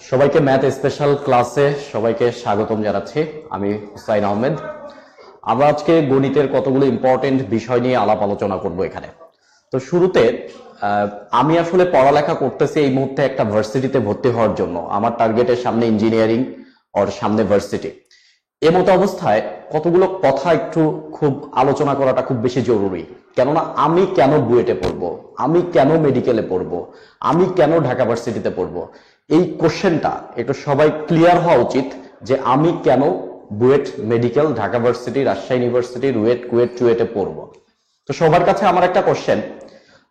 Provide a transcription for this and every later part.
সবাইকে math special ক্লাসে সবাইকে স্বাগতম জানাচ্ছি। আমি হুসাইন আহমেদ। আমরা আজকে গণিতের কতগুলো ইম্পর্টেন্ট বিষয় নিয়ে আলাপ আলোচনা করব এখানে। তো শুরুতে আমি আসলে পড়ালেখা করতেছি এই মুহূর্তে একটা ভার্সিটিতে ভর্তি হওয়ার জন্য। আমার টার্গেটের সামনে ইঞ্জিনিয়ারিং ওর সামনে ভার্সিটি। এমতো অবস্থায় কতগুলো কথা একটু খুব আলোচনা করাটা খুব বেশি জরুরি। কেননা আমি কেন বুয়েটে পড়বো, আমি কেন মেডিকেলে পড়বো, আমি কেন ঢাকা ভার্সিটিতে পড়বো, এই কোশ্চেনটা একটু সবাই ক্লিয়ার হওয়া উচিত যে আমি কেন BUET, medical, Dhaka varsity, Rajshahi university, RUET, KUET, চুয়েটে পড়বো। তো সবার কাছে আমার একটা কোশ্চেন,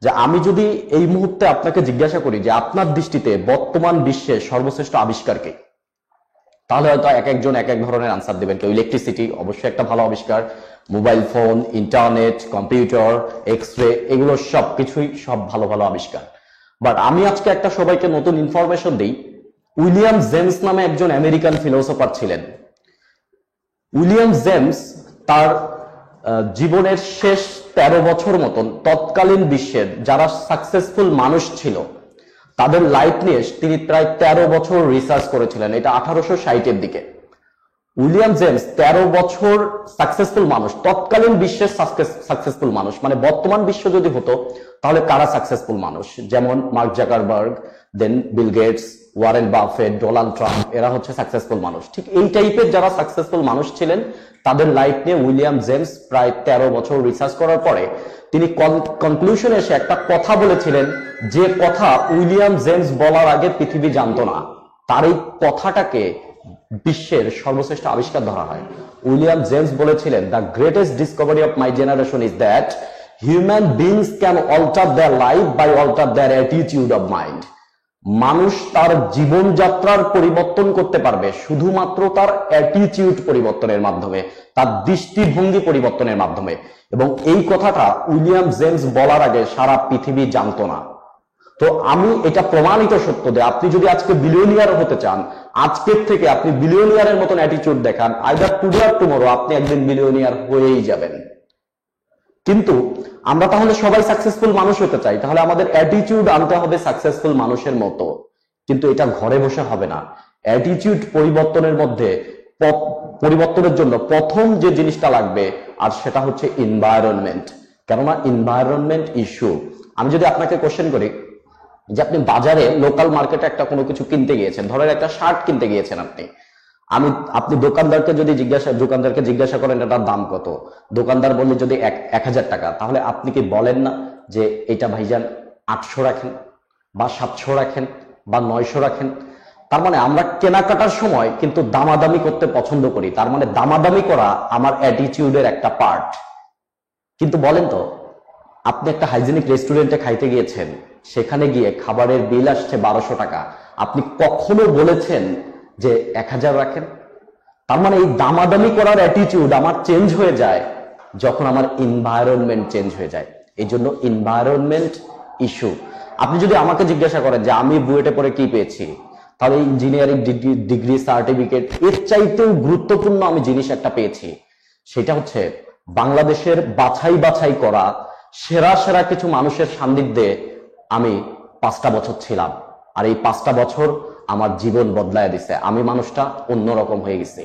যে আমি যদি এই মুহূর্তে আপনাকে জিজ্ঞাসা করি যে আপনার দৃষ্টিতে বর্তমান বিশ্বের সর্বশ্রেষ্ঠ আবিষ্কার কি, তাহলে হয়তো এক একজন এক এক ধরনের আনসার দেবেন। কেউ ইলেকট্রিসিটি, অবশ্যই একটা ভালো আবিষ্কার, mobile phone, internet, computer, X ray, এগুলো সব কিছুই সব ভালো ভালো আবিষ্কার। বাট আমি আজকে একটা সবাইকে নতুন ইনফরমেশন দিই। উইলিয়াম জেমস নামে একজন আমেরিকান ফিলোসোফার ছিলেন। উইলিয়াম জেমস তার জীবনের শেষ 13 বছর মতন তৎকালীন বিশ্বের যারা সাকসেসফুল মানুষ ছিল তাদের লাইফ নিয়ে তিনি প্রায় 13 বছর রিসার্চ করেছিলেন। এটা 1860-এর দিকে। উইলিয়াম জেমস 13 বছর সাকসেসফুল মানুষ, তৎকালীন বিশ্বের সাকসেসফুল মানুষ, মানে বর্তমান বিশ্ব যদি হতো তাহলে কারা সাকসেসফুল মানুষ, যেমন Mark Zuckerberg, then Bill Gates, Warren Buffett, Donald Trump, এরা হচ্ছে সাকসেসফুল মানুষ। ঠিক এই টাইপের যারা সাকসেসফুল মানুষ ছিলেন তাদের লাইফ নিয়ে উইলিয়াম জেমস প্রায় 13 বছর রিসার্চ করার পরে তিনি কনক্লুশনে এসে একটা কথা বলেছিলেন, যে কথা উইলিয়াম জেমস বলার আগে পৃথিবী জানতো না। তার এই কথাটাকে বিশ্বের সর্বশ্রেষ্ঠ আবিষ্কার ধরা হয়। উইলিয়াম জেমস বলেছিলেন, the greatest discovery of my generation is that human beings can alter their life by alter their attitude of mind. মানুষ তার জীবনযাত্রার পরিবর্তন করতে পারবে শুধুমাত্র তার অ্যাটিটিউড পরিবর্তনের মাধ্যমে, তার দৃষ্টিভঙ্গি পরিবর্তনের মাধ্যমে। এবং এই কথাটা উইলিয়াম জেমস বলার আগে সারা পৃথিবী জানতো না। তো আমি এটা প্রমাণিত সত্য যে আপনি যদি আজকে বিলিয়নিয়ার হতে চান, আজকের থেকে আপনি বিলিয়নিয়ারের মতন অ্যাটিটিউড দেখান, আইদার টুডে আর টুমরো আপনি একদিন বিলিয়নিয়ার হয়েই যাবেন। কিন্তু আমরা তাহলে সবাই সাকসেসফুল মানুষ হতে চাই, তাহলে আমাদের অ্যাটিটিউড আনতে হবে সাকসেসফুল মানুষের মতো। কিন্তু এটা ঘরে বসে হবে না। অ্যাটিটিউড পরিবর্তনের মধ্যে পরিবর্তনের জন্য প্রথম যে জিনিসটা লাগবে আর সেটা হচ্ছে এনভায়রনমেন্ট। কেননা এনভায়রনমেন্ট ইস্যু। আমি যদি আপনাকে কোশ্চেন করি যে আপনি বাজারে লোকাল মার্কেটে একটা কোনো কিছু কিনতে গিয়েছেন, ধরেন একটা শার্ট কিনতে গিয়েছেন আপনি দোকানদারকে জিজ্ঞাসা করেন এটার দাম কত, দোকানদার বললে যদি 1000 টাকা, তাহলে আপনি কি বলেন না যে এটা ভাইজান 800 রাখেন বা 700 রাখেন বা 900 রাখেন? তার মানে আমরা কেনাকাটার সময় কিন্তু দামাদামি করতে পছন্দ করি। তার মানে দামাদামি করা আমার অ্যাটিটিউডের একটা পার্ট। কিন্তু বলেন তো, আপনি একটা হাইজেনিক রেস্টুরেন্টে খাইতে গিয়েছেন, সেখানে গিয়ে খাবারের বিল আসছে 1200 টাকা, আপনি কখনো বলেছেন যে 1000 রাখেন? তার মানে এই দামাদামি করার অ্যাটিটিউড আমার চেঞ্জ হয়ে যায় যখন আমার এনভায়রনমেন্ট চেঞ্জ হয়ে যায়। এই জন্য এনভায়রনমেন্ট ইস্যু। আপনি যদি আমাকে জিজ্ঞাসা করেন যে আমি বুয়েটে পড়ে কি পেয়েছি, তাহলে ইঞ্জিনিয়ারিং ডিগ্রি সার্টিফিকেট, এর চাইতেও গুরুত্বপূর্ণ আমি জিনিস একটা পেয়েছি। সেটা হচ্ছে বাংলাদেশের বাছাই বাছাই করা সেরা সেরা কিছু মানুষের সান্নিধ্যে আমি 5টা বছর ছিলাম। আর এই 5টা বছর আমার জীবন বদলায় দিছে। আমি মানুষটা অন্যরকম হয়ে গেছি।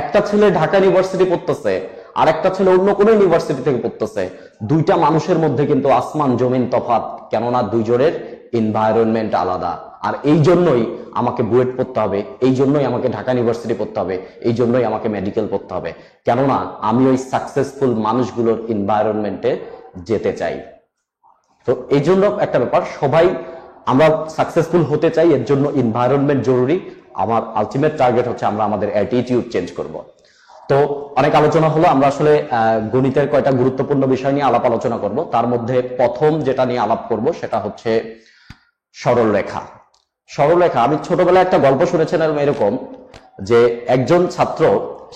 একটা ছেলে ঢাকা ইউনিভার্সিটি পড়তেছে, আর একটা ছেলে অন্য কোনো ইউনিভার্সিটি থেকে পড়তেছে। দুইটা মানুষের মধ্যে কিন্তু আসমান জমিন তফাৎ। কেননা দুইজনের এনভায়রনমেন্ট আলাদা। আর এই জন্যই আমাকে বুয়েট পড়তে হবে, এই জন্যই আমাকে ঢাকা ইউনিভার্সিটি পড়তে হবে, এই জন্যই আমাকে মেডিকেল পড়তে হবে। কেননা আমি ওই সাকসেসফুল মানুষগুলোর এনভায়রনমেন্টে যেতে চাই। তো এই জন্য একটা ব্যাপার, সবাই আমরা সাকসেসফুল হতে চাই, এর জন্য এনভায়রনমেন্ট জরুরি। আমার আলটিমেট টার্গেট হচ্ছে আমরা আমাদের অ্যাটিটিউড চেঞ্জ করব। তো অনেক আলোচনা হলো, আমরা আসলে গণিতের কয়টা গুরুত্বপূর্ণ বিষয় নিয়ে আলাপ আলোচনা করব। তার মধ্যে প্রথম যেটা নিয়ে আলাপ করব সেটা হচ্ছে সরলরেখা। সরলরেখা, আমি ছোটবেলায় একটা গল্প শুনেছিলাম এরকম, যে একজন ছাত্র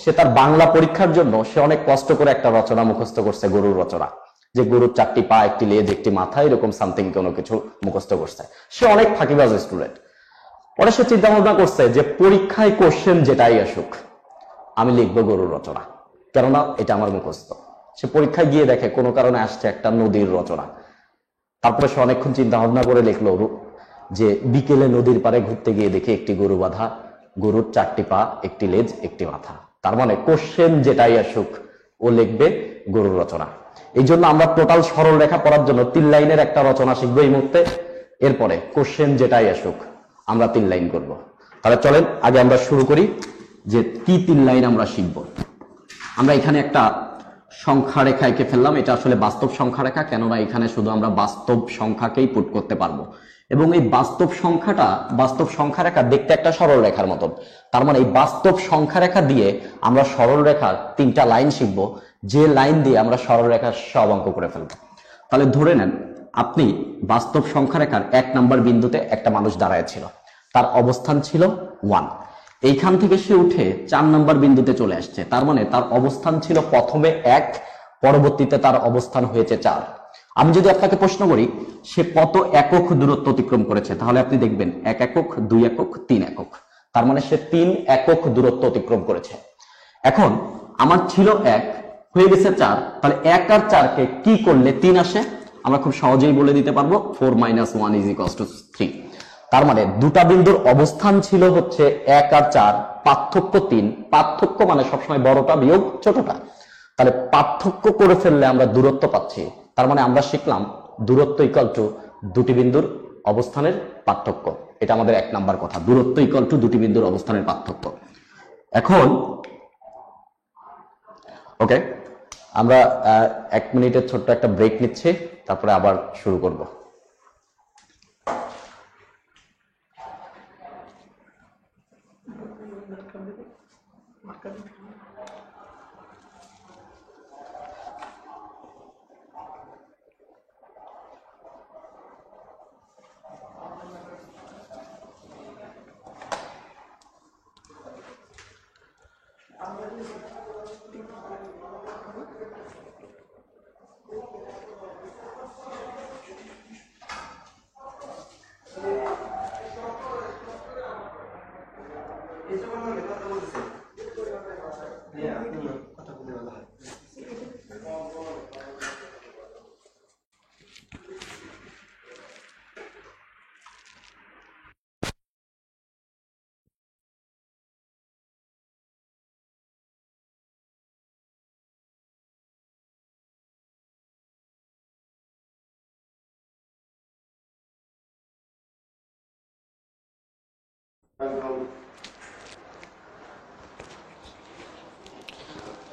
সে তার বাংলা পরীক্ষার জন্য সে অনেক কষ্ট করে একটা রচনা মুখস্থ করছে, গরুর রচনা, যে গরুর 4টি পা, 1টি লেজ, 1টি মাথা, এরকম সামথিং কোনো কিছু মুখস্থ করছে। সে অনেক ফাঁকিবাজ স্টুডেন্ট। পরে সে চিন্তা ভাবনা করছে যে পরীক্ষায় কোশ্চেন যেটাই আসুক আমি লিখবো গরুর রচনা, কেননা এটা আমার মুখস্থ। সে পরীক্ষায় গিয়ে দেখে কোনো কারণে আসছে একটা নদীর রচনা। তারপরে সে অনেকক্ষণ চিন্তা ভাবনা করে লিখলো যে বিকেলে নদীর পাড়ে ঘুরতে গিয়ে দেখি একটি গরু বাঁধা, গরুর 4টি পা, একটি লেজ, একটি মাথা। তার মানে কোশ্চেন যেটাই আসুক ও লিখবে গরুর রচনা। এই জন্য আমরা টোটাল সরল রেখা পড়ার জন্য 3 লাইনের একটা রচনা শিখবো এই মুহূর্তে। এরপরে কোশ্চেন যেটাই আসুক আমরা 3 লাইন করব। তাহলে চলেন আগে আমরা শুরু করি যে কি 3 লাইন আমরা শিখবো। আমরা এখানে একটা সংখ্যা রেখা এঁকে ফেললাম। এটা আসলে বাস্তব সংখ্যা রেখা, কেননা এখানে শুধু আমরা বাস্তব সংখ্যাকেই পুট করতে পারবো। এবং এই বাস্তব সংখ্যা রেখা দেখতে একটা সরল রেখার মতন। তার মানে এই বাস্তব সংখ্যা রেখা দিয়ে আমরা সরল রেখার 3টা লাইন শিখবো, যে লাইন দিয়ে আমরা সরল রেখার সব অঙ্ক করে ফেলবো। তাহলে ধরে নেন আপনি বাস্তব সংখ্যা রেখার 1 নম্বর বিন্দুতে একটা মানুষ দাঁড়ায় ছিল, তার অবস্থান ছিল 1। এইখান থেকে সে উঠে 4 নম্বর বিন্দুতে চলে আসছে। তার মানে তার অবস্থান ছিল প্রথমে 1, পরবর্তীতে তার অবস্থান হয়েছে 4। আমি যদি আপনাকে প্রশ্ন করি সে কত একক দূরত্ব অতিক্রম করেছে, তাহলে আপনি দেখবেন 1 একক, 2 একক, 3 একক। তার মানে সে 3 একক দূরত্ব অতিক্রম করেছে। এখন আমার ছিল 1, হয়ে গেছে 4, তাহলে 1 আর 4 কে কি করলে 3 আসে? আমরা খুব সহজেই বলে দিতে পারবো 4 - 1 = 3। তার মানে দুটা বিন্দুর অবস্থান ছিল হচ্ছে 1 আর 4, পার্থক্য 3। পার্থক্য মানে সবসময় বড়টা বিয়োগ ছোটটা। তাহলে পার্থক্য করে ফেললে আমরা দূরত্ব পাচ্ছি। তার মানে আমরা শিখলাম দূরত্ব ইকুয়াল টু দুটি বিন্দুর অবস্থানের পার্থক্য। এটা আমাদের 1 নাম্বার কথা, দূরত্ব ইকুয়াল টু দুটি বিন্দুর অবস্থানের পার্থক্য। এখন ওকে, আমরা 1 মিনিটের ছোট্ট একটা ব্রেক নিচ্ছি, তারপরে আবার শুরু করব।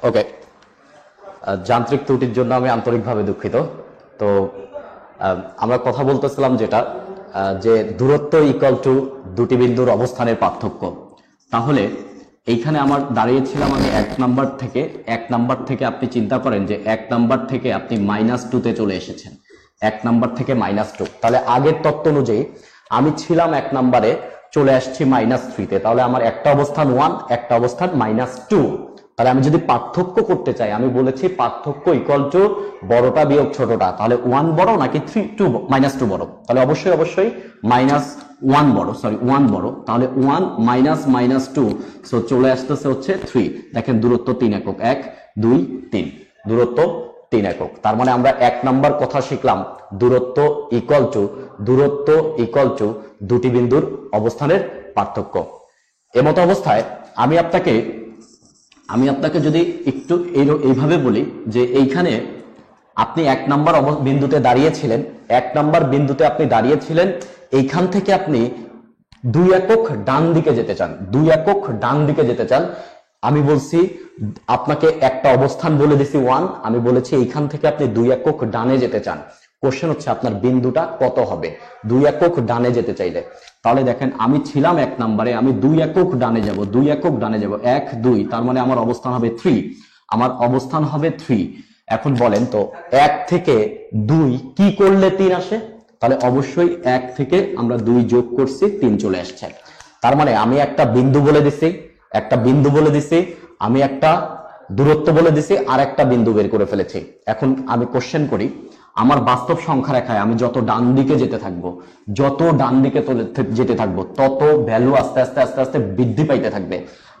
ওকে, যান্ত্রিক ত্রুটির জন্য আমি আন্তরিকভাবে দুঃখিত। তো আমরা কথা বলতেছিলাম যেটা যে দূরত্ব ইকুয়াল টু দুটি বিন্দুর অবস্থানের পার্থক্য। তাহলে এইখানে আমার দাঁড়িয়েছিলাম আমি 1 নাম্বার থেকে আপনি চিন্তা করেন যে 1 নাম্বার থেকে আপনি -2 তে চলে এসেছেন। 1 নাম্বার থেকে -2, তাহলে আগের তত্ত্ব অনুযায়ী আমি ছিলাম 1 নাম্বারে, চলে আসছি -3 তে। তাহলে আমার একটা অবস্থান 1, একটা অবস্থান -2। তাহলে আমি যদি পার্থক্য করতে চাই, আমি বলেছি পার্থক্য ইকুয়াল টু বড়টা বিয়োগ ছোটটা। তাহলে 1 বড় নাকি -2 বড়? তাহলে অবশ্যই -1 বড়, 1 বড়। তাহলে 1 - -2, সো চলে আসতেছে হচ্ছে 3। দেখেন দূরত্ব 3 একক, 1 2 3, দূরত্ব 3 একক। তার মানে আমরা 1 নাম্বার কথা শিখলাম দূরত্ব ইকুয়াল টু দুটি বিন্দুর অবস্থানের পার্থক্য। এমতো অবস্থায় আমি আপনাকে যদি একটু এইভাবে বলি যে এইখানে আপনি 1 নাম্বার বিন্দুতে দাঁড়িয়েছিলেন, 1 নাম্বার বিন্দুতে আপনি দাঁড়িয়েছিলেন, এইখান থেকে আপনি 2 একক ডান দিকে যেতে চান, 2 একক ডান দিকে যেতে চান। আমি বলছি আপনাকে একটা অবস্থান বলে দিছি 1, আমি বলেছি এইখান থেকে আপনি 2 একক ডানে যেতে চান। কোশ্চেন হচ্ছে আপনার বিন্দুটা কত হবে 2 একক ডানে যেতে চাইলে। তাহলে দেখেন আমি ছিলাম 1 নাম্বারে, আমি 2 একক ডানে যাব, 2 একক ডানে যাব, 1 2, তার মানে আমার অবস্থান হবে 3। এখন বলেন তো 1 থেকে 2 কি করলে 3 আসে? তাহলে অবশ্যই 1 থেকে আমরা 2 যোগ করছি, 3 চলে আসছে। তার মানে আমি একটা বিন্দু বলে দিছি, আমি একটা দূরত্ব বলে দিছি, আর একটা বিন্দু বের করে ফেলেছি। এখন আমি কোশ্চেন করি, আমার বাস্তব সংখ্যা রেখায় আমি যত ডান দিকে যেতে থাকবো তত ভ্যালু আস্তে আস্তে বৃদ্ধি পাইতে থাকবে।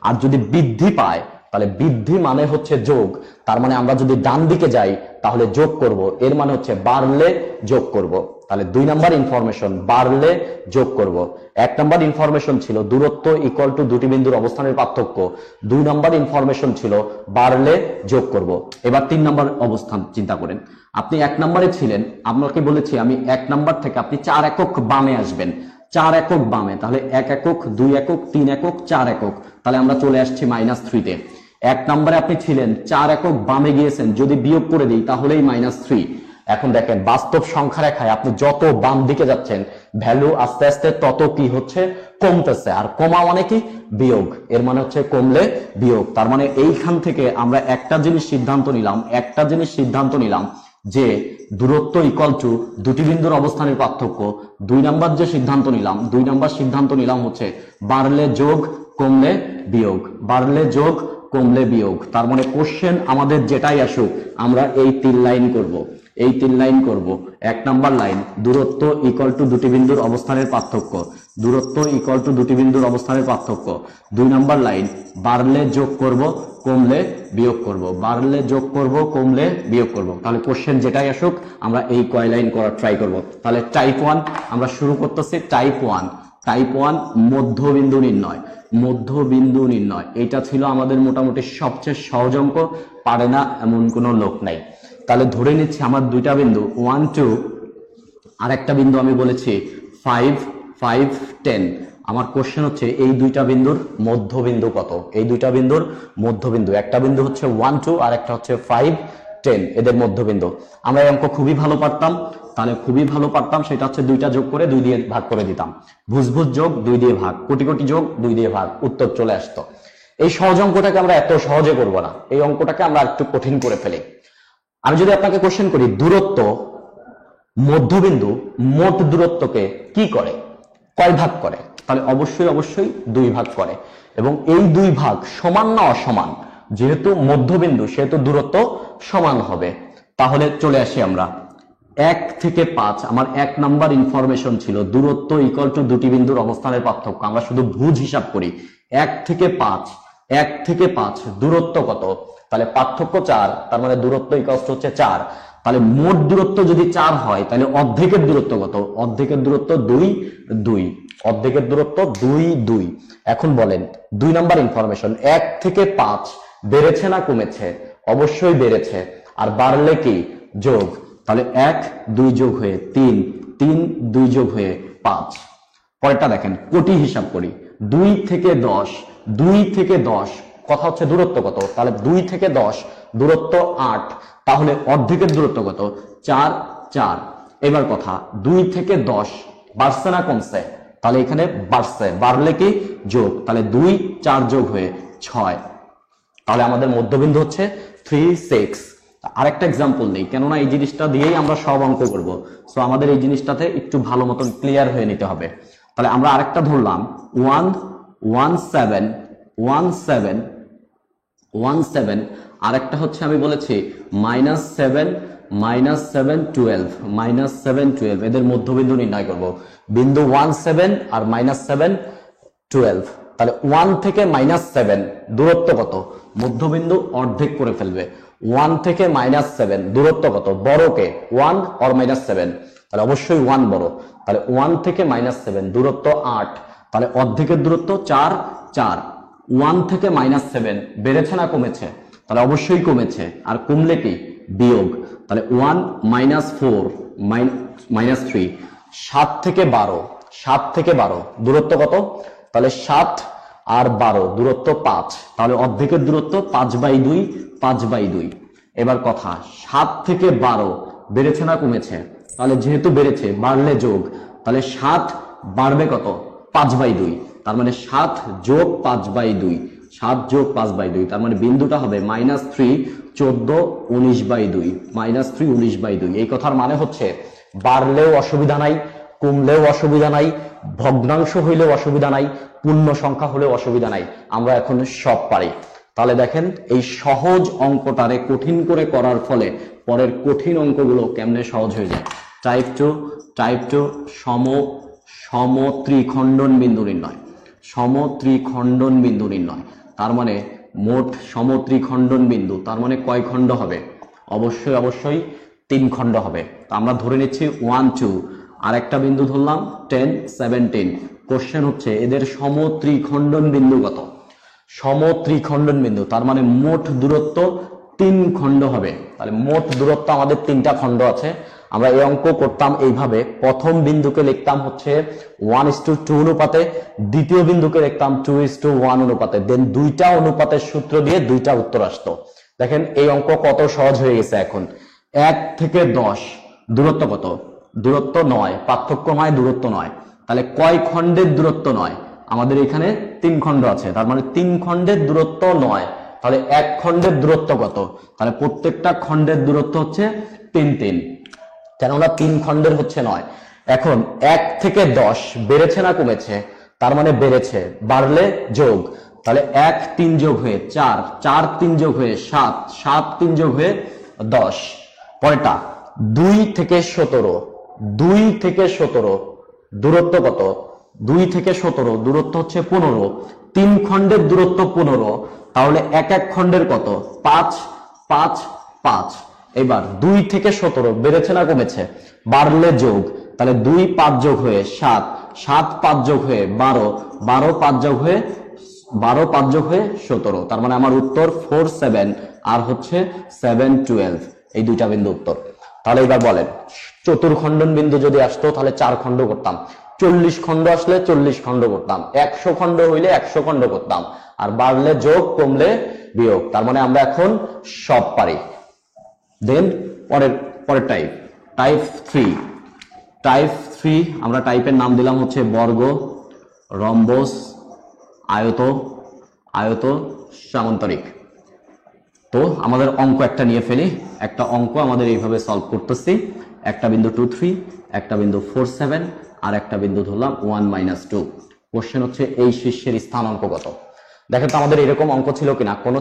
আর যদি বৃদ্ধি পায় তাহলে বৃদ্ধি মানে হচ্ছে যোগ। তার মানে আমরা যদি ডান দিকে যাই তাহলে যোগ করব, এর মানে হচ্ছে বাড়লে যোগ করব। তাহলে 2 নাম্বার ইনফরমেশন বাড়লে যোগ করব। 1 নাম্বার ইনফরমেশন ছিল দূরত্ব ইকুয়াল টু দুটি বিন্দুর অবস্থানের পার্থক্য। 2 নাম্বার ইনফরমেশন ছিল বাড়লে যোগ করব। এবার 3 নাম্বার অবস্থান চিন্তা করেন। আপনি 1 নাম্বারে ছিলেন, আপনাকে বলেছি আমি 1 নাম্বার থেকে আপনি 4 একক বামে আসবেন, 4 একক বামে, তাহলে 1 একক 2 একক 3 একক 4 একক, তাহলে আমরা চলে আসছি -3 তে। 1 নম্বরে আপনি ছিলেন, 4 একক বামে গিয়েছেন, যদি বিয়োগ করে দিই তাহলেই -3। এখন দেখেন বাস্তব সংখ্যা রেখায় আপনি যত বাম দিকে যাচ্ছেন ভ্যালু আস্তে আস্তে তত কি হচ্ছে, কমতেছে। আর কমা মানে কি, বিয়োগ, এর মানে হচ্ছে কমলে বিয়োগ। তার মানে এইখান থেকে আমরা একটা জিনিস সিদ্ধান্ত নিলাম যে দূরত্ব ইকুয়াল টু দুটি বিন্দুর অবস্থানের পার্থক্য। 2 নাম্বার যে সিদ্ধান্ত নিলাম, 2 নাম্বার সিদ্ধান্ত নিলাম হচ্ছে বাড়লে যোগ কমলে বিয়োগ, বাড়লে যোগ কমলে বিয়োগ। তার মানে কোশ্চেন আমাদের যেটাই আসুক আমরা এই 3 লাইন করব, এই 3 লাইন করব। 1 নাম্বার লাইন দূরত্ব ইকুয়াল টু দুটি বিন্দুর অবস্থানের পার্থক্য, দূরত্ব ইকুয়াল টু দুটি বিন্দুর অবস্থানের পার্থক্য। 2 নাম্বার লাইন বাড়লে যোগ করব কমলে বিয়োগ করব, বাড়লে যোগ করব কমলে বিয়োগ করব। তাহলে কোশ্চেন যেটাই আসুক আমরা এই কয় লাইন করার ট্রাই করব। তাহলে টাইপ 1 আমরা শুরু করতেছি। টাইপ 1 মধ্যবিন্দু নির্ণয়, মধ্যবিন্দু নির্ণয়, এটা ছিল আমাদের মোটামুটি সবচেয়ে সহজ অঙ্ক, পারে না এমন কোনো লোক নাই। তাহলে ধরে নিচ্ছি আমার দুইটা বিন্দু 1 2, আর একটা বিন্দু আমি বলেছি 5 5 10। আমার কোশ্চেন হচ্ছে এই দুইটা বিন্দুর মধ্যবিন্দু কত, এই দুইটা বিন্দুর মধ্যবিন্দু, একটা বিন্দু হচ্ছে 1 2 আর একটা হচ্ছে 5 10, এদের মধ্যবিন্দু। আমরা এই অঙ্ক খুবই ভালো পারতাম, তাহলে খুবই ভালো পারতাম, সেটা হচ্ছে 2টা যোগ করে 2 দিয়ে ভাগ করে দিতাম, ভুজ যোগ 2 দিয়ে ভাগ, কোটি কোটি যোগ 2 দিয়ে ভাগ, উত্তর চলে আসতো। এই সহজ অঙ্কটাকে আমরা এত সহজে করব না, এই অঙ্কটাকে আমরা একটু কঠিন করে ফেলি। আমি যদি আপনাকে কোশ্চেন করি দূরত্ব মধ্যবিন্দু মোট দূরত্বকে কি করে, কয় ভাগ করে, তাহলে অবশ্যই 2 ভাগ করে। এবং এই 2 ভাগ সমান না অসমান, যেহেতু মধ্যবিন্দু সেহেতু দূরত্ব সমান হবে। তাহলে চলে আসি আমরা 1 থেকে 5, আমার 1 নাম্বার ইনফরমেশন ছিল দূরত্ব ইকুয়াল টু দুটি বিন্দুর অবস্থানের পার্থক্য। আমরা শুধু ভুজ হিসাব করি, 1 থেকে 5 দূরত্ব কত, তাহলে পার্থক্য 4, তার মানে দূরত্ব ইকুয়াল হচ্ছে 4। তাহলে মোট দূরত্ব যদি 4 হয় তাহলে অর্ধেকের দূরত্ব কত, অর্ধেকের দূরত্ব 2, অর্ধেকের দূরত্ব 2। এখন বলেন 2 নাম্বার ইনফরমেশন 1 থেকে 5 বেড়েছে না কমেছে, অবশ্যই বেড়েছে, আর বাড়লে কি, যোগ। তাহলে 1 2 যোগ হয়ে 3, 3 2 যোগ হয়ে 5। পরেরটা দেখেন, কোটি হিসাব করি, 2 থেকে 10, কথা হচ্ছে দূরত্ব কত, তাহলে 2 থেকে 10 দূরত্ব 8, তাহলে অর্ধেকের দূরত্ব কত, 4। এবার কথা 2 থেকে 10 বাড়ছে না কমছে, তাহলে এখানে বাড়ছে, বাড়লে কি, যোগ, তাহলে 2 4 যোগ হয়ে 6। তাহলে আমাদের মধ্যবিন্দু হচ্ছে 3 6। আরেকটা এক্সাম্পল নেই, কেননা এই জিনিসটা দিয়েই আমরা সব অঙ্ক করব, সো আমাদের এই জিনিসটাতে একটু ভালো মতন ক্লিয়ার হয়ে নিতে হবে। তাহলে আমরা আরেকটা ধরলাম 1 1 7 1 7 1 7, আরেকটা হচ্ছে আমি বলেছি -7 -7 12 -7 12, এদের মধ্যবিন্দু নির্ণয় করব। বিন্দু 1 7 আর -7 12, তাহলে 1 থেকে -7 দূরত্ব কত, মধ্যবিন্দু অর্ধেক করে ফেলবে। 1 থেকে -7 দূরত্ব কত, বড়কে 1 আর -7, তাহলে অবশ্যই 1 বড়, তাহলে 1 থেকে -7 দূরত্ব 8, তাহলে অর্ধেকের দূরত্ব 4। 1 থেকে -7 বেড়েছে না কমেছে, তাহলে অবশ্যই কমেছে, আর কমলে কি, বিয়োগ, তাহলে 1 -4 -3। 7 থেকে 12 দূরত্ব কত, তাহলে 7 আর 12 দূরত্ব 5, তাহলে অর্ধেকের দূরত্ব 5/2। এবার কথা 7 থেকে 12 বেড়েছে না কমেছে, তাহলে যেহেতু বেড়েছে বাড়লে যোগ, তাহলে 7 বাড়বে কত, 5/2, তার মানে 7 যোগ 5/2, 7 যোগ 5/2, তার মানে বিন্দুটা হবে -3 14 19/2, -3 19/2। এই কথার মানে হচ্ছে বাড়লেও অসুবিধা নাই, কমলেও অসুবিধা নাই, ভগ্নাংশ হইলেও অসুবিধা নাই, পূর্ণ সংখ্যা হলেও অসুবিধা নাই, আমরা এখন সব পারি। তাহলে দেখেন এই সহজ অঙ্কটারে কঠিন করে করার ফলে পরের কঠিন অঙ্কগুলো কেমনে সহজ হয়ে যায়। টাইপ 2 সমত্রিখণ্ডন বিন্দু নির্ণয়, সমত্রিখণ্ডন বিন্দু নির্ণয়, তার মানে মোট সমত্রিখণ্ডন বিন্দু, তার মানে কয় খণ্ড হবে, অবশ্যই 3 খণ্ড হবে। তো আমরা ধরে নিচ্ছি 1 2, আর একটা বিন্দু ধরলাম 10 17। কোশ্চেন হচ্ছে এদের সমত্রিখণ্ডন বিন্দু কত? সমত্রিখণ্ডন বিন্দু, তার মানে মোট দূরত্ব 3 খণ্ড হবে। তাহলে মোট দূরত্ব আমাদের 3টা খণ্ড আছে। আমরা এই অঙ্ক করতাম এইভাবে, প্রথম বিন্দুকে লিখতাম হচ্ছে 1:2 অনুপাতে, দ্বিতীয় বিন্দুকে লিখতাম 2:1 অনুপাতে, দেন দুইটা অনুপাতের সূত্র দিয়ে দুইটা উত্তর আসতো। দেখেন এই অঙ্ক কত সহজ হয়ে গেছে এখন। 1 থেকে 10 দূরত্ব কত? দূরত্ব 9, পার্থক্য নয়, দূরত্ব 9। তাহলে কয় খণ্ডের দূরত্ব 9? আমাদের এখানে 3 খণ্ড আছে, তার মানে 3 খণ্ডের দূরত্ব 9। তাহলে এক খণ্ডের দূরত্ব কত? তাহলে প্রত্যেকটা খণ্ডের দূরত্ব হচ্ছে 3 3, কেননা 3 খণ্ডের হচ্ছে 9। এখন 1 থেকে 10 বেড়েছে না কমেছে? তার মানে বেড়েছে, বাড়লে যোগ। তাহলে 1 3 যোগ হয়ে 4, 4 3 যোগ হয়ে 7, 7 3 যোগ হয়ে 10। পরেরটা 2 থেকে 17, 2 থেকে 17 দূরত্ব কত? 2 থেকে 17 দূরত্ব হচ্ছে 15। 3 খণ্ডের দূরত্ব 15, তাহলে এক এক খণ্ডের কত? 5 5 5। এবার 2 থেকে 17 বেড়েছে না কমেছে? বাড়লে যোগ। তাহলে 2 5 যোগ হয়ে 7, 7 5 যোগ হয়ে 12, 12 5 যোগ হয়ে 17। তার মানে আমার উত্তর 4 7 আর হচ্ছে 7 12, এই দুইটা বিন্দু উত্তর। তাহলে এবার বলেন, চতুর্খণ্ডন বিন্দু যদি আসতো তাহলে 4 খণ্ড করতাম, 40 খণ্ড আসলে 40 খণ্ড করতাম, 100 খণ্ড হইলে 100 খণ্ড করতাম, আর বাড়লে যোগ, কমলে বিয়োগ। তার মানে আমরা এখন সব পারি। দেন পরের টাইপ 3। আমরা টাইপের নাম দিলাম হচ্ছে বর্গ, রম্বস, আয়ত, সামান্তরিক। তো আমাদের অঙ্ক একটা নিয়ে ফেলি। একটা অঙ্ক আমাদের এইভাবে সলভ করতেছি। একটা বিন্দু 2 3, একটা বিন্দু 4 7, আর একটা বিন্দু ধরলাম 1 - 2। কোশ্চেন হচ্ছে এই শীর্ষের স্থানাঙ্ক কত? দেখেন তো আমাদের এরকম অঙ্ক ছিল কিনা। কোন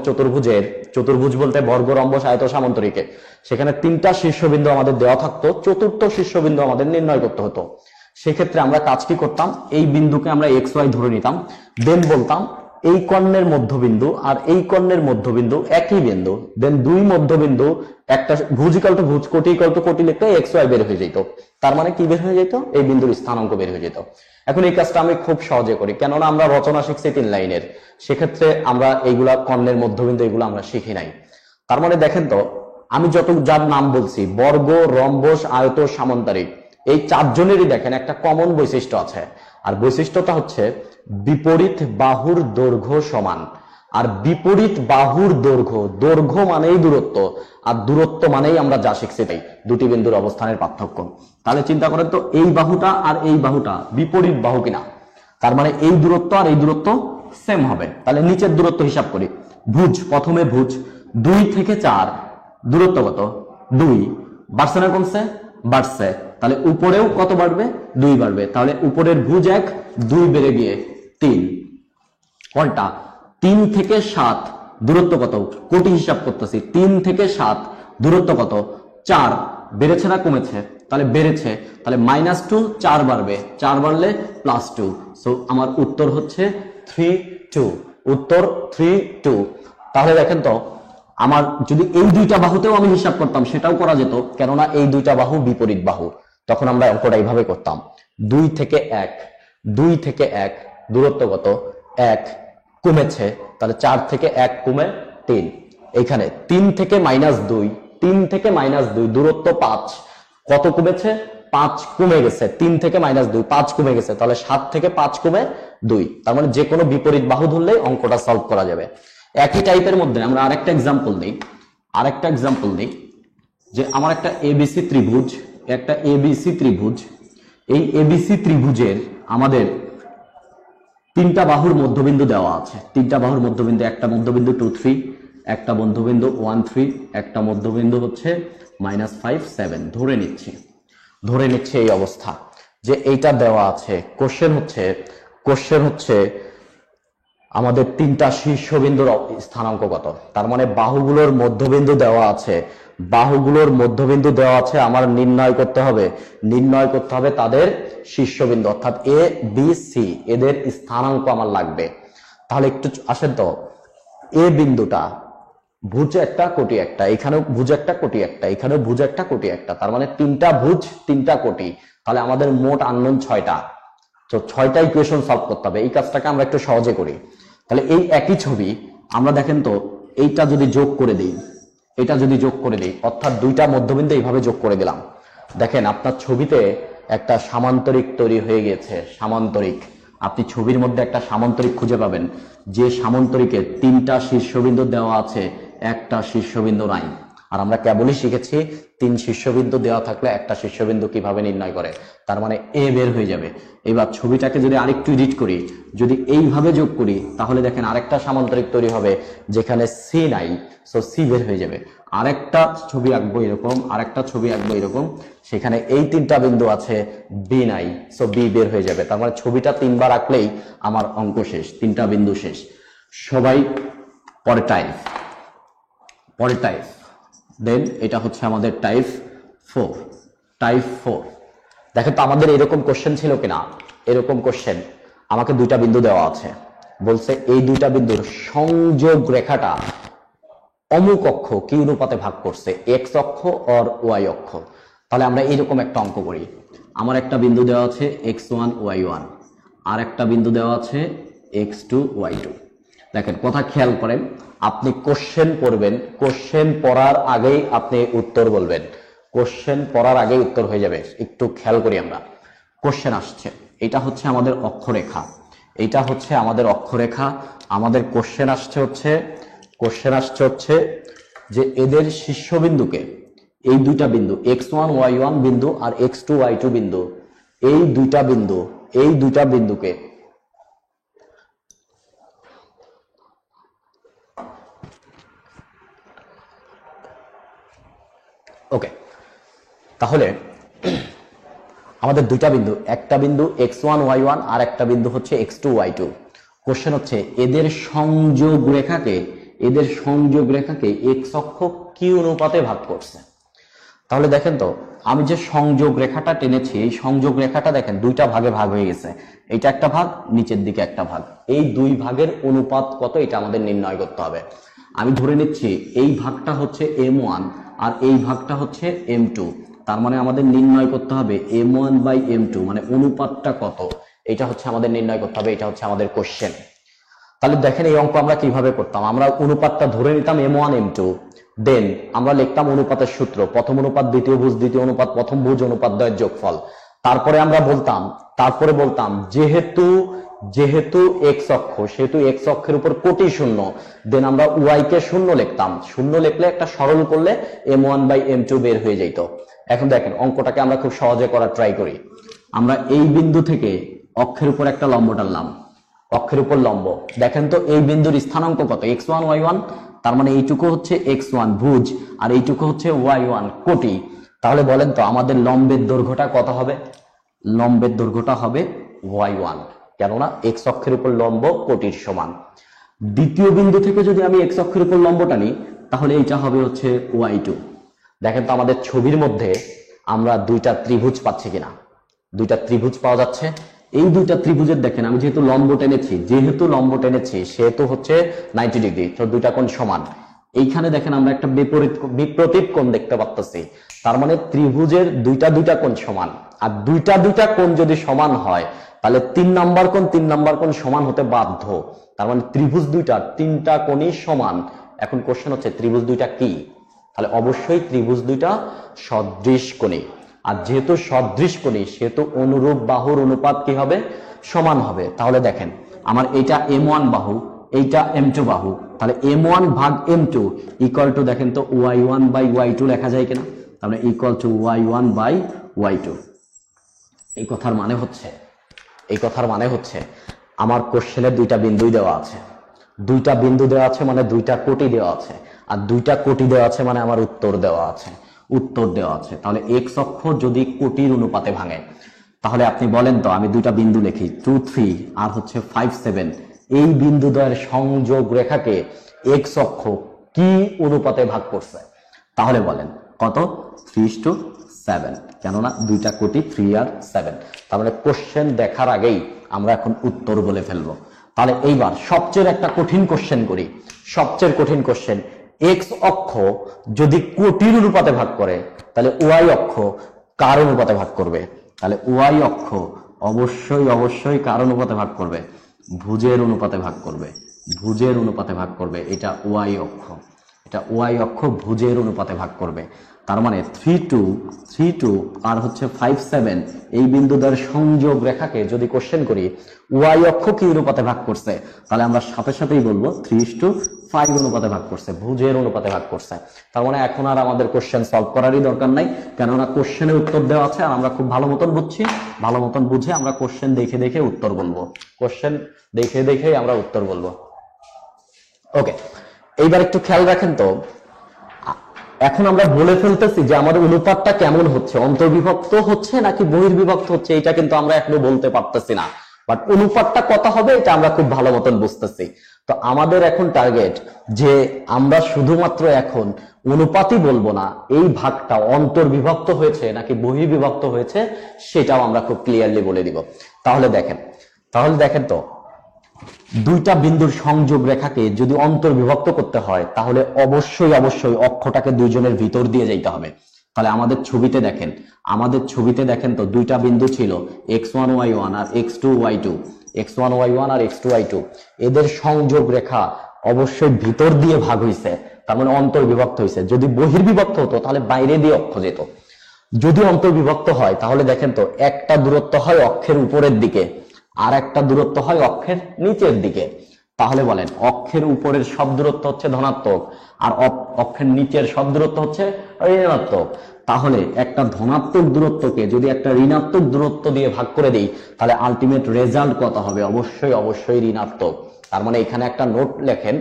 চতুর্ভুজ বলতে বর্গ, রম্বস, আয়ত, সামান্তরিকে, সেখানে 3টা শীর্ষবিন্দু আমাদের দেওয়া থাকতো, চতুর্থ শীর্ষবিন্দু আমাদের নির্ণয় করতে হতো। সেক্ষেত্রে আমরা কাজ কি করতাম? এই বিন্দুকে আমরা XY ধরে নিতাম, দেন বলতাম এই কর্ণের মধ্যবিন্দু আর এই কর্ণের মধ্যবিন্দু একই বিন্দু, দেন দুই মধ্যবিন্দু, একটা ভুজ ইকুয়াল টু ভুজ, কোটি ইকুয়াল টু কোটি লিখলে XY বের হয়ে যেত। তার মানে কি বের হয়ে যেত? এই বিন্দুর স্থানাঙ্ক বের হয়ে যেত। এখন এই কাজটা আমি খুব সহজে করি, কেননা আমরা রচনা শিখছি 3 লাইনের, সেক্ষেত্রে আমরা এইগুলা কর্ণের মধ্যবিন্দু এগুলো আমরা শিখি নাই। তার মানে দেখেন তো, আমি যার নাম বলছি, বর্গ, রম্বস, আয়ত, সামান্তরিক, এই 4 জনেরই দেখেন একটা কমন বৈশিষ্ট্য আছে, আর বৈশিষ্ট্যটা হচ্ছে বিপরীত বাহুর দৈর্ঘ্য সমান। আর বিপরীত বাহুর দৈর্ঘ্য মানেই দূরত্ব, আর দূরত্ব মানেই আমরা যা শিখছি তাই, দুটি বিন্দুর অবস্থানের পার্থক্য। তাহলে চিন্তা করেন তো, এই বাহুটা আর এই বাহুটা বিপরীত বাহু কিনা। তার মানে এই দূরত্ব আর এই দূরত্ব সেম হবে। তাহলে নিচের দূরত্ব হিসাব করি। প্রথমে ভুজ 2 থেকে 4 দূরত্ব কত? 2। বাড়ছে না কমছে? বাড়ছে। তাহলে উপরেও কত বাড়বে? 2 বাড়বে। তাহলে উপরের ভুজ 1, 2 বেড়ে গিয়ে 3। কোনটা? 3 থেকে 7 দূরত্ব কত? কোটি হিসাব করতেছি। 3 থেকে 7 দূরত্ব কত? 4। বেড়েছে না কমেছে? তাহলে বেড়েছে। তাহলে -2, 4 বাড়বে, 4 বাড়লে +2। সো আমার উত্তর হচ্ছে 3 2। উত্তর 3 2। তাহলে দেখেন তো, আমার যদি এই দুইটা বাহুতেও আমি হিসাব করতাম সেটাও করা যেত, কেননা এই দুইটা বাহু বিপরীত বাহু। তখন আমরা অঙ্কটা এইভাবে করতাম। 2 থেকে 1 দূরত্ব কত? 1। কমেছে, তাহলে 4 থেকে 1 কমে 3। এইখানে 3 থেকে -2 দূরত্ব 5। কত কমেছে? 5 কমে গেছে। 3 থেকে -2 5 কমে গেছে, তাহলে 7 থেকে 5 কমে 2। তার মানে যে কোনো বিপরীত বাহু ধরলেই অঙ্কটা সলভ করা যাবে। একই টাইপের মধ্যে আমরা আরেকটা এক্সাম্পল দিই। যে আমার একটা ABC ত্রিভুজ, এই ABC ত্রিভুজের আমাদের 3টা বাহুর মধ্যবিন্দু দেওয়া আছে। 3টা বাহুর মধ্যবিন্দু, একটা মধ্যবিন্দু 2 3, একটা মধ্যবিন্দু 1 3, একটা মধ্যবিন্দু হচ্ছে -5 7। ধরে নিচ্ছে এই অবস্থা যে এইটা দেওয়া আছে। কোশ্চেন হচ্ছে আমাদের 3টা শীর্ষবিন্দুর স্থানাঙ্ক কত? তার মানে বাহুগুলোর মধ্যবিন্দু দেওয়া আছে, আমার নির্ণয় করতে হবে তাদের শীর্ষবিন্দু, অর্থাৎ A B C, এদের স্থানাঙ্ক আমার লাগবে। তাহলে একটু আসেন তো, A বিন্দুটা ভুজ একটা কোটি একটা, এখানেও ভুজ একটা কোটি একটা, এখানেও ভুজ একটা কোটি একটা, তার মানে তিনটা ভুজ তিনটা কোটি। তাহলে আমাদের মোট আননোন 6টা। তো 6টা ইকুয়েশন সলভ করতে হবে। এই কাজটাকে আমরা একটু সহজে করি। তাহলে এই একই ছবি আমরা দেখেন তো এইটা যদি যোগ করে দিই, এটা যদি যোগ করে দিই, অর্থাৎ দুইটা মধ্যবিন্দু এইভাবে যোগ করে দিলাম, দেখেন আপনার ছবিতে একটা সামান্তরিক তৈরি হয়ে গেছে। সামান্তরিক, আপনি ছবির মধ্যে একটা সামান্তরিক খুঁজে পাবেন যে সামান্তরিকে 3টা শীর্ষবিন্দু দেওয়া আছে, একটা শীর্ষবিন্দু নাই। আর আমরা কেবলই শিখেছি 3 শীর্ষবিন্দু দেওয়া থাকলে একটা শীর্ষবিন্দু কিভাবে নির্ণয় করে, তার মানে এ বের হয়ে যাবে। এবার ছবিটাকে যদি আরেকটু এডিট করি, যদি এইভাবে যোগ করি, তাহলে দেখেন আরেকটা সামান্তরিক তৈরি হবে যেখানে সি নাই, সো সি বের হয়ে যাবে। আরেকটা ছবি আঁকবো এরকম, আরেকটা ছবি আঁকবো এরকম, সেখানে এই 3টা বিন্দু আছে, বি নাই, সো বি বের হয়ে যাবে। তার মানে ছবিটা 3বার আঁকলেই আমার অঙ্ক শেষ, 3টা বিন্দু শেষ। সবাই পরের টাইপ দেন এটা হচ্ছে আমাদের টাইপ 4। টাইপ 4 দেখেন তো আমাদের এরকম কোশ্চেন ছিল কিনা। এরকম কোশ্চেন, আমাকে 2টা বিন্দু দেওয়া আছে, বলছে এই 2টা বিন্দুর সংযোগ রেখাটা অমুক অক্ষ কি অনুপাতে ভাগ করছে, এক্স অক্ষ আর ওয়াই অক্ষ। তাহলে আমরা এইরকম একটা অঙ্ক করি। আমার একটা বিন্দু দেওয়া আছে x1 y1, আর একটা বিন্দু দেওয়া আছে x2 y2। দেখেন কথা খেয়াল করেন, আপনি কোশ্চেন পড়বেন, কোশ্চেন পড়ার আগেই আপনি উত্তর বলবেন, কোশ্চেন পড়ার আগেই উত্তর হয়ে যাবে। একটু খেয়াল করি আমরা। কোশ্চেন আসছে, এটা হচ্ছে আমাদের অক্ষরেখা, এটা হচ্ছে আমাদের অক্ষরেখা। আমাদের কোশ্চেন আসছে হচ্ছে যে এদের শীর্ষবিন্দুকে, এই 2টা বিন্দু x1 y1 বিন্দু আর x2 y2 বিন্দু, এই 2টা বিন্দুকে ওকে, তাহলে আমাদের 2টা বিন্দু, একটা বিন্দু x1 y1 আর একটা বিন্দু হচ্ছে x2 y2। কোশ্চেন হচ্ছে এদের সংযোগ রেখাকে x অক্ষ কি অনুপাতে ভাগ করছে। তাহলে দেখেন তো আমি যে সংযোগ রেখাটা টেনেছি, এই সংযোগ রেখাটা দেখেন 2টা ভাগে ভাগ হয়ে গেছে, এটা একটা ভাগ, নিচের দিকে একটা ভাগ। এই 2 ভাগের অনুপাত কত এটা আমাদের নির্ণয় করতে হবে। আমি ধরে নিচ্ছি এই ভাগটা হচ্ছে m1 আর এই ভাগটা হচ্ছে m2, তার মানে আমাদের নির্ণয় করতে হবে m1/m2, মানে অনুপাতটা কত, এটা হচ্ছে আমাদের নির্ণয় করতে হবে। এটা হচ্ছে আমাদের কোশ্চেন। তাহলে দেখেন এই অঙ্ক আমরা কিভাবে করতাম, আমরা অনুপাতটা ধরে নিতাম m1 m2, দেন আমরা লিখতাম অনুপাতের সূত্র, প্রথম অনুপাত দ্বিতীয় ভুজ, দ্বিতীয় অনুপাত প্রথম ভুজ, অনুপাত দ্বয়ের যোগফল। তারপরে আমরা বলতাম যেহেতু এক্স অক্ষ, সেহেতু এক্স অক্ষের উপর কোটি শূন্য, দেন আমরা ওয়াই কে শূন্য লিখতাম, শূন্য লিখলে একটা সরল করলে m1/m2 বের হয়ে যেত। এখন দেখেন অঙ্কটাকে আমরা খুব সহজে করার ট্রাই করি। আমরা এই বিন্দু থেকে অক্ষের উপর একটা লম্ব টানলাম, অক্ষের উপর লম্ব, দেখেন তো এই বিন্দুর স্থানাঙ্ক কত, x1 y1, তার মানে এইটুকু হচ্ছে x1 ভুজ আর এইটুকু হচ্ছে y1 কোটি। তাহলে বলেন তো আমাদের লম্বের দৈর্ঘ্যটা কত হবে, লম্বের দৈর্ঘ্যটা হবে y1, কেননা x অক্ষের উপর লম্ব কোটির সমান। দ্বিতীয় বিন্দু থেকে যদি আমি x অক্ষের উপর লম্ব টানি, তাহলে এইটা হবে হচ্ছে y2। দেখেন তো আমাদের ছবির মধ্যে আমরা 2টা ত্রিভুজ পাচ্ছি কিনা, 2টা ত্রিভুজ পাওয়া যাচ্ছে। এই 2টা ত্রিভুজের দেখেন আমি যেহেতু লম্ব টেনেছি সেহেতু হচ্ছে 90 ডিগ্রি, তো 2টা কোণ সমান। এইখানে দেখেন আমরা একটা বিপরীত কোণ দেখতে পাচ্ছি, তার মানে ত্রিভুজের 2টা কোণ সমান। আর 2টা কোণ যদি সমান হয় তাহলে 3 নাম্বার কোণ সমান হতে বাধ্য, তার মানে ত্রিভুজ 3টা কোণই সমান। এখন কোশ্চেন হচ্ছে ত্রিভুজ 2টা কি, তাহলে অবশ্যই ত্রিভুজ 2টা সদৃশ কোণী। আর যেহেতু সদৃশ কোণী সেহেতু অনুরূপ বাহুর অনুপাত কি হবে, সমান হবে। তাহলে দেখেন আমার এইটা m1 বাহু, এইটা m2 বাহু, তাহলে m1 ভাগ m2 ইকুয়াল টু, দেখেন তো y1/y2 লেখা যায় কিনা, তাহলে ইকুয়াল টু y1/y2। এই কথার মানে হচ্ছে আমার কোশ্চেনে 2টা বিন্দুই দেওয়া আছে, 2টা বিন্দু দেওয়া আছে মানে 2টা কোটি দেওয়া আছে, আর 2টা কোটি দেওয়া আছে মানে আমার উত্তর দেওয়া আছে। তাহলে এক্স অক্ষ যদি কোটির অনুপাতে ভাঙে, তাহলে আপনি বলেন তো, আমি 2টা বিন্দু লিখি 2 3 আর হচ্ছে 5 7, এই বিন্দুদ্বয়ের সংযোগ রেখাকে এক্স অক্ষ কি অনুপাতে ভাগ করছে, তাহলে বলেন কত, 3:7, কেননা 2টা কোটি 3 আর 7। তাহলে কোশ্চেন দেখার আগেই আমরা এখন উত্তর বলে ফেলবো। তাহলে এইবার সবচেয়ে একটা কঠিন কোশ্চেন করি, সবচেয়ে কঠিন কোশ্চেন, এক্স অক্ষ যদি কোটির অনুপাতে ভাগ করে তাহলে ওয়াই অক্ষ কার অনুপাতে ভাগ করবে? তাহলে ওয়াই অক্ষ অবশ্যই অবশ্যই কার অনুপাতে ভাগ করবে? ভুজের অনুপাতে ভাগ করবে। ভুজের অনুপাতে ভাগ করবে। এটা ওয়াই অক্ষ, এটা ওয়াই অক্ষ ভুজের অনুপাতে ভাগ করবে। তার মানে 3 2 আর হচ্ছে 5 7 এই বিন্দুদ্বয়ের সংযোগ রেখাকে যদি কোশ্চেন করি ওয়াই অক্ষ কি অনুপাতে ভাগ করছে, তাহলে আমরা সাথে সাথেই বলবো 3:5 অনুপাতে ভাগ করছে, ভুজের অনুপাতে ভাগ করছে। তার মানে এখন আর আমাদের কোশ্চেন সলভ করারই দরকার নাই, কেননা কোশ্চেনের উত্তর দেওয়া আছে আর আমরা খুব ভালো মতন বুঝছি। ভালো মতন বুঝে আমরা কোশ্চেন দেখে দেখে উত্তর বলবো, কোশ্চেন দেখে দেখেই আমরা উত্তর বলবো। ওকে, এইবার একটু খেয়াল রাখেন তো, এখন আমরা বলে ফেলতেছি যে আমাদের অনুপাতটা কেমন হচ্ছে, অন্তর্বিভক্ত হচ্ছে নাকি বহির্বিভক্ত হচ্ছে, এটা কিন্তু আমরা এখনো বলতে পারতেছি না, বাট অনুপাতটা কত হবে এটা আমরা খুব ভালো মতন বুঝতেছি। তো আমাদের এখন টার্গেট যে আমরা শুধুমাত্র এখন অনুপাতই বলবো না, এই ভাগটা অন্তর্বিভক্ত হয়েছে নাকি বহির্বিভক্ত হয়েছে সেটাও আমরা খুব ক্লিয়ারলি বলে দিব। তাহলে দেখেন তো, দুইটা বিন্দুর সংযোগ রেখাকে যদি অন্তর্বিভক্ত করতে হয় তাহলে অবশ্যই অবশ্যই অক্ষটাকে দুইজনের ভিতর দিয়ে যাইতে হবে। তাহলে আমাদের ছবিতে দেখেন তো দুইটা বিন্দু ছিল x1 y1 আর x2 y2, x1 y1 আর x2 y2, এদের সংযোগ রেখা অবশ্যই ভিতর দিয়ে ভাগ হইছে, তার মানে অন্তর্বিভক্ত হইছে। যদি বহির্বিভক্ত হতো তাহলে বাইরে দিয়ে অক্ষ যেত। যদি অন্তর্বিভক্ত হয় তাহলে দেখেন তো একটা দূরত্ব হয় অক্ষের উপরের দিকে আর একটা দূরত্ব হয় অক্ষের নিচের দিকে। তাহলে বলেন অক্ষের উপরের সব দূরত্ব হচ্ছে ধনাত্মক আর অক্ষের নিচের সব দূরত্ব হচ্ছে ঋণাত্মক। তাহলে একটা ধনাত্মক দূরত্বকে যদি একটা ঋণাত্মক দূরত্ব দিয়ে ভাগ করে দিই তাহলে আলটিমেট রেজাল্ট কত হবে? অবশ্যই অবশ্যই ঋণাত্মক। তার মানে এখানে একটা নোট লেখেন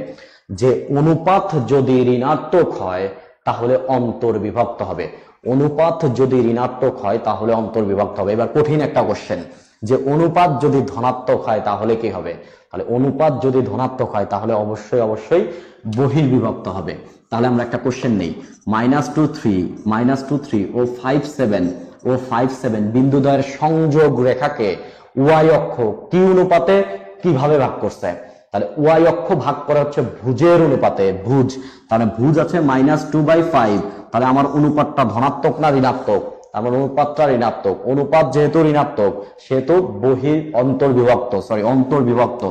যে অনুপাত যদি ঋণাত্মক হয় তাহলে অন্তর্বিভক্ত হবে, অনুপাত যদি ঋণাত্মক হয় তাহলে অন্তর্বিভক্ত হবে। এবার কঠিন একটা কোশ্চেন যে অনুপাত যদি ধনাত্মক হয় তাহলে কি হবে? তাহলে অনুপাত যদি ধনাত্মক হয় তাহলে অবশ্যই অবশ্যই বহির্বিভক্ত হবে। তাহলে আমরা একটা কোশ্চেন নেই, -2 3 ও 5 7 বিন্দুদ্বয়ের সংযোগ রেখাকে ওয়াই অক্ষ কি অনুপাতে কিভাবে ভাগ করছে? তাহলে ওয়াই অক্ষ ভাগ করা হচ্ছে ভুজের অনুপাতে, ভুজ, তাহলে ভুজ আছে -2/5, তাহলে আমার অনুপাতটা ধনাত্মক না ঋণাত্মক? আমার অনুপাতটা ঋণাত্মক, অনুপাত যেহেতু ঋণাত্মক সেহেতু অন্তর্বিভক্ত।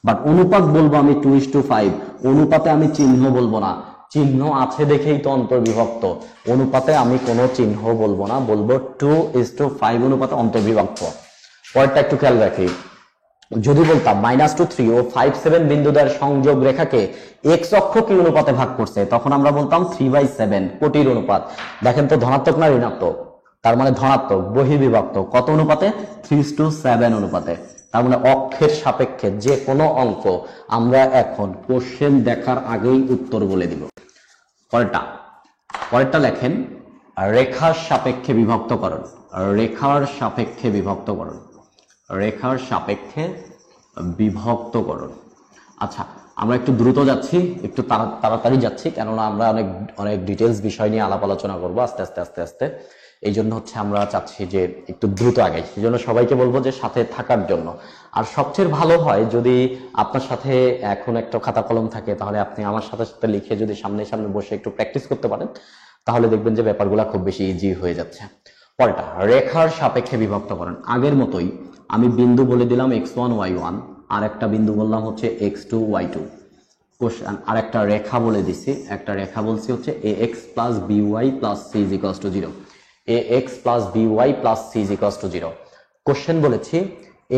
বাট অনুপাত বলবো আমি 2:5, অনুপাতে আমি চিহ্ন বলবো না, চিহ্ন আছে দেখেই তো অন্তর্বিভক্ত, অনুপাতে আমি কোনো চিহ্ন বলবো না, বলবো 2:5 অনুপাতে অন্তর্বিভক্ত। পরেরটা একটু খেয়াল রাখি, যদি বলতাম -2 3 ও 5 7 বিন্দুদ্বয়ের সংযোগ রেখাকে এক্স অক্ষ কি অনুপাতে ভাগ করছে, তখন আমরা বলতাম 3/7 কোটির অনুপাত। দেখেন তো ধনাত্মক না ঋণাত্মক? তার মানে ধনাত্মক, বহির্বিভক্ত কত অনুপাতে? 3:7 অনুপাতে। তার মানে অক্ষের সাপেক্ষে যে কোনো অঙ্ক আমরা এখন কোশ্চেন দেখার আগেই উত্তর বলে দিব। পরেরটা লেখেন রেখার সাপেক্ষে বিভক্তকরণ, রেখার সাপেক্ষে বিভক্তকরণ। আচ্ছা, আমরা একটু দ্রুত যাচ্ছি, একটু তাড়াতাড়ি যাচ্ছি, কেননা আমরা অনেক ডিটেলস বিষয় নিয়ে আলাপ আলোচনা করবো আস্তে। এই জন্য হচ্ছে আমরা চাচ্ছি যে একটু দ্রুত আগাই, এই জন্য সবাইকে বলবো যে সাথে থাকার জন্য। আর সবচেয়ে ভালো হয় যদি আপনার সাথে এখন একটা খাতা কলম থাকে, তাহলে আপনি আমার সাথে সাথে লিখে যদি সামনে বসে একটু প্র্যাকটিস করতে পারেন তাহলে দেখবেন যে ব্যাপারগুলো খুব বেশি ইজি হয়ে যাচ্ছে। পরেরটা রেখার সাপেক্ষে বিভক্তকরণ। আগের মতোই আমি বিন্দু বলে দিলাম x1 y1, আর একটা বিন্দু বললাম হচ্ছে x2 y2, আর একটা রেখা বলে দিছি, একটা রেখা বলছি হচ্ছে ax plus by plus c is equals to 0, ax plus by plus c is equals to 0। Question বলেছি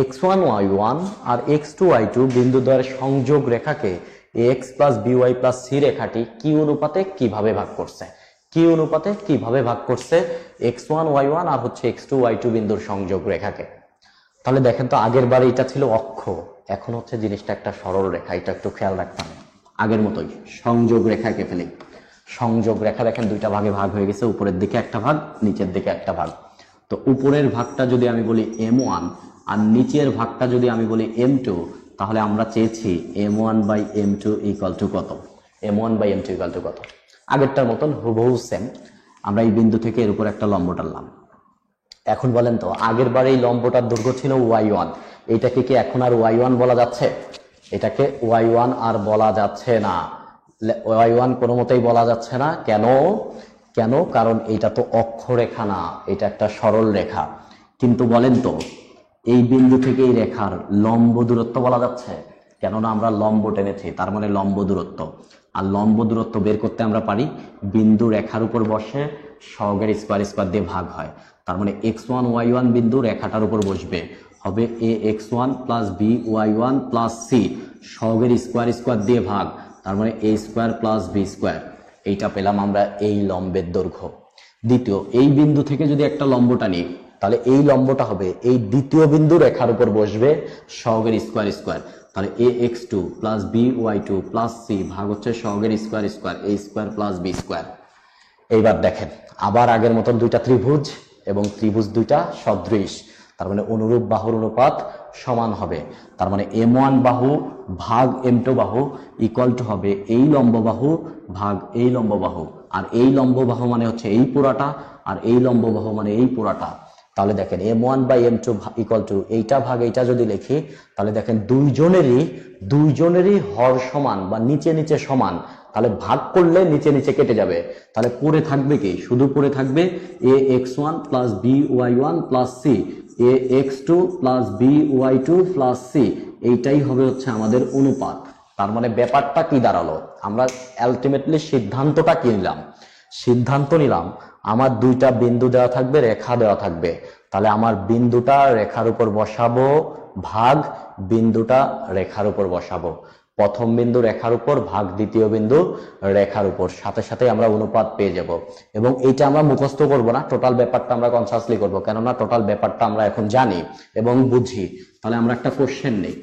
x1 y1 আর x2 y2 বিন্দুদ্বয়ের সংযোগ রেখাকে ax plus by plus c রেখাটি কি অনুপাতে কিভাবে ভাগ করছে? কি অনুপাতে কিভাবে ভাগ করছে x1 y1 আর হচ্ছে x2 y2 বিন্দুর সংযোগ রেখাকে? তাহলে দেখেন তো আগের বারে এটা ছিল অক্ষ, এখন হচ্ছে জিনিসটা একটা সরল রেখা, এটা একটু খেয়াল রাখতাম। আগের মতোই সংযোগ রেখাকে ফেলি, সংযোগ রেখা দেখেন দুইটা ভাগে ভাগ হয়ে গেছে, উপরের দিকে একটা ভাগ, নিচের দিকে একটা ভাগ। তো উপরের ভাগটা যদি আমি বলি m1 আর নিচের ভাগটা যদি আমি বলি m2, তাহলে আমরা চেয়েছি m1/m2 ইকুয়াল টু কত? m1/m2 ইকুয়াল টু কত? আগেরটার মতন হুবহু সেম, আমরা এই বিন্দু থেকে এর উপর একটা লম্ব টানলাম। এখন বলেন তো আগের বার এই লম্বটার দৈর্ঘ্য ছিল y1, এটাকে কি এখন আর y1 বলা যাচ্ছে? এটাকে y1 আর বলা যাচ্ছে না, y1 কোনো মতেই বলা যাচ্ছে না। কেন? কেন? কারণ এটা তো অক্ষরেখা না, এটা একটা সরল রেখা। কিন্তু বলেন তো, এই বিন্দু থেকে এই রেখার লম্ব দূরত্ব বলা যাচ্ছে? কেননা আমরা লম্ব টেনেছি, তার মানে লম্ব দূরত্ব। আর লম্ব দূরত্ব বের করতে আমরা পারি বিন্দু রেখার উপর বসে সহগের স্কোয়ার দিয়ে ভাগ হয়। তার মানে x1 y1 বিন্দু রেখাটার উপর বসবে, হবে ax1 plus by1 plus c, সহগের স্কোয়ার দিয়ে ভাগ, তার মানে a square plus b square. এইটা পেলাম আমরা এই লম্বের দৈর্ঘ্য। দ্বিতীয়, এই বিন্দু থেকে যদি একটা লম্বটা নিই, তাহলে এই লম্বটা হবে এই দ্বিতীয় বিন্দু রেখার উপর বসবে সহগের স্কোয়ার, তাহলে ax2 plus by2 plus c ভাগ হচ্ছে সহগের square a square plus b square. এইবার দেখেন, আবার আগের মতন দুইটা ত্রিভুজ এবং ত্রিভুজ দুইটা সদৃশ, তার মানে অনুরূপ বাহুর অনুপাত সমান হবে। তার মানে m1 বাহু ভাগ m2 বাহু ইকুয়াল টু হবে এই লম্ব বাহু ভাগ এই লম্ব বাহু। আর এই লম্ব বাহু মানে হচ্ছে এই পুরাটা, আর এই লম্ব বাহু মানে এই পুরাটা। তাহলে দেখেন m1 by m2 equal to এইটা ভাগ এইটা যদি লিখি, তাহলে দেখেন দুইজনেরই হর সমান বা নিচে নিচে সমান, তাহলে ভাগ করলে নিচে নিচে কেটে যাবে। তাহলে পড়ে থাকবে কি? শুধু পড়ে থাকবে ax1 plus by1 plus c, ax2 plus by2 plus c। এইটাই হবে হচ্ছে আমাদের অনুপাত। তার মানে ব্যাপারটা কি দাঁড়ালো? আমরা আলটিমেটলি সিদ্ধান্তটা কি নিলাম? সিদ্ধান্ত নিলাম আমার দুইটা বিন্দু দেওয়া থাকবে, রেখা দেওয়া থাকবে, তাহলে আমার বিন্দুটা রেখার উপর বসাবো ভাগ বিন্দুটা রেখার উপর বসাবো। প্রথম বিন্দু রেখার উপর ভাগ দ্বিতীয় বিন্দু রেখার উপর, সাথে সাথে আমরা অনুপাত পেয়ে যাব। এবং এইটা আমরা মুখস্থ করব না, টোটাল ব্যাপারটা আমরা কনসাসলি করব, কেননা টোটাল ব্যাপারটা আমরা এখন জানি এবং বুঝি। তাহলে আমরা একটা কোশ্চেন নেই,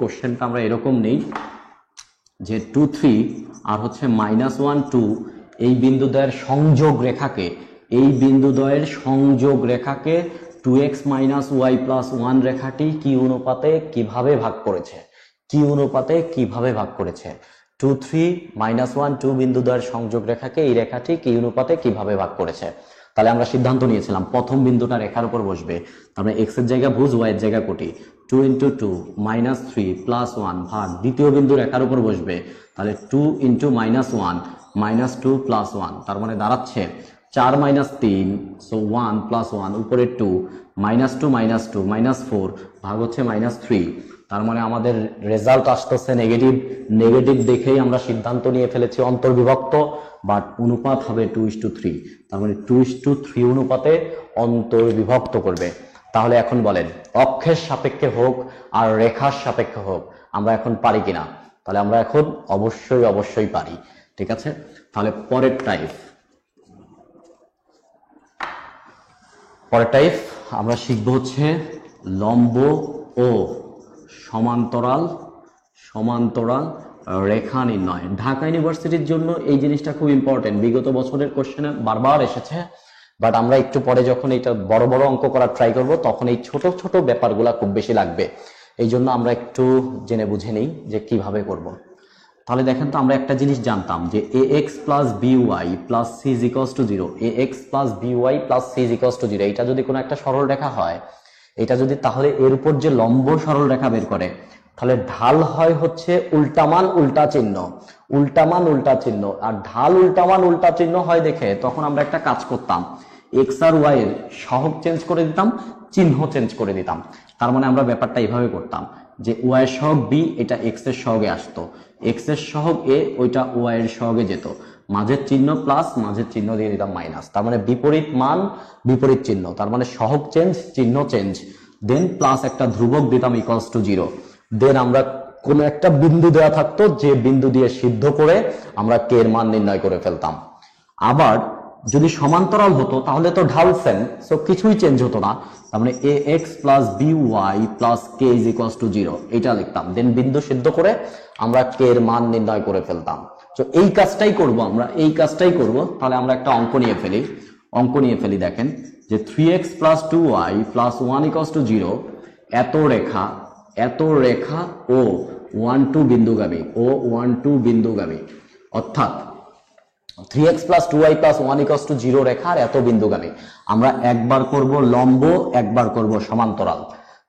কোশ্চেনটা আমরা এরকম নেই যে 2 3 আর হচ্ছে -1 2 এই বিন্দুদ্বয়ের সংযোগ রেখাকে 2x - y + 1 রেখাটি কি অনুপাতে কিভাবে ভাগ করেছে? 2 3 -1 2 বিন্দুদ্বয়ের সংযোগ রেখাকে এই রেখাটি কি অনুপাতে কিভাবে ভাগ করেছে? তাহলে আমরা সিদ্ধান্ত নিয়েছিলাম প্রথম বিন্দুটা রেখার উপর বসবে, তারপরে x এর জায়গা ভুজ, y এর জায়গা কোটি, 2 × 2 -3 + 1 ভাগ দ্বিতীয় বিন্দু রেখার উপর বসবে, তাহলে 2 × -1 -2 + 1, তার মানে দাঁড়াচ্ছে 4 - 3, সো 1 + 1 উপরে 2 -2 -2 -4 ভাগ হচ্ছে -3। তার মানে আমাদের রেজাল্ট আসতেছে নেগেটিভ দেখেই আমরা সিদ্ধান্ত নিয়ে ফেলেছি অন্তর্বিভক্ত, বাট অনুপাত হবে 2:3। তার মানে 2:3 অনুপাতে অন্তর্বিভক্ত করবে। তাহলে এখন বলেন, অক্ষের সাপেক্ষে হোক আর রেখার সাপেক্ষে হোক আমরা এখন পারি কিনা? তাহলে আমরা এখন অবশ্যই পারি। ঠিক আছে, তাহলে পরের টাইপ আমরা শিখবো হচ্ছে লম্ব ও সমান্তরাল রেখা নির্ণয়। ঢাকা ইউনিভার্সিটির জন্য এই জিনিসটা খুব ইম্পর্টেন্ট, বিগত বছরের কোশ্চেনে বারবার এসেছে, বাট আমরা একটু পরে যখন এটা বড় অঙ্ক করার ট্রাই করব তখন এই ছোট ছোট ব্যাপারগুলা খুব বেশি লাগবে। এই জন্য আমরা একটু জেনে বুঝে নিই যে কিভাবে করব। তাহলে দেখেন তো, আমরা একটা জিনিস জানতাম যে ax + by + c = 0, ax + by + c = 0। এটা যদি কোনো একটা সরল রেখা হয়, এটা যদি তাহলে এর উপর যে লম্ব সরল রেখা বের করে, তাহলে ঢাল হয় হচ্ছে উল্টামান উল্টা চিহ্ন, আর ঢাল উল্টামান উল্টা চিহ্ন হয় দেখে তখন আমরা একটা কাজ করতাম, x আর y এর সহগ চেঞ্জ করে দিতাম, চিহ্ন চেঞ্জ করে দিতাম। তার মানে আমরা ব্যাপারটা এইভাবে করতাম যে y এর সহগ b এটা x এর সহগে আসতো, x এর সহগ a ওইটা y এর সহগে যেত, মাঝের চিহ্ন প্লাস, মাঝের চিহ্ন দিয়ে দিতাম মাইনাস। তার মানে বিপরীত মান বিপরীত চিহ্ন, তার মানে সহগ চেঞ্জ চিহ্ন চেঞ্জ, দেন প্লাস একটা ধ্রুবক দিতাম = 0। দেন আমরা কোন একটা বিন্দু দেওয়া থাকতো, যে বিন্দু দিয়ে সিদ্ধ করে আমরা কে এর মান নির্ণয় করে ফেলতাম। আবার যদি সমান্তরাল হতো তাহলে তো ঢাল সেম, সো কিছুই চেঞ্জ হতো না। তার মানে ax + by + k = 0 এটা লিখতাম, দেন বিন্দু সিদ্ধ করে আমরা কে এর মান নির্ণয় করে ফেলতাম। তো এই কাজটাই করব আমরা, তাহলে আমরা একটা অঙ্ক নিয়ে ফেলি। দেখেন যে 3x + 2y + 1 = 0, এত রেখা ও 1 2 বিন্দুগামী, অর্থাৎ 3x + 2y + 1 = 0 রেখা আর এত বিন্দুগামী। আমরা একবার করব লম্ব, একবার করব সমান্তরাল।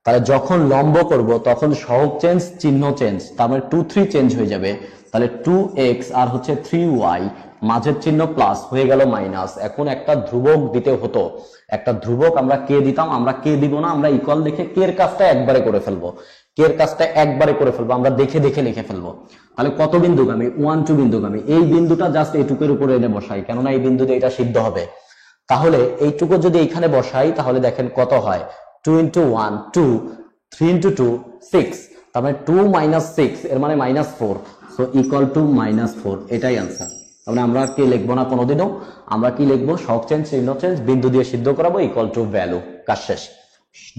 তাহলে যখন লম্ব করব তখন সহগ চেঞ্জ, চিহ্ন চেঞ্জ, তার মানে 2 3 চেঞ্জ হয়ে যাবে। তাহলে 2x আর হচ্ছে 3y, মাঝের চিহ্ন প্লাস হয়ে গেল মাইনাস। এখন একটা ধ্রুবক দিতে হতো, একটা ধ্রুবক আমরা কে দিতাম, আমরা কে দিব না, আমরা ইকুয়াল লিখে কে এর কাজটা একবারে করে ফেলবো, কে এর কাজটা একবারে করে ফেলবো, আমরা দেখে দেখে লিখে ফেলবো। তাহলে কত বিন্দুগামী? 1 2 বিন্দুগামী। এই বিন্দুটা জাস্ট এইটুকুর উপরে এনে বসাই, কেননা এই বিন্দুতে এটা সিদ্ধ হবে। তাহলে এইটুকু যদি এইখানে বসাই তাহলে দেখেন কত হয়, 2 × 1 2, 3 × 2 6, তার মানে 2 - 6 এর মানে -4, সো ইকুয়াল টু -4, এটাই आंसर। তার মানে আমরা কি লিখবো না কোনোদিনও, আমরা কি লিখবো, সহগ চেঞ্জ, চিহ্ন চেঞ্জ, বিন্দু দিয়ে সিদ্ধ করাবো, ইকুয়াল টু ভ্যালু, কাজ শেষ।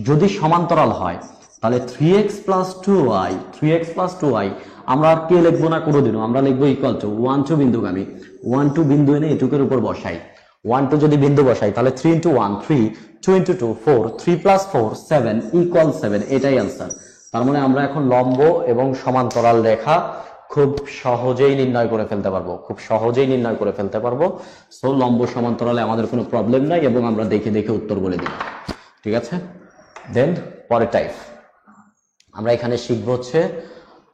যদি সমান্তরাল হয় তাহলে 3x + 2y, 3x + 2y আমরা আর কে লিখবো না কোনোদিনও, আমরা লিখবো ইকুয়াল টু 1 2 বিন্দুগামী, 1 2 বিন্দু এনে এটুকের উপর বসাই, 1 2 যদি বিন্দু বসাই তাহলে 3 × 1 3, 2 × 2 4, 3 + 4 7 ইকুয়াল 7, এটাই आंसर। তার মানে আমরা এখন লম্ব এবং সমান্তরাল রেখা খুব সহজেই নির্ণয় করে ফেলতে পারবো, খুব সহজেই নির্ণয় করে ফেলতে পারবো। সো লম্ব সমান্তরালে আমাদের কোনো প্রবলেম নাই এবং আমরা দেখে দেখে উত্তর বলে দিব, ঠিক আছে। দেন পরের টাইপ আমরা এখানে শিখবো হচ্ছে,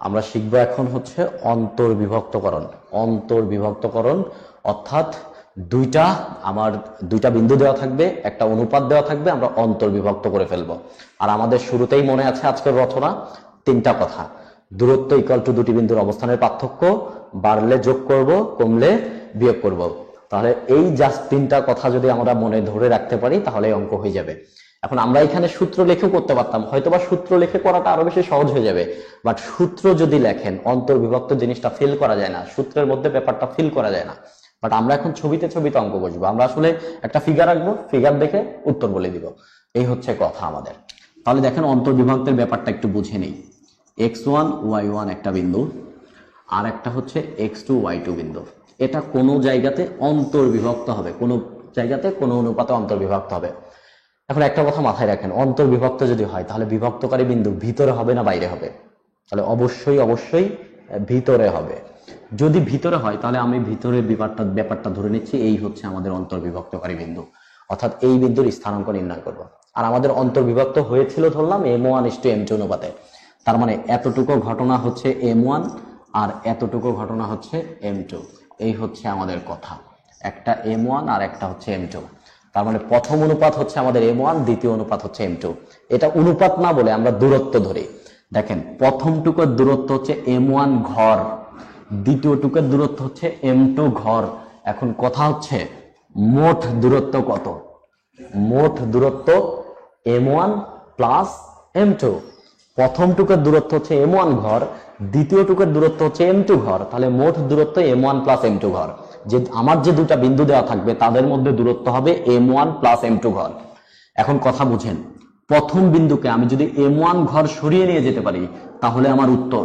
আমরা শিখবো এখন হচ্ছে অন্তর্বিভক্তকরণ। অন্তর্বিভক্তকরণ অর্থাৎ দুইটা বিন্দু দেওয়া থাকবে, একটা অনুপাত দেওয়া থাকবে, আমরা অন্তর্বিভক্ত করে ফেলবো। আর আমাদের শুরুতেই মনে আছে আজকের রচনা, 3টা কথা, দূরত্ব ইকুয়াল টু দুটি বিন্দুর অবস্থানের পার্থক্য, বাড়লে যোগ করব, কমলে বিয়োগ করব। তাহলে এই জাস্ট 3টা কথা যদি আমরা মনে ধরে রাখতে পারি তাহলে অঙ্ক হয়ে যাবে। এখন আমরা এখানে সূত্র লিখেও করতে পারতাম, হয়তোবা সূত্র লিখে করাটা আরো বেশি সহজ হয়ে যাবে, বাট সূত্র যদি লেখেন অন্তর্বিভক্ত জিনিসটা ফিল করা যায় না, সূত্রের মধ্যে ব্যাপারটা ফিল করা যায় না। বাট আমরা এখন ছবিতে ছবিতে অঙ্ক বসবো, আমরা আসলে একটা ফিগার আঁকবো, ফিগার দেখে উত্তর বলে দিব, এই হচ্ছে কথা আমাদের। তাহলে দেখেন অন্তর্বিভক্তের ব্যাপারটা একটু বুঝে নেই। x1 y1 একটা বিন্দু, আর একটা হচ্ছে x2 y2 বিন্দু, এটা কোনো জায়গাতে অন্তর্বিভক্ত হবে, কোনো জায়গাতে কোনো অনুপাতে অন্তর্বিভক্ত হবে। এখন একটা কথা মাথায় রাখেন, অন্তর্বিভক্ত যদি হয় তাহলে বিভক্তকারী বিন্দু ভিতরে হবে না বাইরে হবে, তাহলে অবশ্যই অবশ্যই ভিতরে হবে। যদি ভিতরে হয় তাহলে আমি ভিতরের ব্যাপারটা ধরে নিচ্ছি, এই হচ্ছে আমাদের অন্তর্বিভক্তকারী বিন্দু, অর্থাৎ এই বিন্দুর স্থানাঙ্ক নির্ণয় করব। আর আমাদের অন্তর্বিভক্ত হয়েছিল ধরলাম m1:m2 অনুপাতে, তার মানে এতটুকু ঘটনা হচ্ছে m1 আর এতটুকু ঘটনা হচ্ছে m2, এই হচ্ছে আমাদের কথা, একটা m1 আর একটা হচ্ছে m2। তার মানে প্রথম অনুপাত হচ্ছে আমাদের m1, দ্বিতীয় অনুপাত হচ্ছে m2। এটা অনুপাত না বলে আমরা দূরত্ব ধরি। দেখেন প্রথমটুকুর দূরত্ব হচ্ছে m1 ঘর, দ্বিতীয় টুকুর দূরত্ব হচ্ছে m2 ঘর। এখন কথা হচ্ছে মোট দূরত্ব কত, মোট দূরত্ব m1 + m2। প্রথম টুকুর দূরত্ব হচ্ছে m1 ঘর, দ্বিতীয় টুকুর দূরত্ব হচ্ছে m2 ঘর, তাহলে মোট দূরত্ব m1 + m2 ঘর। যে আমার যে দুটা বিন্দু দেওয়া থাকবে তাদের মধ্যে দূরত্ব হবে m1 + m2 ঘর। এখন কথা বুঝেন, প্রথম বিন্দুকে আমি যদি m1 ঘর সরিয়ে নিয়ে যেতে পারি তাহলে আমার উত্তর,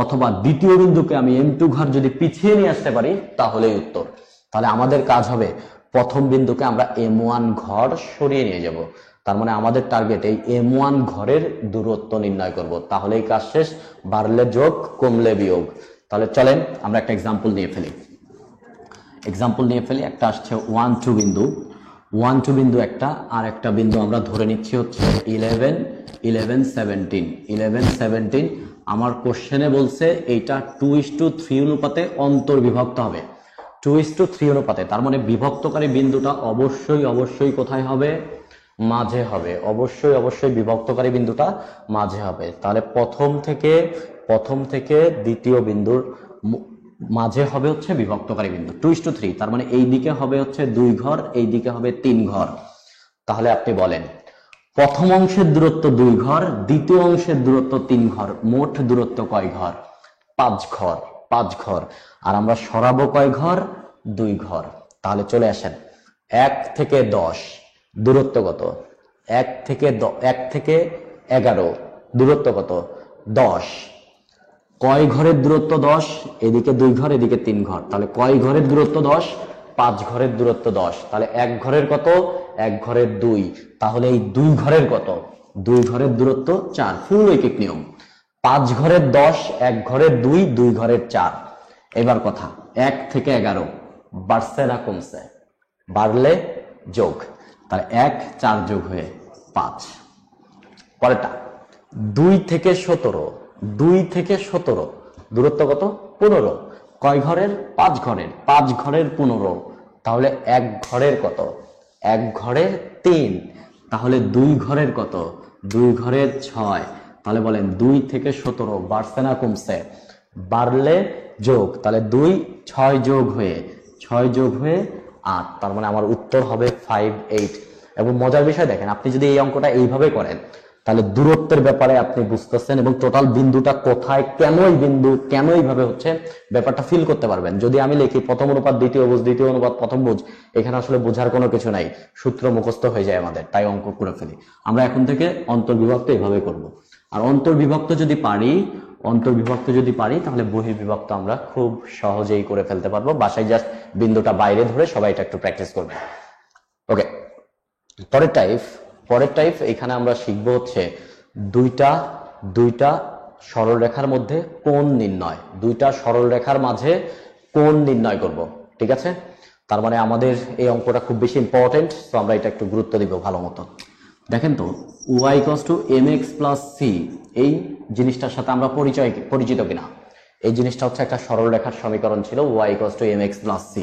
অথবা দ্বিতীয় বিন্দুকে আমি m2 ঘর যদি পিছিয়ে নিয়ে আসতে পারি তাহলেই উত্তর। তাহলে আমাদের কাজ হবে প্রথম বিন্দুকে আমরা m1 ঘর সরিয়ে নিয়ে যাব, তার মানে আমাদের টার্গেট এই m1 ঘরের দূরত্ব নির্ণয় করব, তাহলেই কাজ শেষ, বাড়লে যোগ, কমলে বিয়োগ। তাহলে চলেন আমরা একটা এক্সাম্পল নিয়ে ফেলি। একটা আসছে 1 2 বিন্দু, 1 2 বিন্দু একটা, আর একটা বিন্দু আমরা ধরে নিচ্ছি হচ্ছে 11 11 17 11 17। আমার কোশ্চেনে বলছে এইটা 2:3 অনুপাতে অন্তর্বিভক্ত হবে, 2:3 অনুপাতে, তার মানে বিভক্তকারী বিন্দুটা অবশ্যই অবশ্যই কোথায় হবে, মাঝে হবে, অবশ্যই অবশ্যই বিভক্তকারী বিন্দুটা মাঝে হবে। তাহলে প্রথম থেকে দ্বিতীয় বিন্দুর মাঝে হবে হচ্ছে বিভক্তকারী বিন্দু 2:3, তার মানে এই দিকে হবে হচ্ছে 2 ঘর, এই দিকে হবে 3 ঘর। তাহলে আপনি বলেন প্রথম অংশের দূরত্ব 2 ঘর, দ্বিতীয় অংশের দূরত্ব 3 ঘর, মোট দূরত্ব কয় ঘর, 5 ঘর, 5 ঘর। আর আমরা সরাবো কয় ঘর, 2 ঘর। তাহলে চলে আসেন 1 থেকে 10 দূরত্ব কত, 1 থেকে 11 দূরত্ব কত, 10। কয় ঘরের দূরত্ব 10, এদিকে 2 ঘর এদিকে 3 ঘর, তাহলে কয় ঘরের দূরত্ব 10, 5 ঘরের দূরত্ব 10। তাহলে 1 ঘরের কত, 1 ঘরের 2, তাহলে এই 2 ঘরের কত, 2 ঘরের দূরত্ব 4, ফুল ঐকিক নিয়ম। 5 ঘরের 10, 1 ঘরের 2, 2 ঘরের 4। এবার কথা 1 থেকে 11 বাড়ছে না কমছে, বাড়লে যোগ, তাহলে 1 4 যোগ হয়ে 5। পরেরটা 2 থেকে 17, 2 থেকে 17 দূরত্ব কত? 15। কয় ঘরের? 5 ঘরের। 5 ঘরের 15, তাহলে 1 ঘরের কত? 1 ঘরের 3, তাহলে 2 ঘরের কত? 2 ঘরের 6। তাহলে বলেন 2 থেকে 17 বাড়ছে না কমছে? বাড়লে যোগ, তাহলে 2 6 যোগ হয়ে 8, তার মানে আমার উত্তর হবে 58। এবং মজার বিষয় দেখেন, আপনি যদি এই অঙ্কটা এইভাবে করেন তাহলে দূরত্বের ব্যাপারে আপনি বুঝতেছেন এবং টোটাল বিন্দুটা কোথায়, কেন এই বিন্দু, কেন এইভাবে হচ্ছে, ব্যাপারটা ফিল করতে পারবেন। যদি আমি লিখি প্রথম অনুপাত দ্বিতীয় ভুজ, দ্বিতীয় অনুপাত প্রথম ভুজ, এখানে আসলে বোঝার কোনো কিছু নাই, সূত্র মুখস্থ হয়ে যায় আমাদের, তাই অঙ্ক করে ফেলি। আমরা এখন থেকে অন্তর্বিভক্ত এইভাবে করব। আর অন্তর্বিভক্ত যদি পারি তাহলে বহির্বিভক্ত আমরা খুব সহজেই করে ফেলতে পারবো। বাসায় জাস্ট বিন্দুটা বাইরে ধরে সবাই এটা একটু প্র্যাকটিস করবে। ওকে, পরের টাইপ এখানে আমরা শিখবো হচ্ছে দুইটা সরলরেখার মধ্যে কোণ নির্ণয়। দুইটা সরলরেখার মাঝে কোণ নির্ণয় করব, ঠিক আছে? তার মানে আমাদের এই অঙ্কটা খুব বেশি ইম্পর্টেন্ট, তো আমরা এটা একটু গুরুত্ব দিব ভালো মতো। দেখেন তো, y = mx + c, এই জিনিসটার সাথে আমরা পরিচিত কিনা? এই জিনিসটা হচ্ছে একটা সরলরেখার সমীকরণ ছিল, y = mx + c।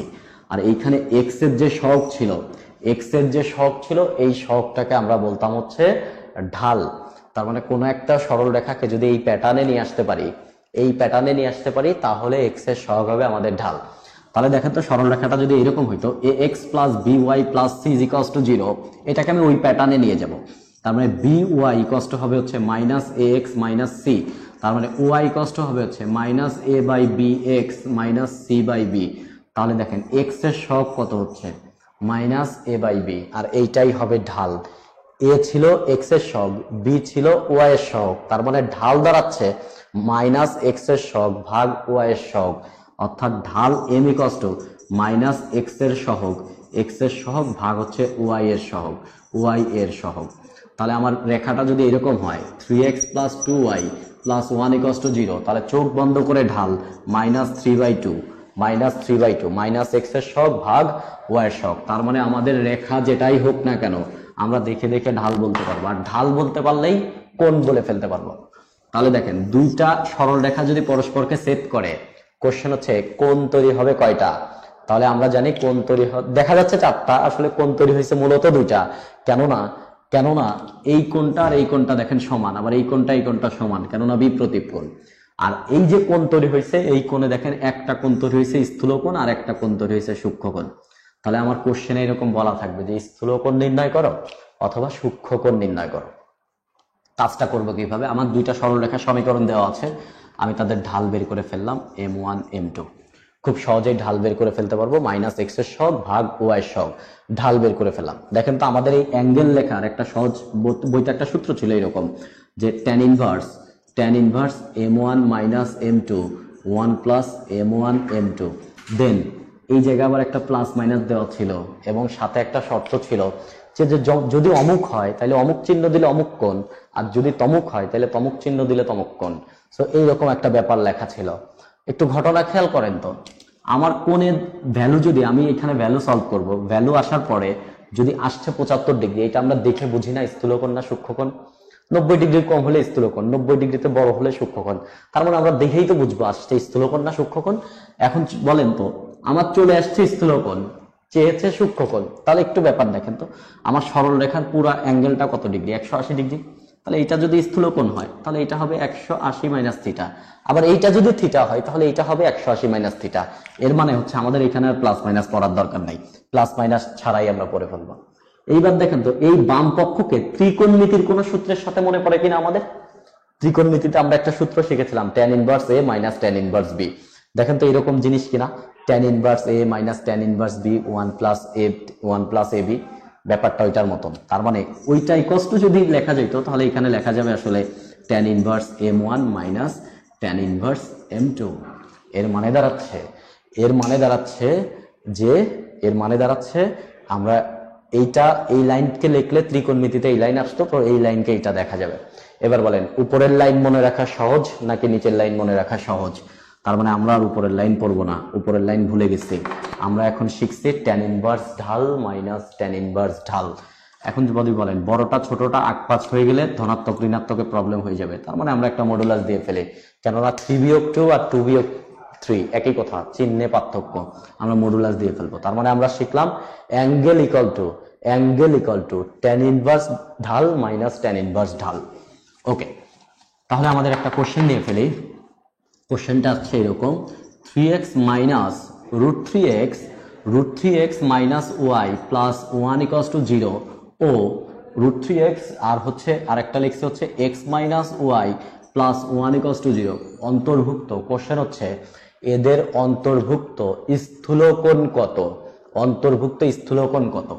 আর এইখানে x এর যে সহগ ছিল, এই সহগটাকে আমরা বলতাম হচ্ছে ঢাল। তার মানে কোনো একটা সরলরেখাকে যদি এই প্যাটার্নে নিয়ে আসতে পারি তাহলে x এর সহগ হবে আমাদের ঢাল। তাহলে দেখেন তো, সরলরেখাটা যদি এরকম হইতো ax + by + c = 0, এটাকে আমি ওই প্যাটার্নে নিয়ে যাব। তার মানে by হবে হচ্ছে -ax - c, তার মানে y হবে হচ্ছে -a/bx - c/b। তাহলে দেখেন x এর সহগ কত হচ্ছে? -a/b, আর এইটাই হবে ঢাল। a ছিল x এর সহগ, b ছিল y এর সহগ, তার মানে ঢাল দাঁড়াচ্ছে -x এর সহগ ভাগ y এর সহগ, অর্থাৎ ঢাল m - x এর সহগ ভাগ হচ্ছে y এর সহগ। তাহলে আমার রেখাটা যদি এরকম হয় 3x + 2y + 1 = 0, তাহলে চোখ বন্ধ করে ঢাল -3/2 -x এর সহগ ভাগ y এর সহগ। তার মানে আমাদের রেখা যেটাই হোক না কেন আমরা দেখে দেখে ঢাল বলতে পারবো, আর ঢাল বলতে পারলেই কোণ বলে ফেলতে পারবো। তাহলে দেখেন, দুইটা সরল রেখা যদি পরস্পরকে ছেদ করে, কোশ্চেন হচ্ছে কোণ তৈরি হবে কয়টা? তাহলে আমরা জানি কোণ তৈরি দেখা যাচ্ছে 4টা, আসলে কোণ তৈরি হয়েছে মূলত 2টা। কেননা এই কোণটা আর এই কোণটা দেখেন সমান, আবার এই কোণটা সমান, কেননা বিপ্রতীপ কোণ। আর এই যে কোণ তৈরি হয়েছে, এই কোণে দেখেন একটা কোণ তৈরি হয়েছে স্থূল কোণ আর একটা কোণ তৈরি হয়েছে সূক্ষ্ম কোণ। তাহলে আমার কোশ্চেনে এরকম বলা থাকবে যে স্থূল কোণ নির্ণয় করো অথবা সূক্ষ্ম কোণ নির্ণয় করো। কাজটা করবো কিভাবে? আমার দুইটা সরলরেখার সমীকরণ দেওয়া আছে, আমি তাদের ঢাল বের করে ফেললাম, m1 m2। খুব সহজেই ঢাল বের করে ফেলতে পারবো, -x এর সহগ ভাগ y এর সহগ, ঢাল বের করে ফেললাম। দেখেন তো, আমাদের এই অ্যাঙ্গেল লেখার একটা সহজ বইতে একটা সূত্র ছিল এরকম, যে tan inverse m1 - m2 1 + m1 m2। দেন এই জায়গায় আবার একটা প্লাস মাইনাস দেওয়া ছিল এবং সাথে একটা শর্ত ছিল যে যদি অমুক হয় তাহলে অমুক চিহ্ন দিলে অমুক কোণ, আর যদি তমুক হয় তাহলে তমুক চিহ্ন দিলে তমুক কোণ। সো এইরকম একটা ব্যাপার লেখা ছিল। একটু ঘটনা খেয়াল করেন তো, আমার কোণের ভ্যালু, যদি আমি এখানে ভ্যালু সলভ করব, ভ্যালু আসার পরে যদি আসছে 75 ডিগ্রি, এটা আমরা দেখে বুঝি না স্থূলকোণ না সূক্ষ্মকোণ? 90 ডিগ্রির কম হলে স্থূলকোণ, 90 ডিগ্রিতে বড় হলে সূক্ষ্মকোণ। তার মানে আমরা দেখেই তো বুঝবো আসছে স্থূলকোণ না সূক্ষ্মকোণ। এখন বলেন তো, আমার চলে আসছে স্থূলকোণ, চেয়েছে সূক্ষ্মকোণ, তাহলে একটু ব্যাপার দেখেন তো, আমার সরল রেখার পুরো অ্যাঙ্গেলটা কত ডিগ্রি? 180 ডিগ্রি। তাহলে এটা যদি স্থূলকোণ হয় তাহলে এটা হবে 180 - থিটা, আবার এইটা যদি থিটা হয় তাহলে এটা হবে 180 - থিটা। এর মানে হচ্ছে আমাদের এখানে আর প্লাস মাইনাস পড়ার দরকার নাই, প্লাস মাইনাস ছাড়াই আমরা পড়ে ফেলবো। এইবার দেখেন তো, এই বাম পক্ষকে ত্রিকোণমিতির কোন সূত্রের সাথে মনে পড়ে কিনা আমাদের? ত্রিকোণমিতিতে আমরা একটা সূত্র শিখেছিলাম, tan inverse a - tan inverse b। দেখেন তো এরকম জিনিস কিনা, tan inverse a - tan inverse b 1 + ab, ব্যাপারটা ওইটার মতন। তার মানে ওইটা ইকুয়ালস টু যদি লেখা যেত তাহলে এখানে লেখা যাবে আসলে tan inverse m1 - tan inverse m2। এর মানে দাঁড়াচ্ছে আমরা এইটা, এই লাইনকে লিখলে ত্রিকোণমিতিতে এই লাইন আসতো, তো এই লাইনকে এইটা দেখা যাবে। এবার বলেন, উপরের লাইন মনে রাখা সহজ নাকি নিচের লাইন মনে রাখা সহজ? তার মানে আমরা আর উপরের লাইন পড়বো না, উপরের লাইন ভুলে গেছি। আমরা এখন শিখছি tan inverse ঢাল - tan inverse ঢাল। এখন যদি বলেন বড়টা ছোটটা আঁকপাঁচ হয়ে গেলে ধনাত্মক ঋণাত্মকে প্রবলেম হয়ে যাবে, তার মানে আমরা একটা মডুলাস দিয়ে ফেলি, কেননা 3-2 আর 2-3 একই কথা, চিহ্নে পার্থক্য, আমরা মডুলাস দিয়ে ফেলবো। তার মানে আমরা শিখলাম angle equal to tan inverse ঢাল মাইনাস tan ইনভার্স ঢাল। ওকে, তাহলে আমাদের একটা কোশ্চেন নিয়ে ফেলি। কোশ্চেনটা হচ্ছে এরকম, 3x minus √3x minus Y plus 1 = 0 ও √3x আর হচ্ছে আরেকটা লিখছে হচ্ছে x মাইনাস ওয়াই প্লাস 1 = 0 অন্তর্ভুক্ত। কোশ্চেন হচ্ছে এদের অন্তর্ভুক্ত স্থূলকোণ কত?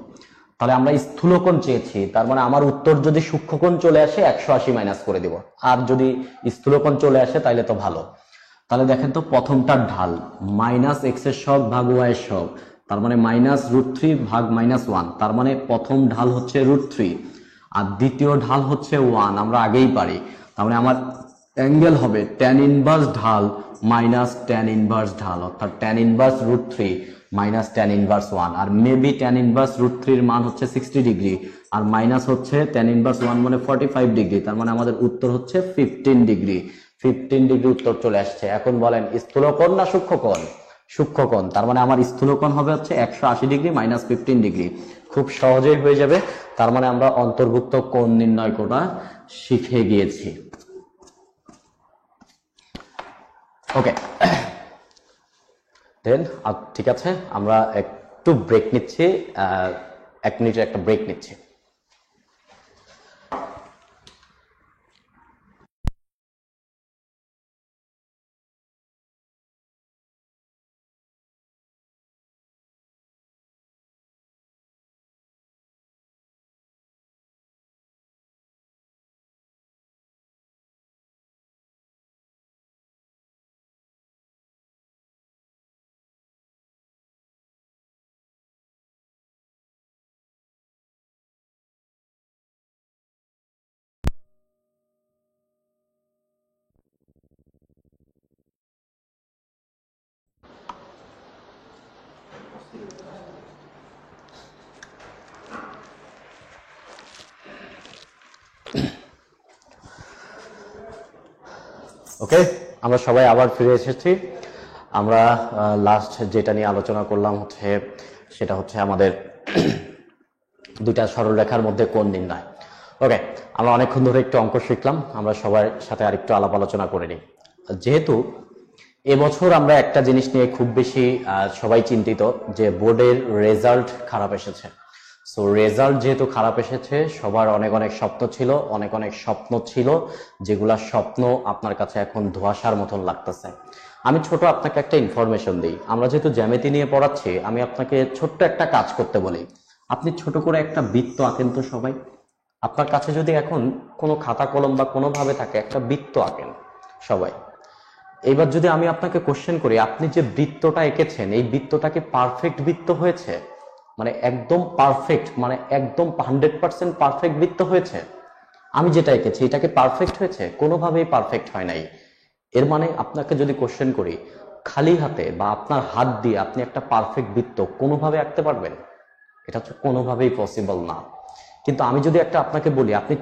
তাহলে আমরা স্থূলকোণ চেয়েছি, তার মানে আমার উত্তর যদি সূক্ষ্মকোণ চলে আসে 180 মাইনাস করে দিব, আর যদি স্থূলকোণ চলে আসে তাহলে তো ভালো। তাহলে দেখেন তো, প্রথমটার ঢাল মাইনাস x এর সহগ ভাগ y এর সহগ, তার মানে মাইনাস √3 ভাগ -1, তার মানে প্রথম ঢাল হচ্ছে √3 আর দ্বিতীয় ঢাল হচ্ছে 1, আমরা আগেই পারি। তার মানে আমার অ্যাঙ্গেল হবে tan ইনভার্স ঢাল মাইনাস tan ইনভার্স ঢাল, অর্থাৎ tan inverse √3 minus tan inverse 1, আর মেবি tan ইনভার্স √3 এর মান হচ্ছে 60 ডিগ্রি আর মাইনাস হচ্ছে tan ইনভার্স 1 মানে 45 ডিগ্রি, তার মানে আমাদের উত্তর হচ্ছে 15 ডিগ্রি। 15 ডিগ্রি উত্তর চলে আসছে। এখন বলেন স্থূলকোণ না সূক্ষ্মকোণ? সূক্ষ্মকোণ, তার মানে আমার স্থূলকোণ হবে হচ্ছে 180 ডিগ্রি মাইনাস 15 ডিগ্রি, খুব সহজেই হয়ে যাবে। তার মানে আমরা অন্তর্ভুক্ত কোণ নির্ণয় করা শিখে গিয়েছি। ওকে, দেন ঠিক আছে, আমরা একটু ব্রেক নিচ্ছি, 1 মিনিটের একটা ব্রেক নিচ্ছি। ওকে, আমরা সবাই আবার ফিরে এসেছি। আমরা লাস্ট যেটা নিয়ে আলোচনা করলাম সেটা হচ্ছে আমাদের দুইটা সরলরেখার মধ্যে কোণ নির্ণয়। ওকে, আমরা অনেকক্ষণ ধরে একটু অঙ্ক শিখলাম, আমরা সবার সাথে আরেকটু আলাপ আলোচনা করে নিই। যেহেতু এবছর আমরা একটা জিনিস নিয়ে খুব বেশি সবাই চিন্তিত, যে বোর্ডের রেজাল্ট খারাপ এসেছে। সো রেজাল্ট যেহেতু খারাপ এসেছে, সবার অনেক অনেক স্বপ্ন ছিল, যেগুলা স্বপ্ন আপনার কাছে এখন ধোঁয়াশার মতন লাগতেছে। আমি ছোট আপনাকে একটা ইনফরমেশন দিই। আমরা যেহেতু জ্যামিতি নিয়ে পড়াচ্ছি, আমি আপনাকে ছোট্ট একটা কাজ করতে বলি। আপনি ছোট করে একটা বৃত্ত আঁকেন তো সবাই। আপনার কাছে যদি এখন কোনো খাতা কলম বা কোনোভাবে থাকে, একটা বৃত্ত আঁকেন সবাই। এবার যদি আমি আপনাকে কোশ্চেন করি, আপনি যে বৃত্তটা এঁকেছেন, এই বৃত্তটা কি পারফেক্ট বৃত্ত হয়েছে? মানে একদম পারফেক্ট, মানে একদম 100% পারফেক্ট বৃত্ত হয়েছে? আমি যেটা এঁকেছি এটা কি পারফেক্ট হয়েছে? কোনোভাবেই পারফেক্ট হয় নাই। এর মানে আপনাকে যদি কোশ্চেন করি, খালি হাতে বা আপনার হাত দিয়ে আপনি একটা পারফেক্ট বৃত্ত কোনোভাবে আঁকতে পারবেন? এটা হচ্ছে কোনোভাবেই পসিবল না। কিন্তু আমি যদি একটা আপনাকে বলি, আপনি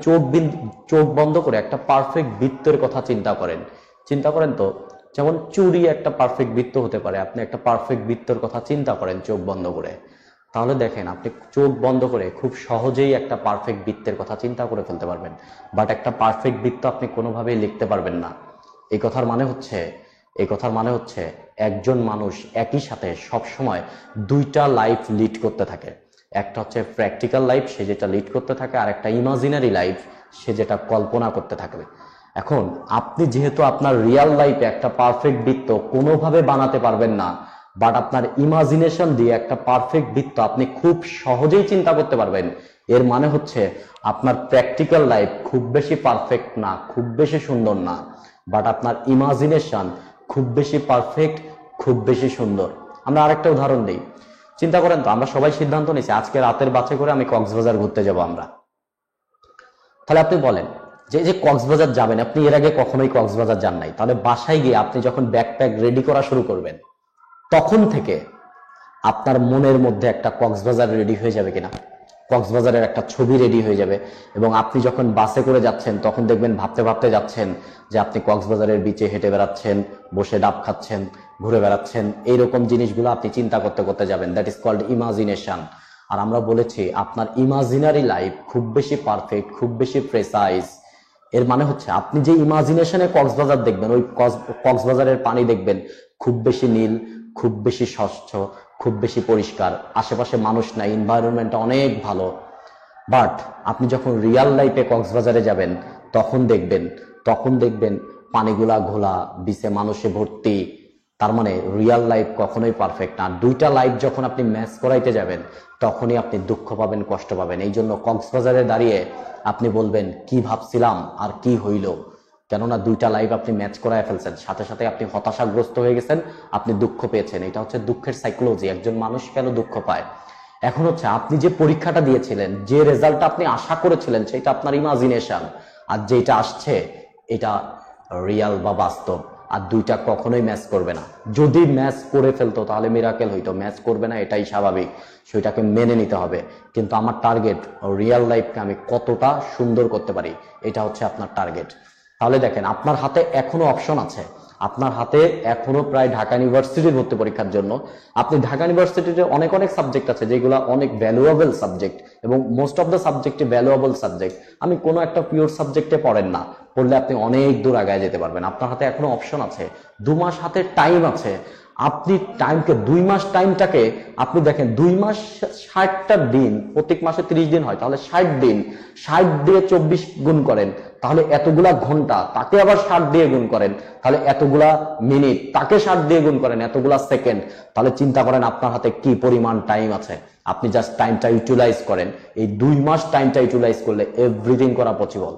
চোখ বন্ধ করে একটা পারফেক্ট বৃত্তের কথা চিন্তা করেন তো, যেমন চুড়ি একটা পারফেক্ট বৃত্ত হতে পারে, আপনি একটা পারফেক্ট বৃত্তের কথা চিন্তা করেন চোখ বন্ধ করে, তাহলে দেখেন আপনি চোখ বন্ধ করে খুব সহজেই একটা পারফেক্ট বৃত্তের কথা চিন্তা করে ফেলতে পারবেন। বাট একটা পারফেক্ট বৃত্ত আপনি কোনোভাবেই লিখতে পারবেন না। এই কথার মানে হচ্ছে একজন মানুষ একই সাথে সবসময় দুইটা লাইফ লিড করতে থাকে। একটা হচ্ছে প্র্যাকটিক্যাল লাইফ, সে যেটা লিড করতে থাকে, আর একটা ইমাজিনারি লাইফ, সে যেটা কল্পনা করতে থাকবে। এখন আপনি যেহেতু আপনার রিয়াল লাইফে একটা পারফেক্ট বৃত্ত কোনোভাবে বানাতে পারবেন না, বাট আপনার ইমাজিনেশন দিয়ে একটা পারফেক্ট বৃত্ত আপনি খুব সহজেই চিন্তা করতে পারবেন, এর মানে হচ্ছে আপনার প্র্যাকটিক্যাল লাইফ খুব বেশি পারফেক্ট না, খুব বেশি সুন্দর না, বাট আপনার ইমাজিনেশন খুব বেশি পারফেক্ট, খুব বেশি সুন্দর। আমরা আরেকটা উদাহরণ দিই। চিন্তা করেন তো, আমরা সবাই সিদ্ধান্ত নিয়েছি আজকে রাতের বাসে করে আমি কক্সবাজার ঘুরতে যাব আমরা। তাহলে আপনি বলেন যে কক্সবাজার যাবেন, আপনি এর আগে কখনোই কক্সবাজার যান নাই, তাহলে বাসায় গিয়ে আপনি যখন ব্যাকপ্যাক রেডি করা শুরু করবেন, তখন থেকে আপনার মনের মধ্যে একটা কক্সবাজার রেডি হয়ে যাবে কিনা? কক্সবাজারের একটা ছবি রেডি হয়ে যাবে। এবং আপনি যখন বাসে করে যাচ্ছেন তখন দেখবেন ভাবতে ভাবতে যাচ্ছেন যে আপনি কক্সবাজারের বিচে হেঁটে বেড়াচ্ছেন, বসে ডাব খাচ্ছেন, ঘুরে বেড়াচ্ছেন, এইরকম জিনিসগুলো আপনি চিন্তা করতে করতে যাবেন। That is called imagination. আর আমরা বলেছি আপনার ইমাজিনারি লাইফ খুব বেশি পারফেক্ট, খুব বেশি প্রেসাইজ। এর মানে হচ্ছে আপনি যে ইমাজিনেশনে কক্সবাজার দেখবেন, ওই কক্সবাজারের পানি দেখবেন খুব বেশি নীল, খুব বেশি স্বচ্ছ, খুব বেশি পরিষ্কার, আশেপাশে মানুষ নাই, এনভায়রনমেন্টটা অনেক ভালো। বাট আপনি যখন রিয়াল লাইফে কক্সবাজারে যাবেন তখন দেখবেন পানিগুলা ঘোলা, বিচে মানুষে ভর্তি। তার মানে রিয়াল লাইফ কখনোই পারফেক্ট না। দুইটা লাইফ যখন আপনি ম্যাচ করাইতে যাবেন তখনই আপনি দুঃখ পাবেন, কষ্ট পাবেন। এই জন্য কক্সবাজারে দাঁড়িয়ে আপনি বলবেন কি ভাবছিলাম আর কি হইল, কেননা দুইটা লাইফ আপনি ম্যাচ করায় ফেলছেন, সাথে সাথে আপনি হতাশাগ্রস্ত হয়ে গেছেন, আপনি দুঃখ পেয়েছেন। এটা হচ্ছে দুঃখের সাইকোলজি। একজন মানুষ কেন দুঃখ পায়? এখন হচ্ছে আপনি যে পরীক্ষাটা দিয়েছিলেন, যে রেজাল্টটা আপনি আশা করেছিলেন, সেটা আপনার ইমাজিনেশন, আর যেটা আসছে এটা রিয়াল বা বাস্তব। আর দুইটা কখনোই ম্যাচ করবে না। যদি ম্যাচ করে ফেলতো তাহলে মিরাকেল হইতো, ম্যাচ করবে না, এটাই স্বাভাবিক, সেটাকে মেনে নিতে হবে। কিন্তু আমার টার্গেট রিয়াল লাইফকে আমি কতটা সুন্দর করতে পারি, এটা হচ্ছে আপনার টার্গেট। তাহলে দেখেন আপনার হাতে এখনো অপশন আছে। আপনার হাতে এখনো প্রায় ঢাকা ইউনিভার্সিটির ভর্তি পরীক্ষার জন্য, আপনি ঢাকা ইউনিভার্সিটিতে অনেক অনেক সাবজেক্ট আছে যেগুলো অনেক ভ্যালুয়েবল সাবজেক্ট, এবং মোস্ট অফ দ্য সাবজেক্টে ভ্যালুয়েবল সাবজেক্ট। আমি কোনো একটা পিওর সাবজেক্টে পড়েন না, পড়লে আপনি অনেক দূর আগায় যেতে পারবেন। আপনার হাতে এখনো অপশন আছে, 2 মাস হাতে টাইম আছে। আপনি টাইমকে 2 মাস টাইমটাকে আপনি দেখেন, 2 মাস 60টা দিন, প্রত্যেক মাসে 30 দিন হয়, তাহলে 60 দিন, 60 দিয়ে 24 গুণ করেন, তাহলে এতগুলা ঘন্টা, তাকে আবার 60 দিয়ে গুণ করেন, তাহলে এতগুলা মিনিট, তাকে 60 দিয়ে গুণ করেন, এতগুলা সেকেন্ড, তাহলে চিন্তা করেন আপনার হাতে কি পরিমাণ টাইম আছে। আপনি জাস্ট টাইমটা ইউটিলাইজ করেন। এই 2 মাস টাইমটা ইউটিলাইজ করলে এভরিথিং করা পসিবল।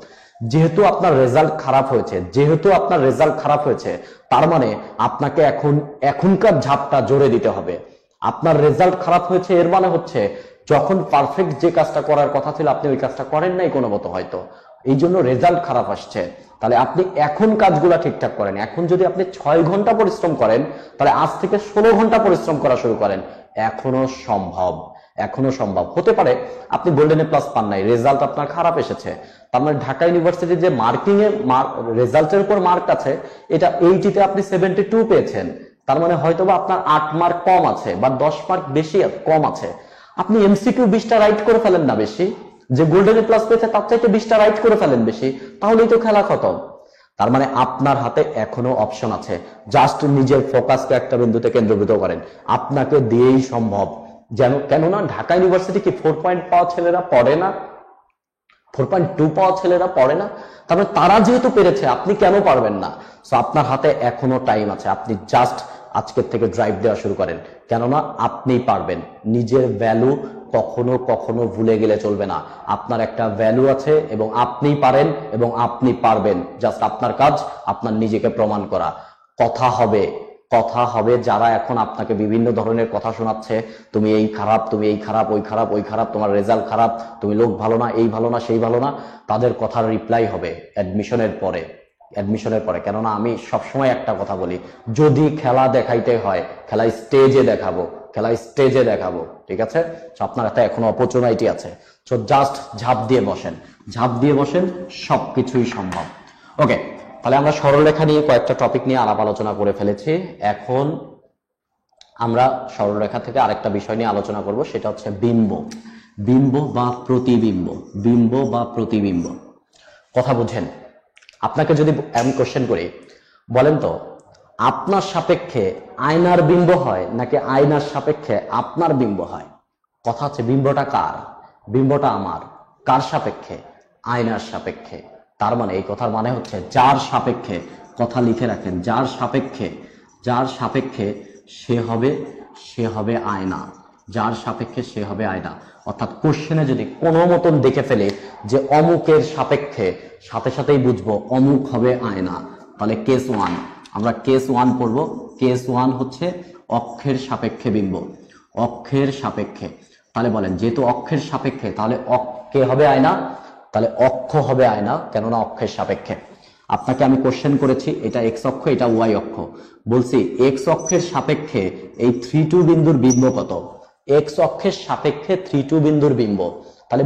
যেহেতু আপনার রেজাল্ট খারাপ হয়েছে, তার মানে আপনাকে এখনকার ঝাপটা জোরে দিতে হবে। আপনার রেজাল্ট খারাপ হয়েছে এর মানে হচ্ছে যখন পারফেক্ট যে কাজটা করার কথা ছিল আপনি ওই কাজটা করেন নাই কোনো মতো, হয়তো এই জন্য রেজাল্ট খারাপ আসছে। তাহলে আপনি এখন কাজগুলা ঠিকঠাক করেন। এখন যদি আপনি 6 ঘন্টা পরিশ্রম করেন, তাহলে আজ থেকে 16 ঘন্টা পরিশ্রম করা শুরু করেন। এখনো সম্ভব হতে পারে আপনি গোল্ডেন এ প্লাস পান নাই, রেজাল্ট আপনার খারাপ এসেছে, তার মানে ঢাকা ইউনিভার্সিটির যে মার্কিং এ রেজাল্টের উপর মার্ক আছে, এটা 80 আপনি 72 পেয়েছেন, তার মানে হয়তোবা আপনার 8 মার্ক কম আছে বা 10 মার্ক বেশি কম আছে। আপনি এমসিকিউ 20টা রাইট করে ফেলেন না বেশি, যে গোল্ডেন এ প্লাস পেয়েছে তার চাইতে 20টা রাইট করে ফেলেন বেশি, তাহলেই তো খেলা খতম। তার মানে আপনার হাতে এখনো অপশন আছে। জাস্ট নিজের ফোকাসকে একটা বিন্দুতে কেন্দ্রীভূত করেন, আপনাকে দিয়েই সম্ভব। কেননা ঢাকা ইউনিভার্সিটি কি 4 পয়েন্ট পাওয়া ছেলেরা পড়ে না, 4.2 পাওয়া ছেলেরা পড়ে না? তারপরে তারা যেহেতু পেরেছে, আপনি কেন পারবেন না? সো আপনার হাতে এখনো টাইম আছে। আপনি জাস্ট আজকের থেকে ড্রাইভ দেওয়া শুরু করেন, কেননা আপনি পারবেন। নিজের ভ্যালু কখনো ভুলে গেলে চলবে না। আপনার একটা ভ্যালু আছে এবং আপনি পারেন এবং আপনি পারবেন। জাস্ট আপনার কাজ আপনার নিজেকে প্রমাণ করা। কথা হবে যারা এখন আপনাকে বিভিন্ন ধরনের কথা শোনাচ্ছে, তুমি এই খারাপ, তুমি এই খারাপ, ওই খারাপ, ওই খারাপ, তোমার রেজাল্ট খারাপ, তুমি লোক ভালো না, এই ভালো না, সেই ভালো না, তাদের কথার রিপ্লাই হবে অ্যাডমিশনের পরে। কেননা আমি সবসময় একটা কথা বলি, যদি খেলা দেখাইতে হয় খেলা স্টেজে দেখাবো, ঠিক আছে? আপনার হাতে এখনো অপরচুনিটি আছে। সো জাস্ট ঝাঁপ দিয়ে বসেন, সবকিছুই সম্ভব। ওকে, তাহলে আমরা সরলরেখা নিয়ে কয়েকটা টপিক নিয়ে আলাপ আলোচনা করে ফেলেছি। এখন আমরা সরলরেখা থেকে আরেকটা বিষয় নিয়ে আলোচনা করব, সেটা হচ্ছে বিম্ব বা প্রতিবিম্ব। কথা বুঝেন? আপনাকে যদি আমি কোশ্চেন করি, বলেন তো আপনার সাপেক্ষে আয়নার বিম্ব হয় নাকি আয়নার সাপেক্ষে আপনার বিম্ব হয়? কথা হচ্ছে বিম্বটা কার? বিম্বটা আমার। কার সাপেক্ষে? আয়নার সাপেক্ষে। তার মানে এই কথার মানে হচ্ছে যার সাপেক্ষে, কথা লিখে রাখেন, যার সাপেক্ষে সে হবে আয়না। যার সাপেক্ষে সে হবে আয়না। অর্থাৎ কোশ্চেনে যদি কোনো মতন দেখে ফেলে যে অমুকের সাপেক্ষে, সাথে সাথেই বুঝবো অমুক হবে আয়না। তাহলে কেস 1 আমরা কেস 1 পড়বো। কেস 1 হচ্ছে অক্ষের সাপেক্ষে বিম্ব। অক্ষের সাপেক্ষে, তাহলে বলেন যেহেতু অক্ষের সাপেক্ষে, তাহলে কে হবে আয়না? তাহলে অক্ষ হবে আয়না, কেননা অক্ষের সাপেক্ষে। আপনাকে আমি কোশ্চেন করেছি, এটা এক্স অক্ষ, এটা ওয়াই অক্ষ। বলছি এক্স অক্ষের সাপেক্ষে এই 3-2 বিন্দুর বিম্ব কত? এক্স অক্ষের সাপেক্ষে 3-2 বিন্দুর বিম্ব, তাহলে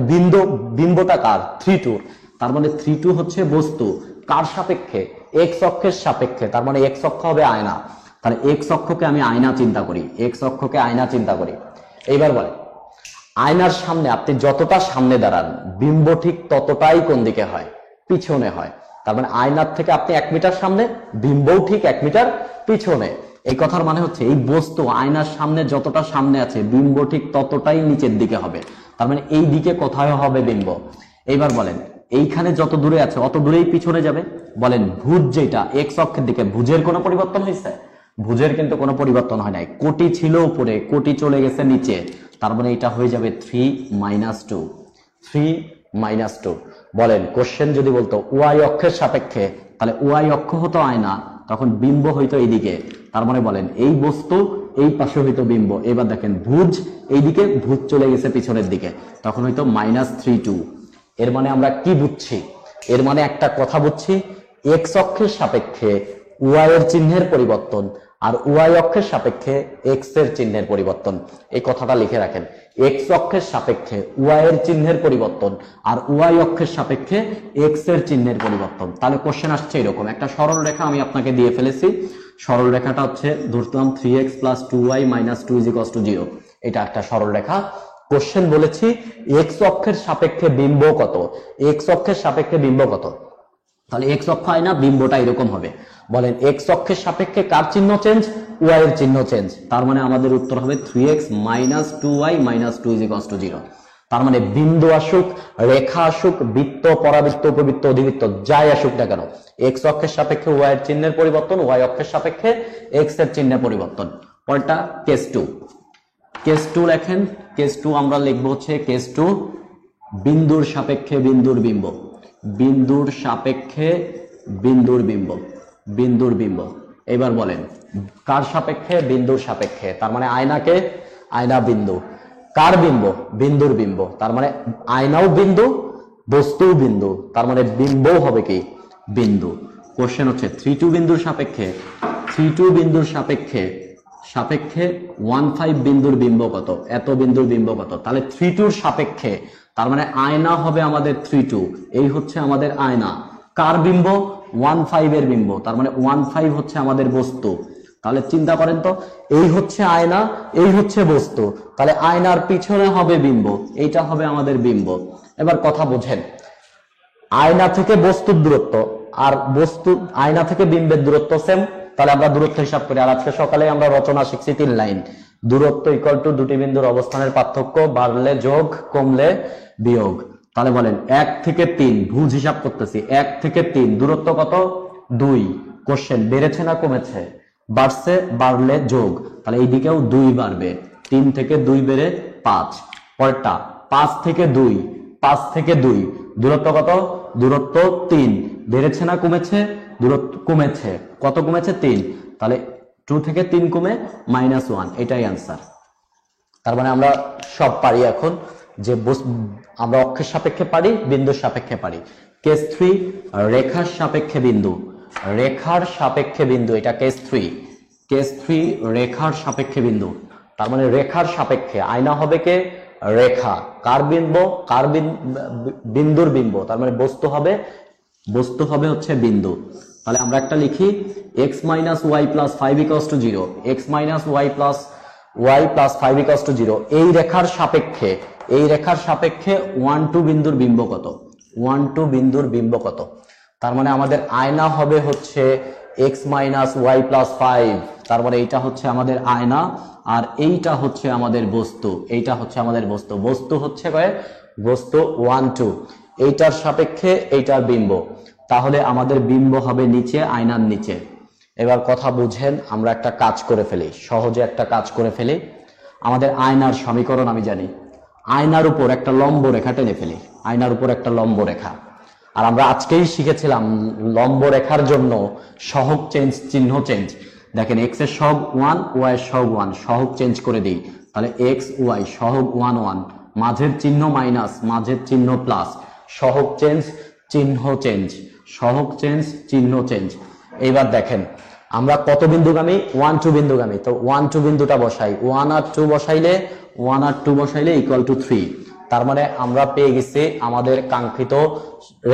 বিম্বটা কার? 3-2। তার মানে 3-2 হচ্ছে বস্তু কার সাপেক্ষে? এক্স অক্ষের সাপেক্ষে। তার মানে এক্স অক্ষ হবে আয়না। তাহলে এক্স অক্ষকে আমি আয়না চিন্তা করি, এক্স অক্ষকে আয়না চিন্তা করি। এইবার বলে আয়নার সামনে আপনি যতটা সামনে দাঁড়ান বিম্ব ঠিক ততটাই কোন দিকে হয়? পিছনে হয়। তার মানে আয়নার থেকে আপনি 1 মিটার সামনে, বিম্বও ঠিক 1 মিটার পিছনে। এই কথার মানে হচ্ছে এই বস্তু আয়নার সামনে যতটা সামনে আছে বিম্ব ঠিক ততটাই নিচের দিকে হবে। তার মানে এই দিকে কোথায় হবে বিম্ব? এইবার বলেন এইখানে যত দূরে আছে অত দূরেই পিছনে যাবে। বলেন ভুজ যেটা এক্স অক্ষের দিকে, ভুজের কোনো পরিবর্তন হয়েছে? ভুজের কিন্তু কোনো পরিবর্তন হয় নাই। কোটি ছিল উপরে, কোটি চলে গেছে নিচে। তার মানে এটা হয়ে যাবে 3 - 2, 3 - 2। বলেন কোশ্চেন যদি বলতো ওয়াই অক্ষের সাপেক্ষে, তাহলে ওয়াই অক্ষ হতো আয়না, তখন বিম্ব হইতো এইদিকে। তার মানে বলেন এই বস্তু এই পাশে হইতো বিম্ব। এবার দেখেন ভুজ এইদিকে, ভুজ চলে গেছে পিছনের দিকে, তখন হইতো -3-2। এর মানে আমরা কি বুঝছি? এর মানে একটা কথা বুঝছি, এক্স অক্ষের সাপেক্ষে ওয়াই এর চিহ্নের পরিবর্তন আর ওয়াই অক্ষের সাপেক্ষে এক্স এর চিহ্নের পরিবর্তন। এই কথাটা লিখে রাখেন, এক্স অক্ষের সাপেক্ষে ওয়াই এর চিহ্নের পরিবর্তন আর ওয়াই অক্ষের সাপেক্ষে এক্স এর চিহ্নের পরিবর্তন। তাহলে কোশ্চেন আসছে এরকম একটা সরল রেখা আমি আপনাকে দিয়ে ফেলেছি। সরল রেখাটা হচ্ছে ধরতাম 3x + 2y - 2 = 0। এটা একটা সরল রেখা। কোশ্চেন বলেছি এক্স অক্ষের সাপেক্ষে বিম্ব কত? এক্স অক্ষের সাপেক্ষে বিম্ব কত? তাহলে এক্স অক্ষ আয়না, বিম্বটা এরকম হবে। বলেন এক্স অক্ষের সাপেক্ষে কার চিহ্ন চেঞ্জ? ওয়াই এর চিহ্ন চেঞ্জ। তার মানে আমাদের উত্তর হবে 3x - 2y - 2 = 0। তার মানে বিন্দু আসুক, রেখা আসুক, বৃত্ত, পরাবৃত্ত, উপবৃত্ত, অধিবৃত্ত যাই আসুক না কেন, এক্স অক্ষের সাপেক্ষে ওয়াই এর চিহ্নের পরিবর্তন, ওয়াই অক্ষের সাপেক্ষে এক্স এর চিহ্নের পরিবর্তন। পরেরটা কেস 2। কেস 2 লেখেন। কেস 2 আমরা লিখবো হচ্ছে কেস 2 বিন্দুর সাপেক্ষে বিন্দুর বিম্ব, বিন্দুর সাপেক্ষে বিন্দুর বিম্ব, বিন্দুর বিম্ব। এবার বলেন কার সাপেক্ষে? বিন্দুর সাপেক্ষে। তার মানে আয়নাকে আয়না বিন্দু, কার বিম্ব? বিন্দুর বিম্ব। তার মানে আয়নাও বিন্দু, বস্তুও বিন্দু, তার মানে বিম্বও হবে কি? বিন্দু। কোশ্চেন হচ্ছে 3-2 বিন্দুর সাপেক্ষে, 3-2 বিন্দুর সাপেক্ষে সাপেক্ষে 1-5 বিন্দুর বিম্ব কত? এত বিন্দুর বিম্ব কত? তাহলে 3-2 সাপেক্ষে, তার মানে আয়না হবে আমাদের 3-2, এই হচ্ছে আমাদের আয়না। কার বিম্ব? 1-5 এর বিম্ব। তার মানে 1-5 হচ্ছে আমাদের বস্তু। তাহলে চিন্তা করেন তো, এই হচ্ছে আয়না, এই হচ্ছে বস্তু, তাহলে আয়নার পিছনে হবে বিম্ব, এইটা হবে আমাদের বিম্ব। এবার কথা বোঝেন, আয়না থেকে বস্তুর দূরত্ব আর বস্তু আয়না থেকে বিম্বের দূরত্ব সেম। তাহলে আমরা দূরত্ব হিসাব করি। আর আজকে সকালে আমরা রচনা শিখছি 3 লাইন। দূরত্ব = দুটি বিন্দুর অবস্থানের পার্থক্য, বাড়লে যোগ, কমলে বিয়োগ। তাহলে বলেন 1 থেকে 3, ভুজ হিসাব করতেছি, 1 থেকে 3 দূরত্ব কত? 2। কোশ্চেন বেড়েছে না কমেছে? বাড়ছে, বাড়লে যোগ, তাহলে এইদিকেও 2 বাড়বে, 3 থেকে 2 বেড়ে 5। পরেরটা 5 থেকে 2, 5 থেকে 2 দূরত্ব কত? দূরত্ব 3। বেড়েছে না কমেছে? দূরত্ব কমেছে। কত কমেছে? 3। তাহলে 2 থেকে 3 কমে -1, এটাই आंसर। তার মানে আমরা সব পারি এখন, যে আমরা অক্ষের সাপেক্ষে পারি, বিন্দুর সাপেক্ষে পারি। কেস 3 রেখার সাপেক্ষে বিন্দু, রেখার সাপেক্ষে বিন্দু, এটা কেস 3। কেস 3 রেখার সাপেক্ষে বিন্দু। তার মানে রেখার সাপেক্ষে আয়না হবে কে? রেখা। কার বিম্ব? কার বিন্দুর বিম্ব। তার মানে বস্তু হবে, বস্তু হবে হচ্ছে বিন্দু। তাহলে আমরা একটা লিখি x - y + 5 = 0, x - y + y + 5 = 0। এই রেখার সাপেক্ষে, এই রেখার সাপেক্ষে 1-2 বিন্দুর বিম্ব কত? 1-2 বিন্দুর বিম্ব কত? তার মানে আমাদের আয়না হবে হচ্ছে x - y + 5। তার মানে এইটা হচ্ছে আমাদের আয়না আর এইটা হচ্ছে আমাদের বস্তু, এইটা হচ্ছে আমাদের বস্তু। বস্তু হচ্ছে বস্তু 1-2, এইটার সাপেক্ষে এইটার বিম্ব। তাহলে আমাদের বিম্ব হবে নিচে, আয়নার নিচে। এবার কথা বুঝেন, আমরা একটা কাজ করে ফেলি, সহজে একটা কাজ করে ফেলি। আমাদের আয়নার সমীকরণ আমি জানি, আয়নার উপর একটা লম্ব রেখা টেনে ফেলি, আয়নার উপর একটা লম্ব রেখা। আর আমরা আজকেই শিখেছিলাম লম্ব রেখার জন্য সহগ চেঞ্জ, চিহ্ন চেঞ্জ। দেখেন x এর সহগ 1, y এর সহগ 1, সহগ চেঞ্জ করে দিই। তাহলে x y সহগ 1 1, মাঝের চিহ্ন মাইনাস, মাঝের চিহ্ন প্লাস, সহগ চেঞ্জ, চিহ্ন চেঞ্জ, সহগ চেঞ্জ, চিহ্ন চেঞ্জ। এইবার দেখেন আমরা কত বিন্দুগামী? 1-2 বিন্দুগামী। তো 1-2 বিন্দুটা বসাই, 1 আর 2 বসাইলে, 1 আর 2 বসাইলে = 3। তার মানে আমরা পেয়ে গেছি আমাদের কাঙ্ক্ষিত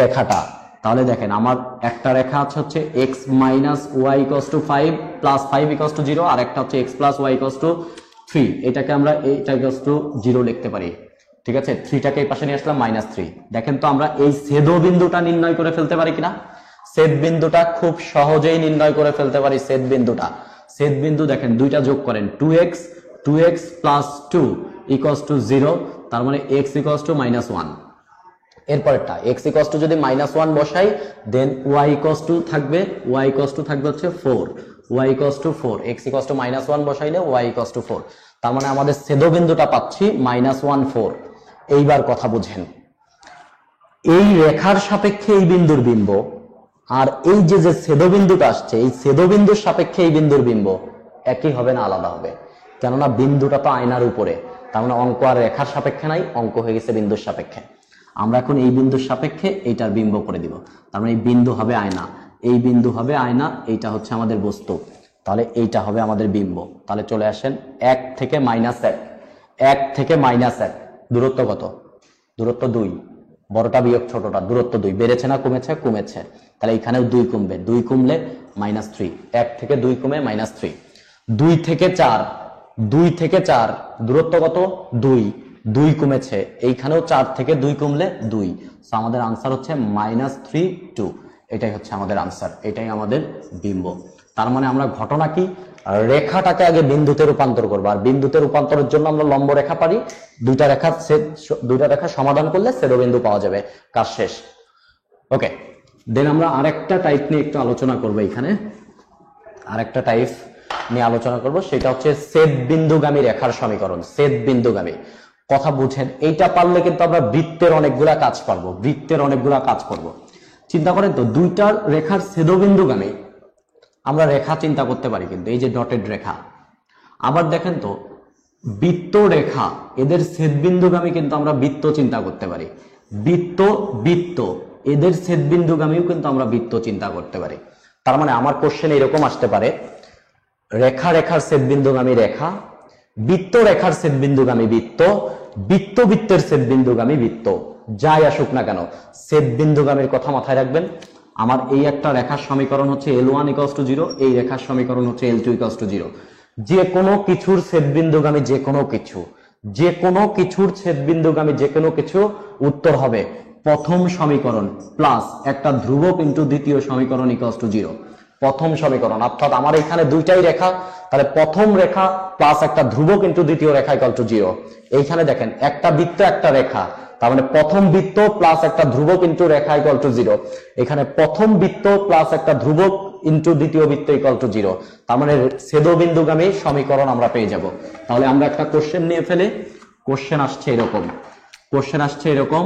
রেখাটা। তাহলে দেখেন আমার একটা রেখা আছে হচ্ছে x minus Y equals to 5 plus 5 equals to 0, আর একটা হচ্ছে x plus Y equals to 3। এটাকে আমরা এইটা ইকুয়ালস টু 0 লিখতে পারি, ঠিক আছে। 3টাকে এই পাশে নিয়ে আসলাম -3। দেখেন তো আমরা এই ছেদবিন্দুটা নির্ণয় করে ফেলতে পারি কিনা। ছেদবিন্দুটা খুব সহজেই নির্ণয় করে ফেলতে পারি। ছেদবিন্দু দেখেন দুইটা যোগ করেন, 2x প্লাস 2 ইকুয়ালস টু 0, তার মানে x ইকুয়ালস টু -1। এরপরটা x ইকুয়ালস টু যদি -1 বসাই, দেন y ইকুয়ালস টু থাকবে হচ্ছে 4, y equals to 4, x equals to -1 বসাইলে y equals to 4। তার মানে আমাদের ছেদবিন্দুটা পাচ্ছি -1 4। এইবার কথা বুঝেন, এই রেখার সাপেক্ষে এই বিন্দুর বিম্ব আর এই যে ছেদবিন্দুটা আসছে, এই ছেদবিন্দুর সাপেক্ষে এই বিন্দুর বিম্ব একই হবে না আলাদা হবে? কেননা বিন্দুটা তো আয়নার উপরে, তার মানে অঙ্ক আর রেখার সাপেক্ষে নাই, অঙ্ক হয়ে গেছে বিন্দুর সাপেক্ষে। আমরা এখন এই বিন্দুর সাপেক্ষে এইটার বিম্ব করে দিব। তার মানে এই বিন্দু হবে আয়না, এই বিন্দু হবে আয়না, এইটা হচ্ছে আমাদের বস্তু, তাহলে এইটা হবে আমাদের বিম্ব। তাহলে চলে আসেন 1 থেকে -1, দূরত্ব কত? দূরত্ব 2, বড়টা বিয়োগ ছোটটা, দূরত্ব 2। বেড়েছে না কমেছে? কমেছে। তাহলে এখানেও 2 কমবে, 2 কমলে -3, 1 থেকে 2 কমে -3। 2 থেকে 4, দূরত্ব কত? 2 কমেছে, এইখানেও 4 থেকে 2 কমলে 2। সো আমাদের আনসার হচ্ছে -3 2। এটাই হচ্ছে আমাদের আনসার, এটাই আমাদের বিম্ব। তার মানে আমরা ঘটনা কি, রেখাটাকে আগে বিন্দুতে রূপান্তর করবো, আর বিন্দুতে রূপান্তরের জন্য আমরা লম্ব রেখা পারি, দুইটা রেখা সমাধান করলে ছেদবিন্দু পাওয়া যাবে, কাজ শেষ। ওকে, দেন আমরা আরেকটা টাইপ নিয়ে একটু আলোচনা করবো। এখানে আরেকটা টাইপ নিয়ে আলোচনা করব, সেটা হচ্ছে ছেদবিন্দুগামী রেখার সমীকরণ। ছেদবিন্দুগামী কথা বুঝেন, এইটা পারলে কিন্তু আমরা বৃত্তের অনেকগুলা কাজ করব। চিন্তা করেন তো, দুইটা রেখার ছেদবিন্দুগামী আমরা রেখা চিন্তা করতে পারি, কিন্তু এই যে ডটেড রেখা। আবার দেখেন তো, বৃত্ত রেখা, এদের ছেদবিন্দুগামী কিন্তু আমরা বৃত্ত চিন্তা করতে পারি। বৃত্ত এদের ছেদবিন্দুগামীও কিন্তু আমরা বৃত্ত চিন্তা করতে পারি। তার মানে আমার কোশ্চেন এরকম আসতে পারে, রেখার ছেদবিন্দুগামী রেখা, বৃত্ত রেখার ছেদবিন্দুগামী বৃত্ত, বৃত্তের ছেদবিন্দুগামী বৃত্ত, যাই আসুক না কেন, ছেদবিন্দুগামীর কথা মাথায় রাখবেন। আমার এই একটা রেখার সমীকরণ হচ্ছে L1 = 0, এই রেখার সমীকরণ হচ্ছে L2 = 0। যে কোনো কিছুর ছেদবিন্দুগামী যে কোনো কিছু উত্তর হবে প্রথম সমীকরণ প্লাস একটা ধ্রুবক ইনটু দ্বিতীয় সমীকরণ = 0। প্রথম সমীকরণ, অর্থাৎ আমার এখানে দুইটাই রেখা, তাহলে প্রথম রেখা প্লাস একটা ধ্রুবক ইনটু দ্বিতীয় রেখা = 0। এইখানে দেখেন একটা বৃত্ত একটা রেখা, তার মানে প্রথম বৃত্ত প্লাস একটা ধ্রুবক ইনটু রেখা = 0। এখানে প্রথম বৃত্ত প্লাস একটা ধ্রুবক ইনটু দ্বিতীয় বৃত্ত = 0। তার মানে ছেদবিন্দুগামী সমীকরণ আমরা পেয়ে যাব। তাহলে আমরা একটা কোশ্চেন নিয়ে ফেলে, কোশ্চেন আসছে এরকম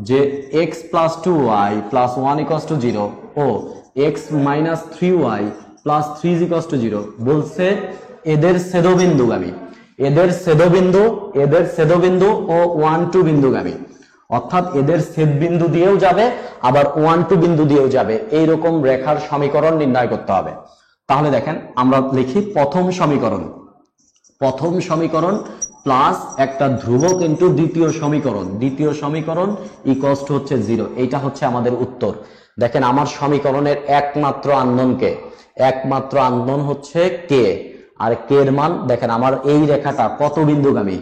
যে x + 2y + 1 = 0 ও x - 3y + 3 = 0 বলছে এদের ছেদবিন্দু ও 1 2 বিন্দুগামী, অর্থাৎ এদের ছেদবিন্দু দিয়েও যাবে আবার 1 2 বিন্দু দিয়েও যাবে, এইরকম রেখার সমীকরণ নির্ণয় করতে হবে। তাহলে দেখেন আমরা লিখি প্রথম সমীকরণ প্লাস একটা ধ্রুবক ইনটু দ্বিতীয় সমীকরণ = হচ্ছে 0। এইটা হচ্ছে আমাদের উত্তর। দেখেন আমার সমীকরণের একমাত্র আননোন হচ্ছে k, আর k এর মান দেখেন আমার এই রেখাটা কত বিন্দুগামী?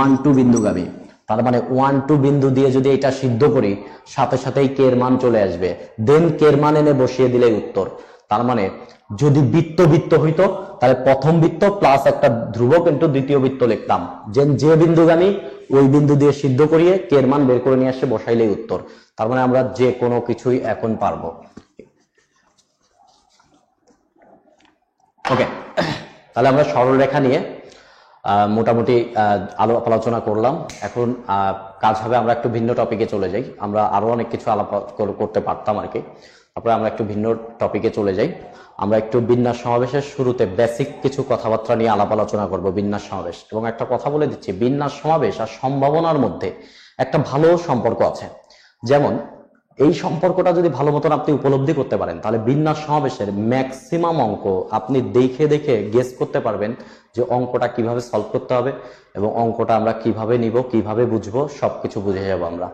1 2 বিন্দুগামী। তার মানে 1 2 বিন্দু দিয়ে যদি এটা সিদ্ধ করি, সাথে সাথেই k এর মান চলে আসবে, দেন k এর মান এনে বসিয়ে দিলেই উত্তর। তার মানে যদি বৃত্ত হইতো, তাহলে প্রথম বৃত্ত প্লাস একটা ধ্রুবক ইনটু দ্বিতীয় বৃত্ত লিখতাম, যে বিন্দুগামী ওই বিন্দু দিয়ে সিদ্ধ করিয়ে k এর মান বের করে নিয়ে আসে বসাইলেই উত্তর। তার মানে আমরা যে কোনো কিছুই এখন পারবো। ওকে, তাহলে আমরা সরলরেখা নিয়ে মোটামুটি আলোচনা করলাম। এখন কাজ হবে আমরা একটু ভিন্ন টপিকে চলে যাই। আমরা আরো অনেক কিছু আলাপ করতে পারতাম আর কি, তারপরে আমরা একটু ভিন্ন টপিকে চলে যাই। আমরা একটু বিন্যাস সমাবেশের শুরুতে বেসিক কিছু কথাবার্তা নিয়ে আলোচনা করব, বিন্যাস সমাবেশ। এবং একটা কথা বলে দিচ্ছি, বিন্যাস সমাবেশ আর সম্ভাবনার মধ্যে একটা ভালো সম্পর্ক আছে। যেমন এই সম্পর্কটা যদি ভালো মতন আপনি উপলব্ধি করতে পারেন, তাহলে বিন্যাস সমাবেশের ম্যাক্সিমাম অঙ্ক আপনি দেখে দেখে গেস করতে পারবেন যে অঙ্কটা কিভাবে সলভ করতে হবে এবং অঙ্কটা আমরা কিভাবে নিব, কিভাবে বুঝবো, সবকিছু বুঝে যাব আমরা।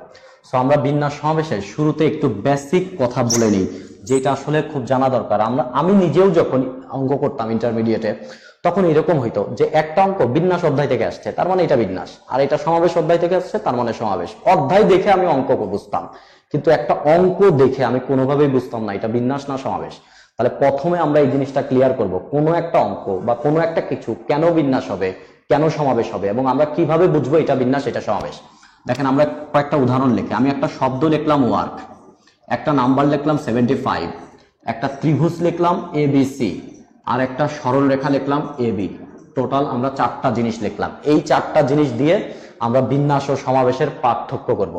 সো আমরা বিন্যাস সমাবেশের শুরুতে একটু বেসিক কথা বলে নিই, যেটা আসলে খুব জানা দরকার। আমি নিজেও যখন অঙ্ক করতাম ইন্টারমিডিয়েটে, তখন এরকম হইতো যে একটা অঙ্ক বিন্যাস অধ্যায় থেকে আসছে, তার মানে এটা বিন্যাস, আর এটা সমাবেশ অধ্যায় থেকে আসছে, তার মানে সমাবেশ। অধ্যায় দেখে আমি অঙ্ক বুঝতাম, কিন্তু একটা অঙ্ক দেখে আমি কোনোভাবেই বুঝতাম না এটা বিন্যাস না সমাবেশ। তাহলে প্রথমে আমরা এই জিনিসটা ক্লিয়ার করব, কোনো একটা অঙ্ক বা কোনো একটা কিছু কেন বিন্যাস হবে, কেন সমাবেশ হবে, এবং আমরা কিভাবে বুঝবো এটা বিন্যাস এটা সমাবেশ। দেখেন, আমরা কয়েকটা উদাহরণ লিখি। আমি একটা শব্দ লিখলাম ওয়ার্ক, একটা নাম্বার লিখলাম 75, একটা ত্রিভুজ লিখলাম ABC, আর একটা সরল রেখা লিখলাম AB। টোটাল আমরা 4টা জিনিস লিখলাম। এই 4টা জিনিস দিয়ে আমরা বিন্যাস ও সমাবেশের পার্থক্য করব।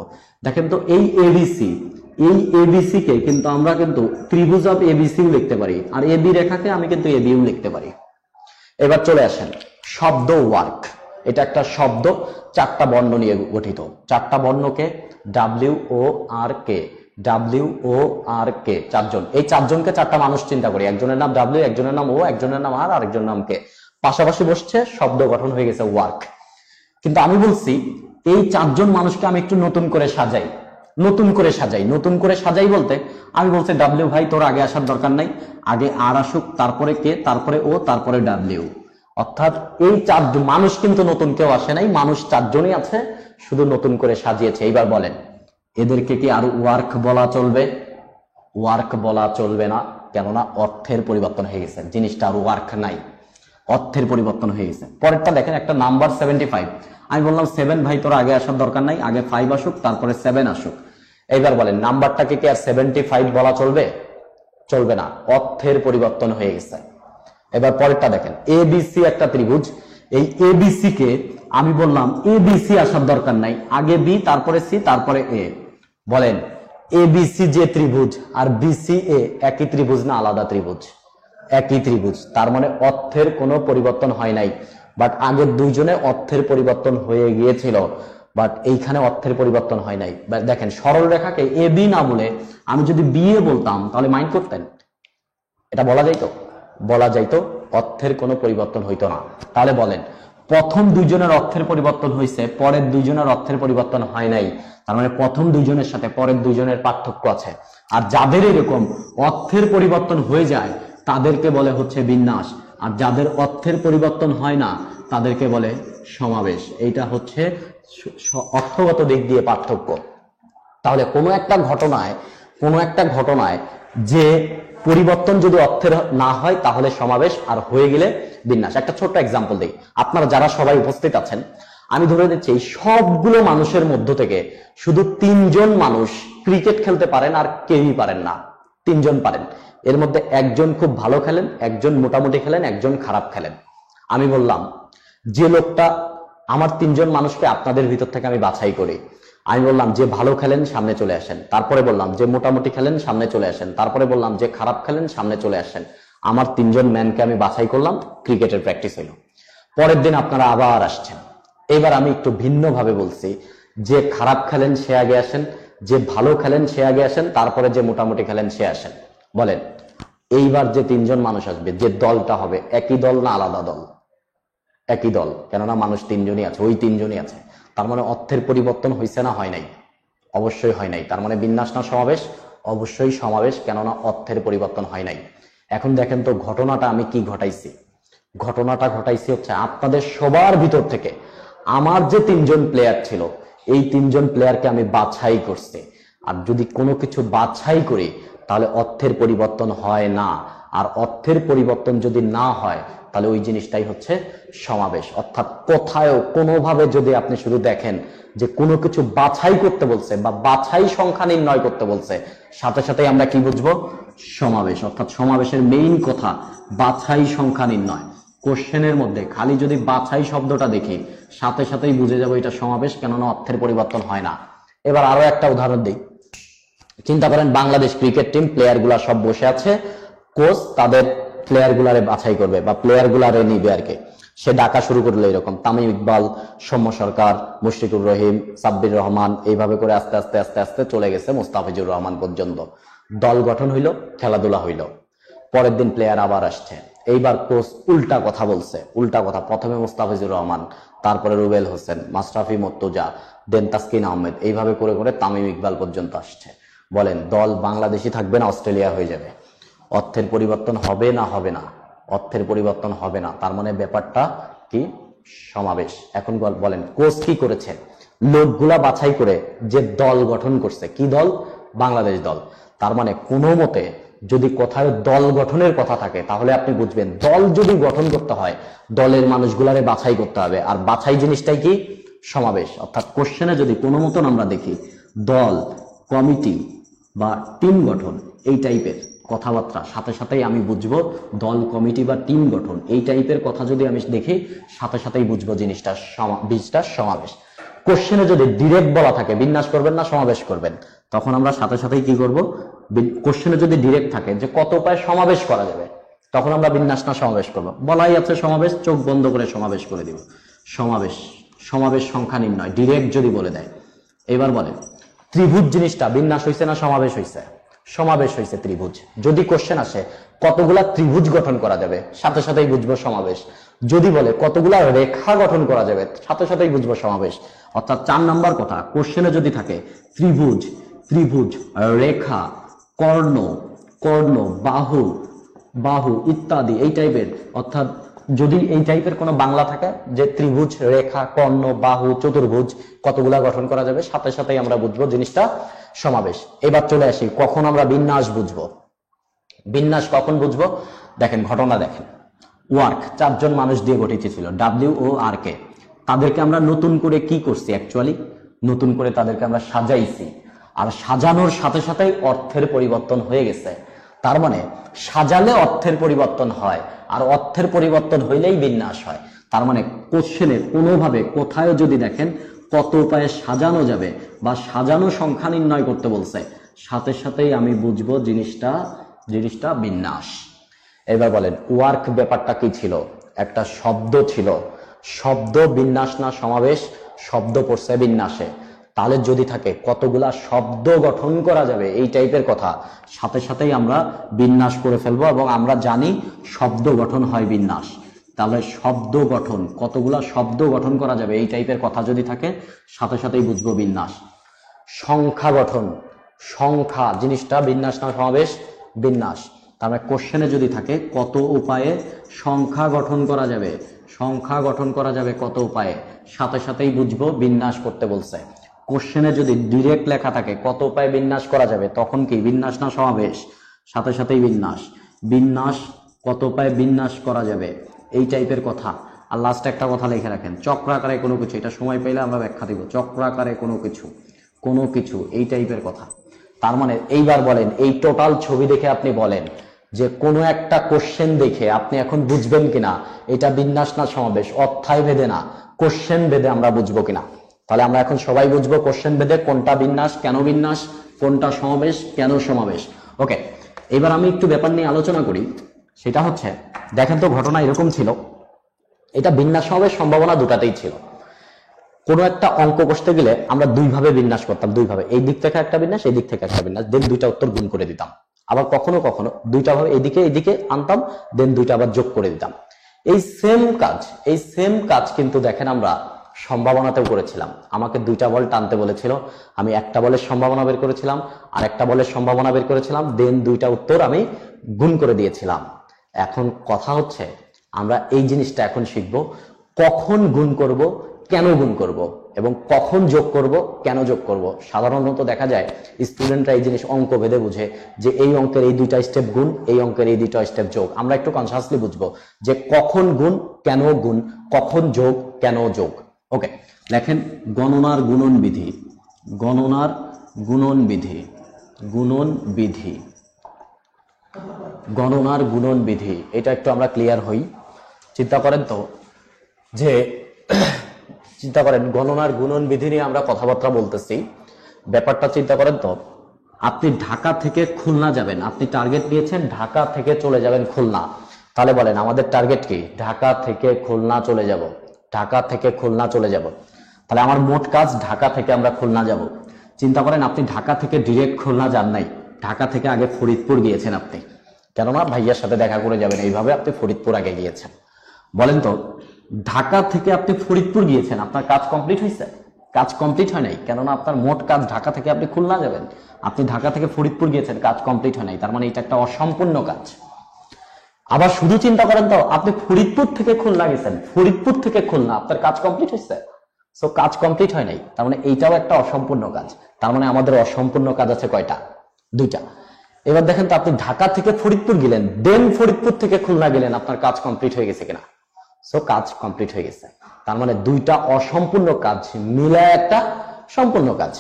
দেখেন তো, এই ABC কে কিন্তু আমরা কিন্তু ত্রিভুজ অফ ABCও লিখতে পারি, আর AB রেখাকে আমি কিন্তু ABও লিখতে পারি। এবার চলে আসেন শব্দ ওয়ার্ক। এটা একটা শব্দ 4টা বর্ণ নিয়ে গঠিত। 4টা বর্ণকে WORK, WORK, 4জন। এই 4জনকে 4টা মানুষ চিন্তা করি, একজনের নাম W, একজনের নাম O, একজনের নাম R, আরেকজনের নাম K। পাশাপাশি বসছে, শব্দ গঠন হয়ে গেছে ওয়ার্ক। কিন্তু আমি বলছি এই 4জন মানুষকে আমি একটু নতুন করে সাজাই। নতুন করে সাজাই বলতে আমি বলছি W ভাই তোর আগে আসার দরকার নাই, আগে R আসুক, তারপরে K, তারপরে O, তারপরে W। অর্থাৎ এই 4জন মানুষ কিন্তু নতুন কেউ আসে নাই, মানুষ 4জনই আছে, শুধু নতুন করে সাজিয়েছে। এইবার বলেন, এদেরকে কি আর ওয়ার্ক বলা চলবে? ওয়ার্ক বলা চলবে না, কেননা অর্থের পরিবর্তন হয়ে গেছে, জিনিসটা আর ওয়ার্ক নাই, অর্থের পরিবর্তন হয়ে গেছে। পরেরটা দেখেন, একটা নাম্বার 75, আমি বললাম 7 ভাই তোর আগে আসার দরকার নাই, আগে 5 আসুক, তারপরে 7 আসুক। এইবার বলেন, নাম্বারটাকে কি আর 75 বলা চলবে? চলবে না, অর্থের পরিবর্তন হয়ে গেছে। এবার পরেরটা দেখেন, ABC একটা ত্রিভুজ, এই ABC কে আমি বললাম ABC আসার দরকার নাই, আগে B, তারপরে C, তারপরে A। বলেন, ABC যে ত্রিভুজ আর BCA একই ত্রিভুজ না আলাদা ত্রিভুজ? একই ত্রিভুজ, তার মানে অর্থের কোনো পরিবর্তন হয় নাই। বাট আগের দুইজনে অর্থের পরিবর্তন হয়ে গিয়েছিল, বাট এইখানে অর্থের পরিবর্তন হয় নাই। দেখেন, সরল রেখাকে AB না বলে আমি যদি BA বলতাম, তাহলে মাইন্ড করতেন? এটা বলা যাইতো? বলা যাইতো, অর্থের কোনো পরিবর্তন হইতো না। তাহলে বলেন, প্রথম দুইজনের অর্থের পরিবর্তন হয়েছে, পরের দুইজনের অর্থের পরিবর্তন হয় নাই, তার মানে প্রথম দুইজনের সাথে পরের দুইজনের পার্থক্য আছে। আর যাদের এরকম অর্থের পরিবর্তন হয়ে যায় তাদেরকে বলে হচ্ছে বিন্যাস, আর যাদের অর্থের পরিবর্তন হয় না তাদেরকে বলে সমাবেশ। এইটা হচ্ছে অর্থগত দিক দিয়ে পার্থক্য। তাহলে কোনো একটা ঘটনায় যে পরিবর্তন যদি অর্থের না হয় তাহলে সমাবেশ, আর হয়ে গেলে বিন্যাস। একটা ছোট্ট এক্সাম্পল দিই, আপনারা যারা সবাই উপস্থিত আছেন, আমি ধরে নিচ্ছি সবগুলো মানুষের মধ্য থেকে শুধু 3জন মানুষ ক্রিকেট খেলতে পারেন আর কেউই পারেন না। 3জন পারেন, এর মধ্যে একজন খুব ভালো খেলেন, একজন মোটামুটি খেলেন, একজন খারাপ খেলেন। আমি বললাম যে লোকটা, আমার 3জন মানুষকে আপনাদের ভিতর থেকে আমি বাছাই করি। আমি বললাম যে ভালো খেলেন সামনে চলে আসেন, তারপরে বললাম যে মোটামুটি খেলেন সামনে চলে আসেন, তারপরে বললাম যে খারাপ খেলেন সামনে চলে আসেন। আমার 3জন ম্যানকে আমি বাছাই করলাম, ক্রিকেটের প্র্যাকটিস হইল। পরের দিন আপনারা আবার আসছেন। এবার আমি একটু ভিন্ন ভাবে বলছি, যে খারাপ খেলেন সে আগে আসেন, যে ভালো খেলেন সে আগে আসেন, তারপরে যে মোটামুটি খেলেন সে আসেন। বলেন, এইবার যে 3জন মানুষ আসবে, যে দলটা হবে, একই দল না আলাদা দল? একই দল, কেননা মানুষ 3জনই আছে, ওই 3জনই আছে। তার মানে অর্থের পরিবর্তন হয়েছে না হয় নাই? অবশ্যই হয় নাই। তার মানে বিন্যাস না সমাবেশ? অবশ্যই সমাবেশ, কেননা অর্থের পরিবর্তন হয় নাই। এখন দেখেন তো ঘটনাটা আমি কি ঘটাইছি। ঘটনাটা ঘটাইছি হচ্ছে আপনাদের সবার ভিতর থেকে আমার যে 3জন প্লেয়ার ছিল, এই 3জন প্লেয়ারকে আমি বাছাই করছি। আর যদি কোনো কিছু বাছাই করি তাহলে অর্থের পরিবর্তন হয় না, আর অর্থের পরিবর্তন যদি না হয় তাহলে ওই জিনিসটাই হচ্ছে সমাবেশ। অর্থাৎ কোথায়ও কোনোভাবে যদি আপনি শুধু দেখেন যে কোনো কিছু বাছাই করতে বলছে বা বাছাই সংখ্যা নির্ণয় করতে বলছে, সাথে সাথে আমরা কি বুঝবো? সমাবেশ। অর্থাৎ সমাবেশের মেইন কথা বাছাই সংখ্যা নির্ণয়। কোশ্চেনের মধ্যে খালি যদি বাছাই শব্দটা দেখি, সাথে সাথেই বুঝে যাবো এটা সমাবেশ, কেননা অর্থের পরিবর্তন হয় না। এবার আরো একটা উদাহরণ দিই। চিন্তা করেন, বাংলাদেশ ক্রিকেট টিম, প্লেয়ার গুলা সব বসে আছে, কোচ তাদের প্লেয়ার গুলারে বাছাই করবে বা প্লেয়ার গুলারে নিবে আর কি। সে ডাকা শুরু করলো এরকম তামিম ইকবাল, সৌম্য সরকার, মুশফিকুর রহিম, সাব্বির রহমান, এইভাবে করে আস্তে আস্তে আস্তে আস্তে চলে গেছে মোস্তাফিজুর রহমান পর্যন্ত। দল গঠন হইল, খেলাধুলা হইল, পরের দিন প্লেয়ার আবার আসছে। এইবার কোচ উল্টা কথা বলছে, উল্টা কথা। প্রথমে মুস্তাফিজুর রহমান, তারপরে রুবেল হোসেন, মাশরাফি মুর্তজা, দেন তাসকিন আহমেদ, এইভাবে করে করে তামিম ইকবাল পর্যন্ত আসছে। বলেন দল বাংলাদেশি থাকবে না অস্ট্রেলিয়া হয়ে যাবে? অর্থের পরিবর্তন হবে না? হবে না, অর্থের পরিবর্তন হবে না। তার মানে ব্যাপারটা কি? সমাবেশ। এখন বলেন কোচ কি করেছে? লোকগুলা বাছাই করে যে দল গঠন করছে, কি দল? বাংলাদেশ দল। তার মানে কোনো মতে যদি কোথায় দল গঠনের কথা থাকে তাহলে আপনি বুঝবেন দল যদি গঠন করতে হয় দলের মানুষগুলারে বাছাই করতে হবে। আর বাছাই জিনিসটাই কি? সমাবেশ। অর্থাৎ কোশ্চেনে যদি কোনো মতন আমরা দেখি দল, কমিটি বা টিম গঠন এই টাইপের কথাবার্তা, সাথে সাথেই আমি বুঝবো দল, কমিটি বা টিম গঠন এই টাইপের কথা যদি আমি দেখি সাথে সাথেই বুঝবো জিনিসটা সমাবেশ। কোশ্চেনে যদি ডিরেক্ট বলা থাকে বিন্যাস করবেন না সমাবেশ করবেন, তখন আমরা সাথে সাথেই কি করব? কোশ্চেনে যদি ডিরেক্ট থাকে যে কত উপায়ে সমাবেশ করা যাবে, তখন আমরা বিন্যাস না সমাবেশ করব। বলাই আছে সমাবেশ, চোখ বন্ধ করে সমাবেশ করে দিব। সমাবেশ, সমাবেশ সংখ্যা নির্ণয় ডিরেক্ট যদি বলে দেয়। এবার বলেন ত্রিভুজ জিনিসটা বিন্যাস হয়েছে না সমাবেশ হয়েছে? সমাবেশ হয়েছে ত্রিভুজ। যদি কোশ্চেন আসে কতগুলা ত্রিভুজ গঠন করা যাবে, সাথে সাথেই বুঝবো সমাবেশ। যদি বলে কতগুলা রেখা গঠন করা যাবে, সাথে সাথেই বুঝবো সমাবেশ। অর্থাৎ 4 নাম্বার কথা, কোশ্চেনে যদি থাকে ত্রিভুজ, ত্রিভুজ, রেখা, কর্ণ, কর্ণ, বাহু, বাহু ইত্যাদি এই টাইপের, অর্থাৎ যদি এই টাইপের কোনো বাংলা থাকে যে ত্রিভুজ, রেখা, কর্ণ, বাহু, চতুর্ভুজ কতগুলা গঠন করা যাবে, সাথে সাথেই আমরা বুঝবো জিনিসটা সমাবেশ। এবার চলে আসি কখন আমরা বিন্যাস বুঝবো। বিন্যাস কখন বুঝবো? দেখেন ঘটনা দেখেন। ওয়ার্ক 4 জন মানুষ দিয়ে গঠিত ছিল, WORK। তাদেরকে আমরা নতুন করে কি করছি? অ্যাকচুয়ালি নতুন করে তাদেরকে আমরা সাজাইছি। আর সাজানোর সাথে সাথেই অর্থের পরিবর্তন হয়ে গেছে। তার মানে সাজালে অর্থের পরিবর্তন হয়, আর অর্থের পরিবর্তন হইলেই বিন্যাস হয়। তার মানে কোশ্চেনে কোনোভাবে কোথায় যদি দেখেন কত উপায়ে সাজানো যাবে বা সাজানো সংখ্যা নির্ণয় করতে বলছে, সাথে সাথেই আমি বুঝবো জিনিসটা বিন্যাস। এবার বলেন ওয়ার্ক ব্যাপারটা কি ছিল? একটা শব্দ ছিল। শব্দ বিন্যাস না সমাবেশ? শব্দ পড়ছে বিন্যাসে। তাহলে যদি থাকে কতগুলা শব্দ গঠন করা যাবে এই টাইপের কথা, সাথে সাথেই আমরা বিন্যাস করে ফেলবো। এবং আমরা জানি শব্দ গঠন হয় বিন্যাস। তাহলে শব্দ গঠন, কতগুলা শব্দ গঠন করা যাবে এই টাইপের কথা যদি থাকে, সাথে সাথেই বুঝবো বিন্যাস। সংখ্যা গঠন, সংখ্যা জিনিসটা বিন্যাস না সমাবেশ? বিন্যাস। তার মানে কোশ্চেনে যদি থাকে কত উপায়ে সংখ্যা গঠন করা যাবে, সংখ্যা গঠন করা যাবে কত উপায়ে, সাথে সাথেই বুঝবো বিন্যাস করতে বলছে। কোশ্চেনে যদি ডিরেক্ট লেখা থাকে কত উপায়ে বিন্যাস করা যাবে, তখন কি বিন্যাস না সমাবেশ? সাথে সাথেই বিন্যাস। বিন্যাস, কত উপায়ে বিন্যাস করা যাবে এই টাইপের কথা। আর লাস্টে একটা কথা লিখে রাখেন, চক্রাকারে কোনো কিছু, এটা সময় পেলে আমরা ব্যাখ্যা দিব। চক্রাকারে কোনো কিছু, কোনো কিছু এই টাইপের কথা। তার মানে এইবার বলেন এই টোটাল ছবি দেখে আপনি বলেন যে কোনো একটা কোশ্চেন দেখে আপনি এখন বুঝবেন কিনা এটা বিন্যাস না সমাবেশ? অধ্যায় ভেদে না, কোশ্চেন ভেদে আমরা বুঝবো কিনা। তাহলে আমরা এখন সবাই বুঝবো কোশ্চেন ভেদে কোনটা বিন্যাস, কেন বিন্যাস, কোনটা সমাবেশ, কেন সমাবেশ। ওকে, এবার আমি একটু ব্যাপার নিয়ে আলোচনা করি। সেটা হচ্ছে দেখেন তো ঘটনা এরকম ছিল, এটা বিন্যাস সমাবেশ সম্ভাবনা দুটাতেই ছিল। কোনো একটা অঙ্ক কষতে গেলে আমরা দুইভাবে বিন্যাস করতাম, দুইভাবে, এই দিক থেকে একটা বিন্যাস, এই দিক থেকে একটা বিন্যাস, দেন দুইটা উত্তর গুণ করে দিতাম। আবার কখনো কখনো দুইটা ভাবে এইদিকে আনতাম, দেন দুইটা আবার যোগ করে দিতাম। এই সেম কাজ কিন্তু দেখেন আমরা সম্ভাবনাতেও করেছিলাম। আমাকে 2টা বল টানতে বলেছিল, আমি একটা বলের সম্ভাবনা বের করেছিলাম, আর একটা বলের সম্ভাবনা বের করেছিলাম, দেন দুইটা উত্তর আমি গুণ করে দিয়েছিলাম। এখন কথা হচ্ছে আমরা এই জিনিসটা এখন শিখবো, কখন গুণ করব, কেন গুণ করব, এবং কখন যোগ করব, কেন যোগ করব। সাধারণত দেখা যায় স্টুডেন্টরা এই জিনিস অঙ্ক ভেদে বুঝে যে এই অঙ্কের এই 2টা স্টেপ গুণ, এই অঙ্কের এই 2টা স্টেপ যোগ। আমরা একটু কনসিয়াসলি বুঝবো যে কখন গুণ, কেন গুণ, কখন যোগ, কেন যোগ। ওকে, লেখেন গণনার গুণন বিধি, গণনার গুণন বিধি, গুণন বিধি, গণনার গুণন বিধি। এটা একটু আমরা ক্লিয়ার হই। চিন্তা করেন তো যে চিন্তা করেন গণনার গুণন বিধি নিয়ে আমরা কথাবার্তা বলতেছি। ব্যাপারটা চিন্তা করেন তো, আপনি ঢাকা থেকে খুলনা যাবেন, আপনি টার্গেট নিয়েছেন ঢাকা থেকে চলে যাবেন খুলনা। তাহলে বলেন আমাদের টার্গেট কি? ঢাকা থেকে খুলনা চলে যাব, ঢাকা থেকে খুলনা চলে যাব। তাহলে আমার মোট কাজ ঢাকা থেকে আমরা খুলনা যাব। চিন্তা করেন আপনি ঢাকা থেকে ডিরেক্ট খুলনা যান নাই, ঢাকা থেকে আগে ফরিদপুর গিয়েছেন আপনি, কেননা ভাইয়ার সাথে দেখা করে যাবেন, এইভাবে আপনি ফরিদপুর আগে গিয়েছেন। বলেন তো ঢাকা থেকে আপনি ফরিদপুর গিয়েছেন, আপনার কাজ কমপ্লিট হয়েছে? কাজ কমপ্লিট হয় নাই, কেননা আপনার মোট কাজ ঢাকা থেকে আপনি খুলনা যাবেন, আপনি ঢাকা থেকে ফরিদপুর গিয়েছেন, কাজ কমপ্লিট হয় নাই, তার মানে এটা একটা অসম্পূর্ণ কাজ। আবার শুধু চিন্তা করেন তো আপনি ফরিদপুর থেকে খুলনা গেছেন, ফরিদপুর থেকে খুলনা, আপনার কাজ কমপ্লিট হয়েছে? সো কাজ কমপ্লিট হয় নাই, তার মানে এইটাও একটা অসম্পূর্ণ কাজ। তার মানে আমাদের অসম্পূর্ণ কাজ আছে কয়টা? দুইটা। এবার দেখেন তো আপনি ঢাকা থেকে ফরিদপুর গেলেন, দেন ফরিদপুর থেকে খুলনা গেলেন, আপনার কাজ কমপ্লিট হয়ে গেছে কিনা? সো কাজ কমপ্লিট হয়ে গেছে। তার মানে দুইটা অসম্পূর্ণ কাজ মিলায় একটা সম্পূর্ণ কাজ।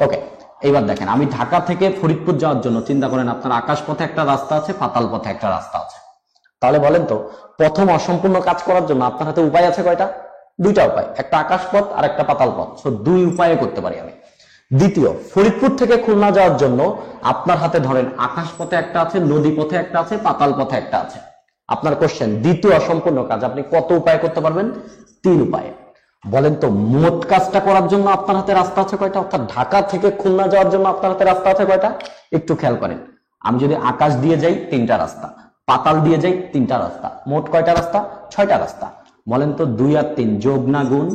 ওকে, এইবার দেখেন আমি ঢাকা থেকে ফরিদপুর যাওয়ার জন্য চিন্তা করেন আপনার আকাশ পথে একটা রাস্তা আছে, পাতাল পথে একটা রাস্তা আছে। তাহলে বলেন তো প্রথম অসম্পূর্ণ কাজ করার জন্য আপনার হাতে উপায় আছে কয়টা? দুইটা উপায়, একটা আকাশ পথ আর একটা পাতাল পথ। সো দুই উপায়ে করতে পারি আমি। দ্বিতীয়, ফরিদপুর থেকে খুলনা যাওয়ার জন্য আপনার হাতে ধরেন আকাশ পথে একটা আছে, নদী পথে একটা আছে, পাতাল পথে একটা আছে। আপনার কোশ্চেন দ্বিতীয় অসম্পূর্ণ কাজ আপনি কত উপায়ে করতে পারবেন? 3 উপায়ে। বলেন তো মোট কাজটা করার জন্য আপনার হাতে রাস্তা আছে কয়টা? অর্থাৎ ঢাকা থেকে খুলনা যাওয়ার জন্য আপনার হাতে রাস্তা আছে কয়টা? একটু খেয়াল করেন। আমি যদি আকাশ দিয়ে যাই 3টা রাস্তা, পাতাল দিয়ে যাই 3টা রাস্তা, মোট কয়টা রাস্তা? 6টা রাস্তা। বলেন তো 2 আর 3 যোগ না গুণ?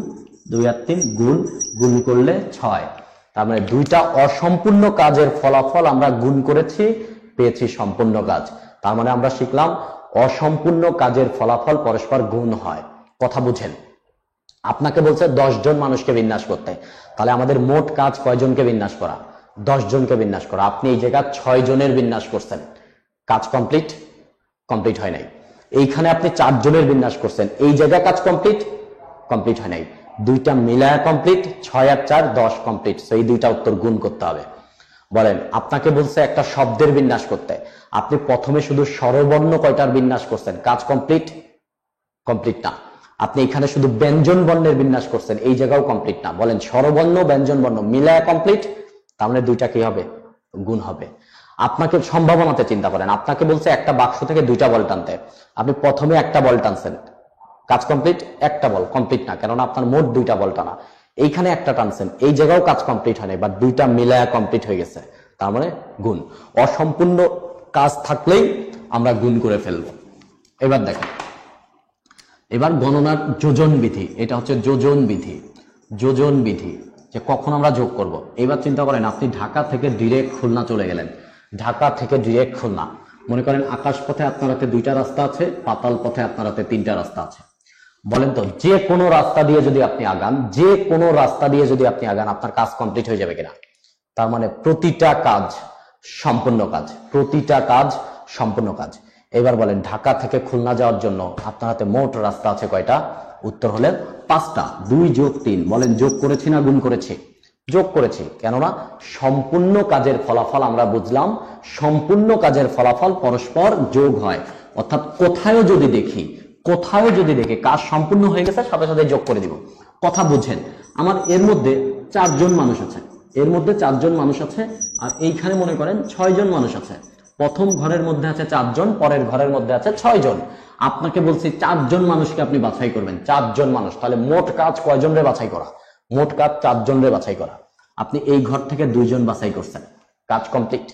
2 আর 3 গুণ, গুণ করলে 6। তার মানে দুইটা অসম্পূর্ণ কাজের ফলাফল আমরা গুণ করেছি, পেয়েছি সম্পূর্ণ কাজ। তার মানে আমরা শিখলাম অসম্পূর্ণ কাজের ফলাফল পরস্পর গুণ হয়। কথা বুঝেন? আপনাকে বলছে 10 জন মানুষকে বিন্যাস করতে, তাহলে আমাদের মোট কাজ কয়জনকে বিন্যাস করা? 10 জনকে বিন্যাস করা। আপনি এই জায়গা 6 জনের বিন্যাস করছেন, কাজ কমপ্লিট? কমপ্লিট হয় নাই। এইখানে আপনি 4 জনের বিন্যাস করছেন, এই জায়গায় কাজ কমপ্লিট? কমপ্লিট হয় নাই। দুইটা মিলায় কমপ্লিট, 6 আর 4 10 কমপ্লিট। সো এই দুইটা উত্তর গুণ করতে হবে। বলেন আপনাকে বলছে একটা শব্দের বিন্যাস করতে, আপনি প্রথমে শুধু স্বরবর্ণ কয়টার বিন্যাস করছেন, কাজ কমপ্লিট? কমপ্লিট না। আপনি এখানে শুধু ব্যঞ্জন বর্ণের বিন্যাস করছেন, এই জায়গাও কমপ্লিট না। বলেন স্বরবর্ণ ব্যঞ্জন বর্ণ মিলায় কমপ্লিট, তার মানে দুইটা কি হবে? গুণ হবে। আপনাকে সম্ভাবনাতে চিন্তা করেন, আপনাকে বলছে একটা বাক্স থেকে 2টা বল টানতে, আপনি প্রথমে একটা বল টানছেন, কাজ কমপ্লিট? একটা বল কমপ্লিট না, কারণ আপনার মোট 2টা বল টানা। এইখানে একটা টানছেন, এই জায়গাও কাজ কমপ্লিট হয় নাই, বা দুইটা মিলায় কমপ্লিট হয়ে গেছে, তার মানে গুণ। অসম্পূর্ণ কাজ থাকলেই আমরা গুণ করে ফেলবো। এবার দেখেন, এবার গণনার যোজন বিধি, এটা হচ্ছে যোজন বিধি। যোজন বিধি যে কখন আমরা যোগ করব। এবার চিন্তা করেন আপনি ঢাকা থেকে ডিরেক্ট খুলনা চলে গেলেন, ঢাকা থেকে ডিরেক্ট খুলনা। মনে করেন আকাশ পথে আপনার হাতে 2টা রাস্তা আছে, পাতাল পথে আপনার হাতে 3টা রাস্তা আছে। বলেন তো যে কোনো রাস্তা দিয়ে যদি আপনি আগান, যে কোনো রাস্তা দিয়ে যদি আপনি আগান, আপনার কাজ কমপ্লিট হয়ে যাবে কিনা? তার মানে প্রতিটা কাজ সম্পূর্ণ কাজ, প্রতিটা কাজ সম্পূর্ণ কাজ। এবার বলেন ঢাকা থেকে খুলনা যাওয়ার জন্য আপনার হাতে মোট রাস্তা আছে কয়টা? উত্তর হলেন 5টা। 2 যোগ 3, বলেন যোগ করেছি না গুণ করেছি? যোগ করেছি, কেননা সম্পূর্ণ কাজের ফলাফল আমরা বুঝলাম, সম্পূর্ণ কাজের ফলাফল পরস্পর যোগ হয়। অর্থাৎ কোথায়ও যদি দেখি কাজ সম্পূর্ণ হয়ে গেছে, সাথে সাথে যোগ করে দিব। কথা বুঝেন? আমার এর মধ্যে 4 জন মানুষ আছে, এর মধ্যে 4 জন মানুষ আছে, আর এইখানে মনে করেন 6 জন মানুষ আছে। প্রথম ঘরের মধ্যে আছে 4 জন, পরের ঘরের মধ্যে আছে 6 জন। আপনাকে বলছি 4 জন মানুষকে আপনি বাছাই করবেন, 4 জন মানুষ। তাহলে মোট কাজ কয়জন রে বাছাই করা? মোট কাজ 4 জন রে বাছাই করা। আপনি এই ঘর থেকে 2 জন বাছাই করছেন, কাজ কমপ্লিট?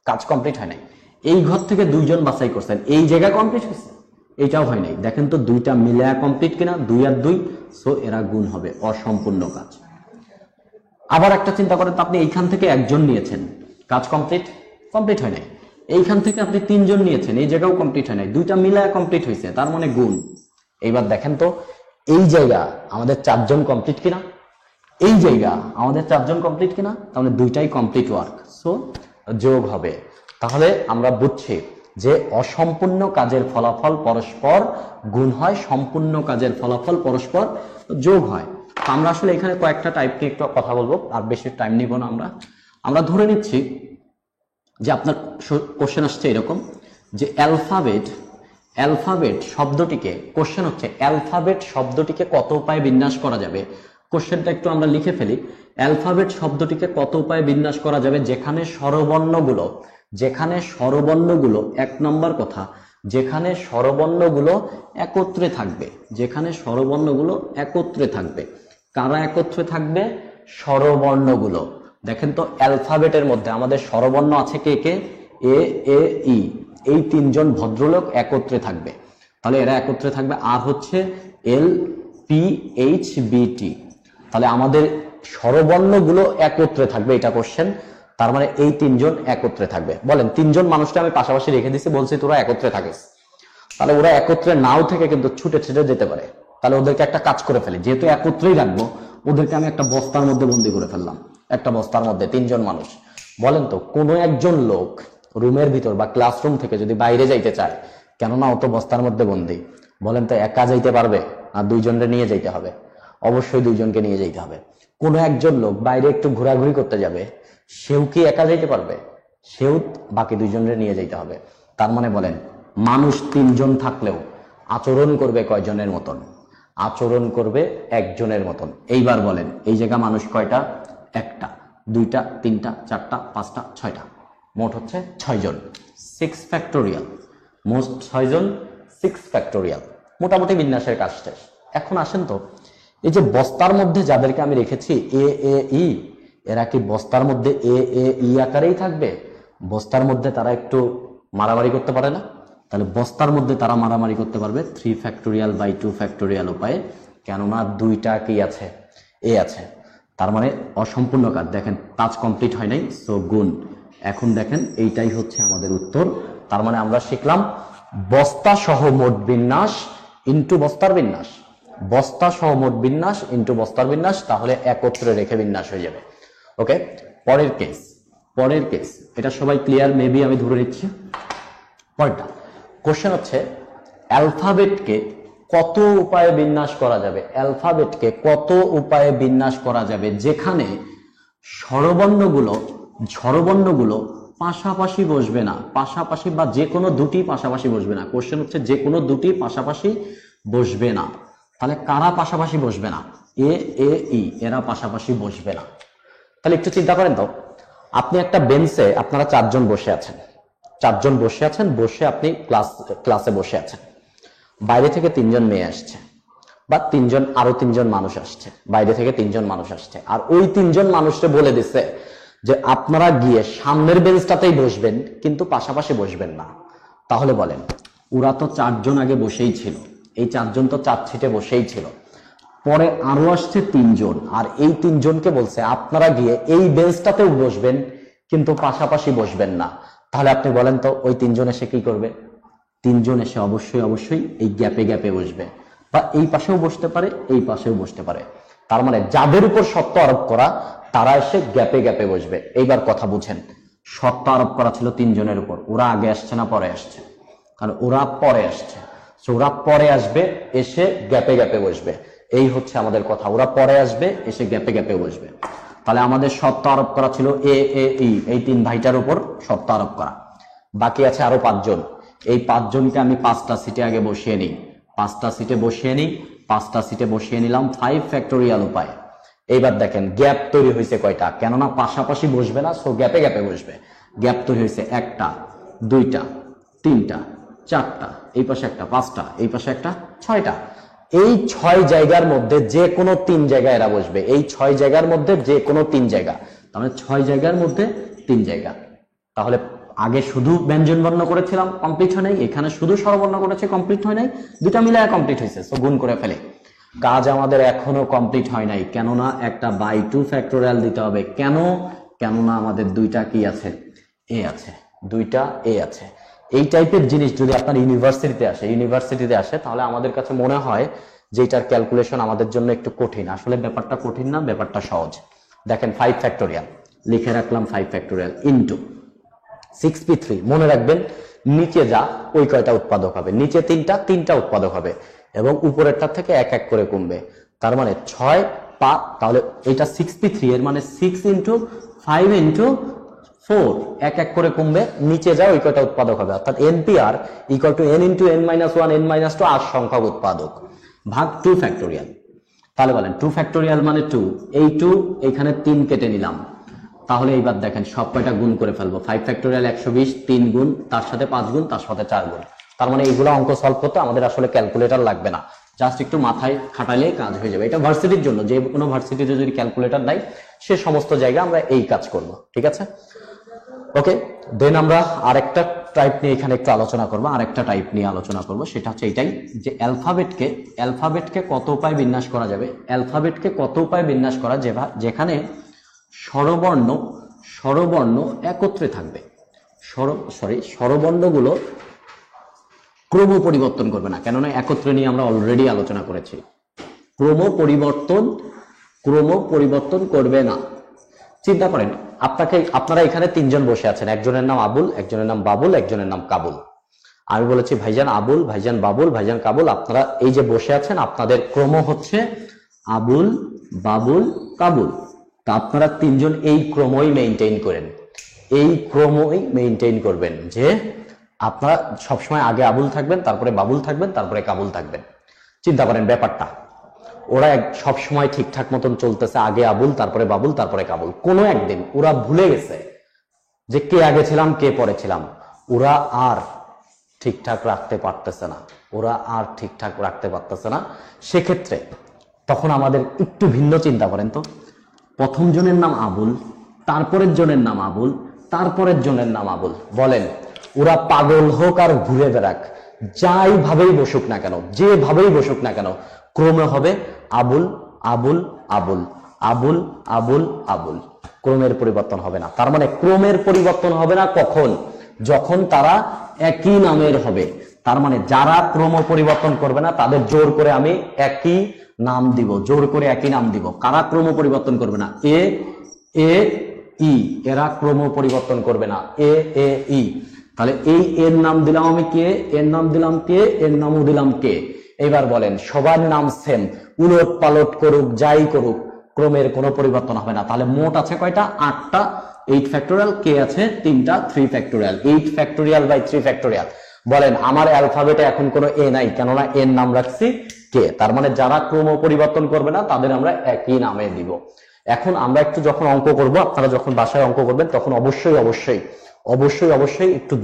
কাজ কমপ্লিট হয় নাই। এই ঘর থেকে 2 জন বাছাই করছেন, এই জায়গা কমপ্লিট হয়েছে? এটাও হয় নাই। দেখেন তো দুইটা মিলায়া কমপ্লিট কিনা? 2 আর 2, সো এরা গুণ হবে, অসম্পূর্ণ কাজ। আবার একটা চিন্তা করেন তো আপনি এইখান থেকে 1 জন নিয়েছেন, কাজ কমপ্লিট? কমপ্লিট হয় নাই। এইখান থেকে আপনি 3 জন নিয়েছেন, এই জায়গাও কমপ্লিট হয় নাই, দুইটা মিলায়া কমপ্লিট হয়েছে, তার মানে গুণ। এইবার দেখেন তো এই জায়গা আমাদের 4 জন কমপ্লিট কিনা? এই জায়গা আমাদের 4 জন কমপ্লিট কিনা? তাহলে দুইটাই কমপ্লিট ওয়ার্ক, সো যোগ হবে। তাহলে আমরা বুঝছি যে অসম্পূর্ণ কাজের ফলাফল পরস্পর গুণ হয়, সম্পূর্ণ কাজের ফলাফল পরস্পর যোগ হয়। তো আমরা আসলে এখানে কয়েকটা টাইপ নিয়ে একটু কথা বলবো, আর বেশি টাইম নিব না। আমরা ধরে নিচ্ছি যে আপনার কোশ্চেন আসছে এরকম যে অ্যালফাবেট শব্দটিকে, কোশ্চেন হচ্ছে অ্যালফাবেট শব্দটিকে কত উপায়ে বিন্যাস করা যাবে। কোশ্চেনটা একটু আমরা লিখে ফেলি। অ্যালফাবেট শব্দটিকে কত উপায়ে বিন্যাস করা যাবে যেখানে স্বরবর্ণগুলো 1 নম্বর কথা যেখানে স্বরবর্ণগুলো একত্রে থাকবে, যেখানে স্বরবর্ণগুলো একত্রে থাকবে। কারা একত্রে থাকবে? স্বরবর্ণগুলো। দেখেন তো অ্যালফাবেটের মধ্যে আমাদের স্বরবর্ণ আছে কে কে? এ, এ, ই। এই তিনজন ভদ্রলোক একত্রে থাকবে, তাহলে এরা একত্রে থাকবে। আর হচ্ছে এল, পি, এইচ, বি, টি। তাহলে আমাদের স্বরবর্ণগুলো একত্রে থাকবে, এটা কোশ্চেন। তার মানে এই তিনজন একত্রে থাকবে। বলেন, তিনজন মানুষকে আমি পাশাপাশি রেখে দিছি, বলছি তোরা একত্রে থাকিস। তাহলে ওরা একত্রে নাও থেকে কিন্তু ছুটে ছুটে যেতে পারে। তাহলে ওদেরকে একটা কাজ করে ফেলি, যেহেতু একত্রেই রাখবো, ওদেরকে আমি একটা বস্তার মধ্যে বন্দি করে ফেললাম। একটা বস্তার মধ্যে তিনজন মানুষ। বলেন তো কোনো একজন লোক রুমের ভিতর বা ক্লাসরুম থেকে যদি বাইরে যাইতে চায়, কেননা ও তো বস্তার মধ্যে বন্দি, বলেন তো একা যাইতে পারবে? আর দুইজনকে নিয়ে যাইতে হবে? অবশ্যই দুইজনকে নিয়ে যাইতে হবে। কোনো একজন লোক বাইরে একটু ঘোরাঘুরি করতে যাবে, সেও কি একা যাইতে পারবে? সেও বাকি দুইজনকে নিয়ে যাইতে হবে। তার মানে বলেন, মানুষ তিনজন থাকলেও আচরণ করবে কয়জনের মতন? আচরণ করবে একজনের মতন। এইবার বলেন, এই জায়গা মানুষ কয়টা? একটা, দুইটা, তিনটা, চারটা, পাঁচটা, ছয়টা, মোট হচ্ছে 6 জন। 6 ফ্যাক্টোরিয়াল, মোট 6 জন, 6 ফ্যাক্টোরিয়াল। মোটামুটি বিন্যাসের কাজ শেষ। এখন আসেন তো, এই যে বস্তার মধ্যে যাদেরকে আমি রেখেছি এ, এ, ই, এরা কি বস্তার মধ্যে এ, এ, ই আকারেই থাকবে? বস্তার মধ্যে তারা একটু মারামারি করতে পারে না? তাহলে বস্তার মধ্যে তারা মারামারি করতে পারবে 3 ফ্যাক্টোরিয়াল বাই 2 ফ্যাক্টোরিয়াল উপায়ে, কেননা দুইটা কি আছে? এ আছে। তার মানে অসম্পূর্ণ কাজ। দেখেন কাজ কমপ্লিট হয় নাই, সো গুণ। এখন দেখেন এইটাই হচ্ছে আমাদের উত্তর। তার মানে আমরা শিখলাম বস্তা সহ মোট বিন্যাস ইন্টু বস্তার বিন্যাস, বস্তা সহ মোট বিন্যাস ইন্টু বস্তার বিন্যাস, তাহলে একত্রে রেখে বিন্যাস হয়ে যাবে। ওকে, পরের কেস। পরের কেস এটা সবাই ক্লিয়ার মেবি, আমি ধরে নিচ্ছি। পরেরটা কোশ্চেন হচ্ছে, অ্যালফাবেটকে কত উপায়ে বিন্যাস করা যাবে? অ্যালফাবেটকে কত উপায়ে বিন্যাস করা যাবে যেখানে স্বরবর্ণগুলো পাশাপাশি বসবে না? পাশাপাশি বা যে কোনো দুটি পাশাপাশি বসবে না। কোশ্চেন হচ্ছে যে কোনো দুটি পাশাপাশি বসবে না। তাহলে কারা পাশাপাশি বসবে না? এ, এ, ই, এরা পাশাপাশি বসবে না। তাহলে একটু চিন্তা করেন তো, আপনি একটা বেঞ্চে আপনারা 4 জন বসে আছেন, 4 জন বসে আছেন, বসে আপনি ক্লাসে বসে আছেন। বাইরে থেকে 3 জন মেয়ে আসছে, বা আরো 3 জন মানুষ আসছে, বাইরে থেকে 3 জন মানুষ আসছে। আর ওই 3 জন মানুষকে বলে দিচ্ছে যে আপনারা গিয়ে সামনের বেঞ্চটাতেই বসবেন, কিন্তু পাশাপাশি বসবেন না। তাহলে বলেন, ওরা তো 4 জন আগে বসেই ছিল, এই 4 জন তো 4 সিটে বসেই ছিল, পরে আরো আসছে 3 জন, আর এই 3 জনকে বলছে আপনারা গিয়ে এই বেঞ্চটাতেও বসবেন, কিন্তু পাশাপাশি বসবেন না। তাহলে আপনি বলেন তো ওই 3 জন এসে কি করবে? 3 জন এসে অবশ্যই এই গ্যাপে গ্যাপে বসবে, বা এই পাশেও বসতে পারে, এই পাশেও বসতে পারে। তার মানে যাদের উপর শর্ত আরোপ করা তারা এসে গ্যাপে গ্যাপে বসবে। এইবার কথা বুঝেন, শর্ত আরোপ করা ছিল 3 জনের উপর, ওরা আগে আসছে না পরে আসছে? কারণ ওরা পরে আসছে, ওরা পরে আসবে, এসে গ্যাপে গ্যাপে বসবে। এই হচ্ছে আমাদের কথা, ওরা পরে আসবে, এসে গ্যাপে গ্যাপে বসবে। তাহলে আমাদের শর্ত আরোপ করা ছিল এ, এ, ই, এই 3 ভাইটার উপর শর্ত আরোপ করা। বাকি আছে আরো 5 জন। এই 5 জনকে আমি 5টা সিটে আগে বসিয়ে নিই, 5টা সিটে বসিয়ে নিই, 5টা সিটে বসিয়ে নিলাম 5 ফ্যাক্টোরিয়াল উপায়। এইবার দেখেন গ্যাপ তৈরি হয়েছে কয়টা? কেননা পাশাপাশি বসবে না, সো গ্যাপে গ্যাপে বসবে। গ্যাপ তৈরি হয়েছে 1টা, 2টা, 3টা, 4টা, এই পাশে একটা, 5টা, এই পাশে একটা, 6টা। এই 6 জায়গার মধ্যে যে কোনো 3 জায়গায় এরা বসবে। এই 6 জায়গার মধ্যে যে কোনো 3 জায়গা, তাহলে 6 জায়গার মধ্যে 3 জায়গা। তাহলে আগে শুধু ব্যঞ্জন বর্ণ করেছিলাম, কমপ্লিট হয় নাই, এখানে শুধু স্বরবর্ণ করেছে, কমপ্লিট হয় নাই, দুটা মিলায় কমপ্লিট হয়েছে, সো গুণ করে ফেলে। কাজ আমাদের এখনো কমপ্লিট হয় নাই, কেননা একটা বাই 2 ফ্যাক্টোরিয়াল দিতে হবে। কেননা আমাদের 2টা কি আছে? এ আছে, 2টা এ আছে। এই টাইপের জিনিস যদি আপনার ইউনিভার্সিটিতে আসে, তাহলে আমাদের কাছে মনে হয় যে এটার ক্যালকুলেশন আমাদের জন্য একটু কঠিন। আসলে ব্যাপারটা কঠিন না, ব্যাপারটা সহজ। দেখেন 5 ফ্যাক্টোরিয়াল লিখে রাখলাম, 5 ফ্যাক্টোরিয়াল ইন্টু 6p3। মনে রাখবেন নিচে যা ওই কয়টা উৎপাদক হবে, নিচে 3টা উৎপাদক হবে, এবং উপরেরটা থেকে এক এক করে কমবে। তার মানে 6 5, তাহলে এটা 6p3, এর মানে 6 ইন্টু 5 ইন্টু 4, এক এক করে কমবে, নিচে যা ওই কয়টা উৎপাদক হবে। অর্থাৎ npr equal to n into n-1 n-2 8 সংখ্যক উৎপাদক ভাগ 2 ফ্যাক্টোরিয়াল। তাহলে বলেন 2 ফ্যাক্টোরিয়াল মানে 2, এই 2 এখানে 3 কেটে নিলাম। তাহলে এইবার দেখেন সব কয়টা গুণ করে ফেলবো। 5 ফ্যাক্টোরিয়াল 120, 3 গুণ, তার সাথে 5 গুণ, তার সাথে 4 গুণ। তার মানে এইগুলো অঙ্ক সলভ করতে আমাদের আসলে ক্যালকুলেটর লাগবে না, জাস্ট একটু মাথায় খাটালে কাজ হয়ে যাবে। এটা ভার্সিটির জন্য, যে কোনো ভার্সিটিতে যদি ক্যালকুলেটর নাই সে সমস্ত জায়গায় আমরা এই কাজ করব, ঠিক আছে? ওকে, দেন আমরা আরেকটা টাইপ নিয়ে এখানে একটু আলোচনা করব, আরেকটা টাইপ নিয়ে আলোচনা করব, সেটা হচ্ছে এইটাই যে অ্যালফাবেটকে কত উপায় বিন্যাস করা যাবে, অ্যালফাবেটকে কত উপায় বিন্যাস করা যেখানে স্বরবর্ণ একত্রে থাকবে, স্বরবর্ণগুলো ক্রম পরিবর্তন করবে না, কেননা একত্রে নিয়ে আমরা অলরেডি আলোচনা করেছি। ক্রম পরিবর্তন করবে না। চিন্তা করেন, আপনারা এখানে তিনজন বসে আছেন, একজনের নাম আবুল, একজনের নাম বাবুল, একজনের নাম কাবুল। আমি বলেছি ভাইজান আবুল, ভাইজান বাবুল, ভাইজান কাবুল। আপনারা এই যে বসে আছেন, আপনাদের ক্রম হচ্ছে আবুল, বাবুল, কাবুল। তা আপনারা তিনজন এই ক্রমই মেইনটেইন করবেন, যে আপনারা সবসময় আগে আবুল থাকবেন, তারপরে বাবুল থাকবেন, তারপরে কাবুল থাকবেন। চিন্তা করেন ব্যাপারটা, ওরা সবসময় ঠিকঠাক মতন চলতেছে, আগে আবুল, তারপরে বাবুল, তারপরে কাবুল। কোনো একদিন ওরা ভুলে গেছে যে কে আগে ছিলাম, কে পরে ছিলাম। ওরা আর ঠিকঠাক রাখতে পারতেছে না। সেক্ষেত্রে তখন আমাদের একটু ভিন্ন চিন্তা করেন তো, প্রথম জনের নাম আবুল, তারপরের জনের নাম আবুল, তারপরের জনের নাম আবুল। বলেন, ওরা পাগল হোক আর ঘুরে বেড়াক, যেভাবেই বসুক না কেন, ক্রমে হবে আবুল, আবুল, আবুল, আবুল, আবুল, আবুল। ক্রমের পরিবর্তন হবে না। তার মানে ক্রমের পরিবর্তন হবে না কখন? যখন তারা একই নামের হবে। তার মানে যারা ক্রম পরিবর্তন করবে না তাদের জোর করে আমি একই নাম দিব, কারা ক্রম পরিবর্তন করবে না? এ ই, এরা ক্রম পরিবর্তন করবে না। এ ই, তাহলে এই এর নাম দিলাম আমি কে, এর নাম দিলাম কে, এর নামও দিলাম কে। এবার বলেন, সবার নাম সেম, উলট পালট করুক, যাই করুক, ক্রমের কোনো পরিবর্তন হবে না। তাহলে মোট আছে কয়টা? 8টা। 8 ফ্যাক্টোরিয়াল, কে আছে 3টা, 3 ফ্যাক্টোরিয়াল। 8 factorial by 3 factorial. বলেন, আমার অ্যালফাবেটে এখন কোনো এ নাই, কেননা এর নাম রাখছি কে। তার মানে যারা ক্রম পরিবর্তন করবে না তাদের আমরা একই নামে দিব। এখন আমরা একটু যখন অঙ্ক করব, আপনারা যখন বাসায় অঙ্ক করবেন, তখন অবশ্যই একটু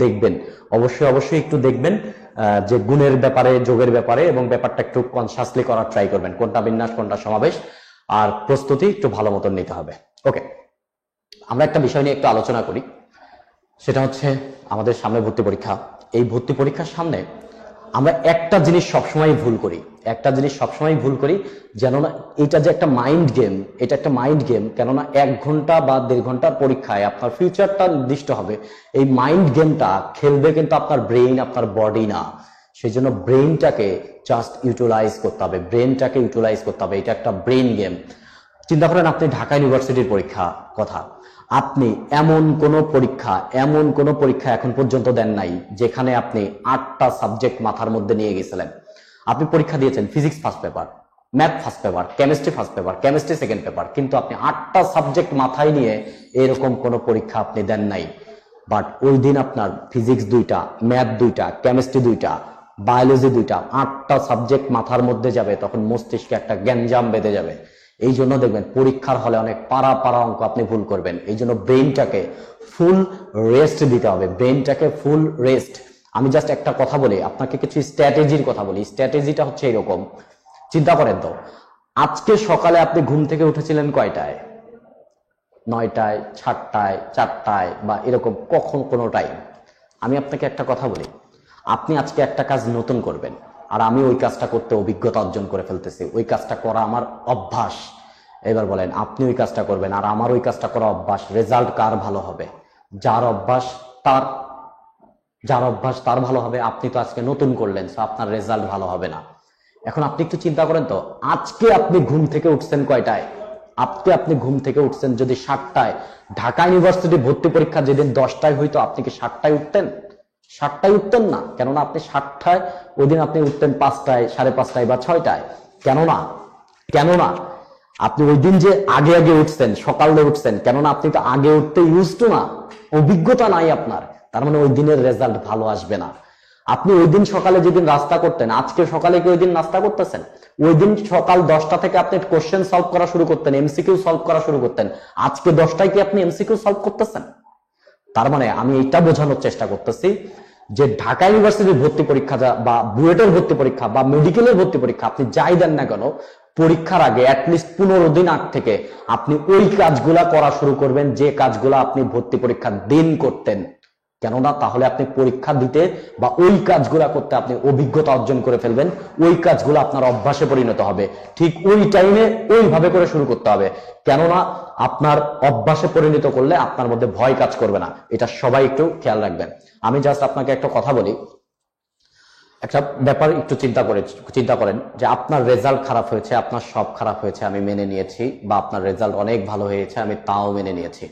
দেখবেন যে গুণের ব্যাপারে, যোগের ব্যাপারে, এবং ব্যাপারটা একটু কনসাসলি করার ট্রাই করবেন, কোনটা বিন্যাস, কোনটা সমাবেশ, আর প্রস্তুতি একটু ভালো মতন নিতে হবে। ওকে, আমরা একটা বিষয় নিয়ে একটু আলোচনা করি, সেটা হচ্ছে আমাদের সামনে ভর্তি পরীক্ষা। এই ভর্তি পরীক্ষার সামনে আমরা একটা জিনিস সবসময় ভুল করি, যেন না এটা যে একটা মাইন্ড গেম, কেননা 1 ঘন্টা বা 1.5 ঘন্টার পরীক্ষায় আপনার ফিউচারটা নির্দিষ্ট হবে। এই মাইন্ড গেমটা খেলবে কিন্তু আপনার ব্রেইন, আপনার বডি না। সেই জন্য ব্রেইনটাকে জাস্ট ইউটিলাইজ করতে হবে, এটা একটা ব্রেইন গেম। চিন্তা করেন, আপনি ঢাকা ইউনিভার্সিটির পরীক্ষা কথা, আপনি এমন কোন পরীক্ষা এখন পর্যন্ত দেন নাই যেখানে আপনি 8টা সাবজেক্ট মাথার মধ্যে নিয়ে গেছিলেন। আপনি পরীক্ষা দিয়েছেন physics first paper, math first paper, chemistry first paper, chemistry second paper, কিন্তু আপনি 8টা সাবজেক্ট মাথায় নিয়ে এরকম কোন পরীক্ষা আপনি দেন নাই। বাট ওই দিন আপনার ফিজিক্স 2টা, ম্যাথ 2টা, কেমিস্ট্রি 2টা, বায়োলজি 2টা, 8টা সাবজেক্ট মাথার মধ্যে যাবে, তখন মস্তিষ্কে একটা গ্যাঞ্জাম বেঁধে যাবে। এই জন্য দেখবেন পরীক্ষার হলে অনেক পারা অঙ্ক আপনি ভুল করবেন। এই জন্য ব্রেইনটাকে ফুল রেস্ট দিতে হবে, ফুল রেস্ট। আমি জাস্ট একটা কথা বলি, আপনাকে কিছু স্ট্র্যাটেজির কথা বলি। স্ট্র্যাটেজিটা হচ্ছে এরকম, চিন্তা করেন তো, আজকে সকালে আপনি ঘুম থেকে উঠেছিলেন কয়টায়? 9টায়, 7টায়, 4টায়, বা এরকম কখন কোনো টাইম। আমি আপনাকে একটা কথা বলি, আপনি আজকে একটা কাজ নতুন করবেন, আর আমি ওই কাজটা করতে অভিজ্ঞতা অর্জন করে ফেলতেছি, ওই কাজটা করা আমার অভ্যাস। এবার বলেন, আপনি ওই কাজটা করবেন আর আমার ওই কাজটা করা অভ্যাস, রেজাল্ট কার ভালো হবে? যার অভ্যাস তার ভালো হবে। আপনি তো আজকে নতুন করলেন, সো আপনার রেজাল্ট ভালো হবে না। এখন আপনি একটু চিন্তা করেন তো, আজকে আপনি ঘুম থেকে উঠছেন কয়টায়? আপনি ঘুম থেকে উঠছেন যদি 7টায়, ঢাকা ইউনিভার্সিটি ভর্তি পরীক্ষা যেদিন 10টায় হইতো, আপনি কি 7টায় উঠতেন? 7টায় উঠতেন না, কেননা আপনি 7টায়, ওই দিন আপনি উঠতেন 5টায়, 5:30টায় বা 6টায়। কেননা আপনি ওই দিন যে আগে উঠছেন, সকালে উঠছেন, কেননা আপনি তো আগে উঠতে ইউজড না, অভিজ্ঞতা নাই আপনার। তার মানে ওই দিনের রেজাল্ট ভালো আসবে না। আপনি ওই দিন সকালে যেদিন নাস্তা করতেন, আজকে সকালে কি ওই দিন নাস্তা করতেছেন? ওই দিন সকাল 10টা থেকে আপনি কোশ্চেন সলভ করা শুরু করতেন, এমসিকিউ সলভ করা শুরু করতেন, আজকে 10টায় কি আপনি এমসিকিউ সলভ করতেছেন? তার মানে আমি এটা বোঝানোর চেষ্টা করতেছি যে ঢাকা ইউনিভার্সিটির ভর্তি পরীক্ষা বা বুয়েটের ভর্তি পরীক্ষা বা মেডিকেলের ভর্তি পরীক্ষা আপনি যাই দেন না কেন, পরীক্ষার আগে অ্যাটলিস্ট 15 দিন আগ থেকে আপনি ওই কাজগুলা করা শুরু করবেন যে কাজগুলা আপনি ভর্তি পরীক্ষার দিন করতেন। কেননা তাহলে আপনি পরীক্ষা দিতে বা ওই কাজগুলা করতে আপনি অভিজ্ঞতা অর্জন করে ফেলবেন, ওই কাজগুলো আপনার অভ্যাসে পরিণত হবে। ঠিক ওই টাইমে ওইভাবে করে শুরু করতে হবে, কেননা আপনার অভ্যাসে পরিণত করলে আপনার মধ্যে ভয় কাজ করবে না। এটা সবাই একটু খেয়াল রাখবেন। আমি জাস্ট আপনাকে একটা কথা বলি, একটা ব্যাপার একটু চিন্তা করেন যে আপনার রেজাল্ট খারাপ হয়েছে, আপনার সব খারাপ হয়েছে, আমি মেনে নিয়েছি, বা আপনার রেজাল্ট অনেক ভালো হয়েছে, আমি তাও মেনে নিয়েছি।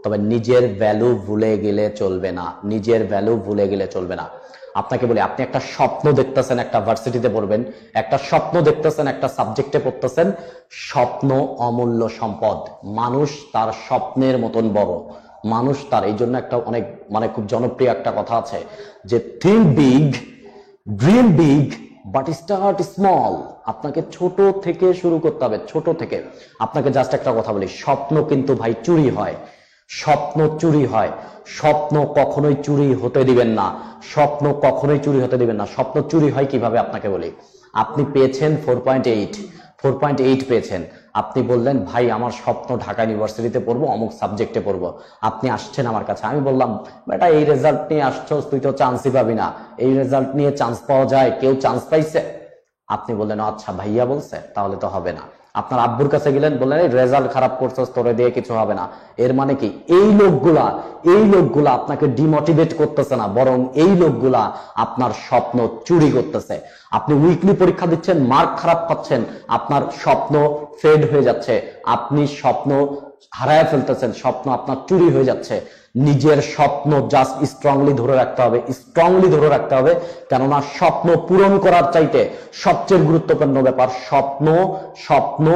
তবে নিজের ভ্যালু ভুলে গেলে চলবে না, নিজের ভ্যালু ভুলে গেলে চলবে না। আপনাকে বলি, আপনি একটা স্বপ্ন দেখতেছেন একটা ভার্সিটিতে পড়বেন, একটা স্বপ্ন দেখতেছেন একটা সাবজেক্টে পড়তেছেন। স্বপ্ন অমূল্য সম্পদ। মানুষ তার স্বপ্নের মতন বড়, মানুষ তার, এই জন্য একটা অনেক খুব জনপ্রিয় একটা কথা আছে যে think big, dream big, but start small. আপনাকে ছোট থেকে শুরু করতে হবে, ছোট থেকে। আপনাকে জাস্ট একটা কথা বলি, স্বপ্ন কিন্তু ভাই চুরি হয়, স্বপ্ন চুরি হয়। স্বপ্ন কখনোই চুরি হতে দিবেন না, স্বপ্ন কখনোই চুরি হতে দিবেন না। স্বপ্ন চুরি হয় কিভাবে আপনাকে বলি। আপনি পেয়েছেন 4.8 পেয়েছেন, আপনি বললেন ভাই আমার স্বপ্ন ঢাকা ইউনিভার্সিটিতে পড়বো, অমুক সাবজেক্টে পড়বো। আপনি আসছেন আমার কাছে, আমি বললাম বেটা এই রেজাল্ট নিয়ে আসছো, তুই তো চান্সই পাবি না, এই রেজাল্ট নিয়ে চান্স পাওয়া যায়, কেউ চান্স পাইছে? আপনি বললেন আচ্ছা ভাইয়া বলছে, তাহলে তো হবে না। আপনার আব্বুর কাছে গেলেন, বললেন এই রেজাল্ট খারাপ করছস, তোরে দিয়ে কিছু হবে না। এর মানে কি, এই লোকগুলা আপনাকে ডিমোটিভেট করতেছে না, বরং এই লোকগুলা আপনার স্বপ্ন চুরি করতেছে। আপনি উইকলি পরীক্ষা দিচ্ছেন, মার্ক খারাপ পাচ্ছেন, আপনার স্বপ্ন ফেড হয়ে যাচ্ছে, আপনি স্বপ্ন হারায় ফেলতেছেন, স্বপ্ন আপনার চুরি হয়ে যাচ্ছে। নিজের স্বপ্ন জাস্ট স্ট্রংলি ধরে রাখতে হবে, কেননা স্বপ্ন পূরণ করার চাইতে সবচেয়ে গুরুত্বপূর্ণ ব্যাপার স্বপ্ন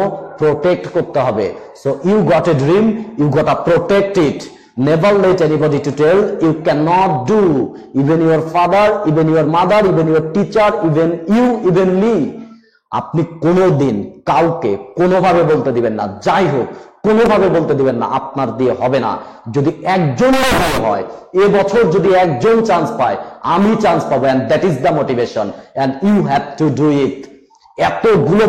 প্রোটেক্ট করতে হবে। So you got a dream, you got a protect it. Never let anybody to tell you cannot do. Even your father, even your mother, even your teacher, even you, even me. আপনি কোনোদিন কাউকে কোনোভাবে বলতে দিবেন না, যাই হোক কোনোভাবে বলতে দিবেন না আপনার দিয়ে হবে না। যদি একজনের ভালো হয়, এবছর যদি একজন চান্স পায়, আমি চান্স পাবো, and that is the motivation and you have to do it. এতগুলো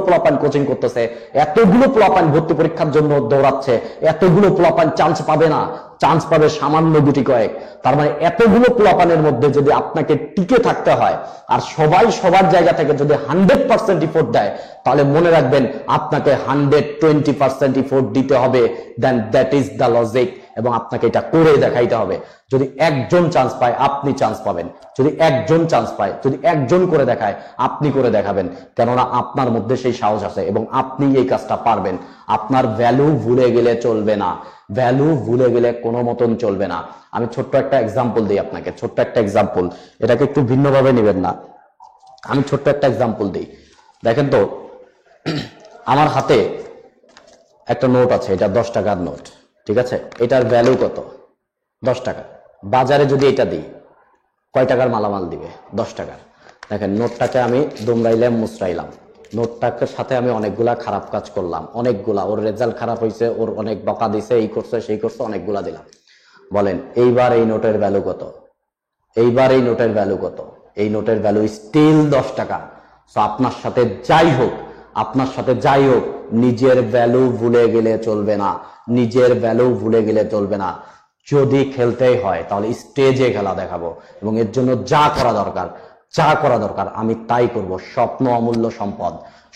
পোলাপান কোচিং করতেছে, এতগুলো পোলাপান ভর্তি পরীক্ষার জন্য দৌড়াচ্ছে, এতগুলো পোলাপান চান্স পাবে না, চান্স পাবে সামান্য গুটি কয়েক। তার মানে এতগুলো পোলাপানের মধ্যে যদি আপনাকে টিকে থাকতে হয়, আর সবাই সবার জায়গা থেকে যদি 100% ইফোর্ট দেয়, তাহলে মনে রাখবেন আপনাকে 120% ইফোর্ট দিতে হবে। দেন দ্যাট ইজ দ্য লজিক, এবং আপনাকে এটা করে দেখাইতে হবে। যদি একজন চান্স পায় আপনি চান্স পাবেন, যদি একজন চান্স পায়, যদি একজন করে দেখায় আপনি করে দেখাবেন, কেননা আপনার মধ্যে সেই সাহস আছে এবং আপনি এই কাজটা পারবেন। আপনার ভ্যালু ভুলে গেলে চলবে না, ভ্যালু ভুলে গেলে কোনো মতন চলবে না। আমি ছোট্ট একটা এক্সাম্পল দিই আপনাকে, ছোট্ট একটা এক্সাম্পল, এটাকে একটু ভিন্নভাবে নেবেন না। আমি ছোট্ট একটা এক্সাম্পল দিই। দেখেন তো, আমার হাতে একটা নোট আছে, এটা 10 টাকার নোট, ঠিক আছে? এটার ভ্যালু কত? 10 টাকা। বাজারে যদি এটা দিই, কয় টাকার মালামাল দিবে? 10 টাকার। দেখেন নোটটাকে আমি দুমড়াইলাম মুচড়াইলাম, নোটটাকে সাথে আমি অনেকগুলা খারাপ কাজ করলাম, অনেকগুলা, ওর রেজাল্ট খারাপ হয়েছে, ওর অনেক বকা দিছে, এই করছে সেই করছে, অনেকগুলা দিলাম। বলেন এইবার এই নোটের ভ্যালু কত? এইবার এই নোটের ভ্যালু কত? এই নোটের ভ্যালু স্টিল 10 টাকা। সো আপনার সাথে যাই হোক, নিজের ভ্যালু ভুলে গেলে চলবে না, নিজের ভ্যালু ভুলে গেলে চলবে না। যদি খেলতেই হয় তাহলে স্টেজে খেলা দেখাবো, এবং এর জন্য যা করা দরকার আমি তাই করব। স্বপ্ন অমূল্য সম্পদ,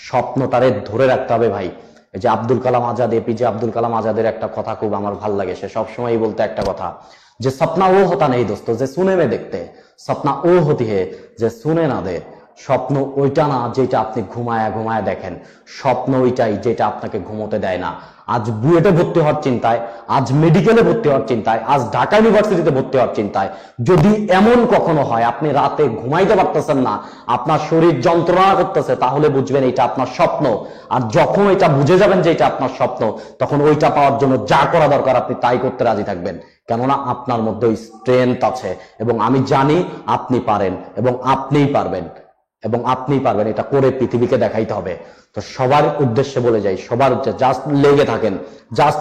স্বপ্নটারে ধরে রাখতে হবে ভাই। এই যে আব্দুল কালাম আজাদ, এপিজে আব্দুল কালাম আজাদের একটা কথা খুব আমার ভাল লাগে, সে সবসময় বলতে একটা কথা যে সপনা ও হতা নেই দোস্ত যে শুনে মে দেখতে, সপনা ও হতি হে যে শুনে না দে। স্বপ্ন ওইটা না যেটা আপনি ঘুমায়া দেখেন, স্বপ্ন ওইটাই যেটা আপনাকে ঘুমোতে দেয় না। আজ বুয়েটে ভর্তি হওয়ার চিন্তায়, আজ মেডিকেলে ভর্তি হওয়ার চিন্তায়, আজ ঢাকা ইউনিভার্সিটিতে ভর্তি হওয়ার চিন্তায়, যদি এমন কখনো হয় আপনি রাতে ঘুমাইতে পারতেছেন না, আপনার শরীর যন্ত্রণা করতেছে, তাহলে বুঝবেন এটা আপনার স্বপ্ন। আর যখন এটা বুঝে যাবেন যে এটা আপনার স্বপ্ন, তখন ওইটা পাওয়ার জন্য যা করা দরকার আপনি তাই করতে রাজি থাকবেন, কেননা আপনার মধ্যে স্ট্রেংথ আছে, এবং আমি জানি আপনি পারেন এবং আপনিই পারবেন, এটা করে পৃথিবীকে দেখাইতে হবে। তো সবার উদ্দেশ্যে বলে যাই, সবার উদ্দেশ্যে জাস্ট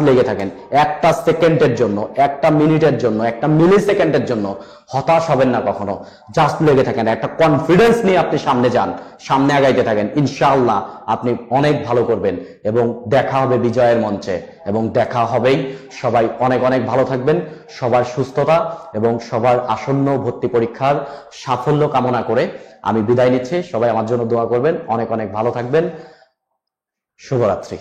লেগে থাকেন একটা সেকেন্ডের জন্য, একটা মিনিটের জন্য, একটা মিলি সেকেন্ডের জন্য হতাশ হবেন না কখনো। জাস্ট লেগে থাকেন, একটা কনফিডেন্স নিয়ে আপনি সামনে যান, সামনে আগাইতে থাকেন, ইনশাআল্লাহ আপনি অনেক ভালো করবেন এবং দেখা হবে বিজয়ের মঞ্চে, এবং দেখা হবেই। সবাই অনেক অনেক ভালো থাকবেন, সবার সুস্থতা এবং সবার আসন্ন ভর্তি পরীক্ষার সাফল্য কামনা করে আমি বিদায় নিচ্ছি। সবাই আমার জন্য দোয়া করবেন, অনেক অনেক ভালো থাকবেন। শুভরাত্রি।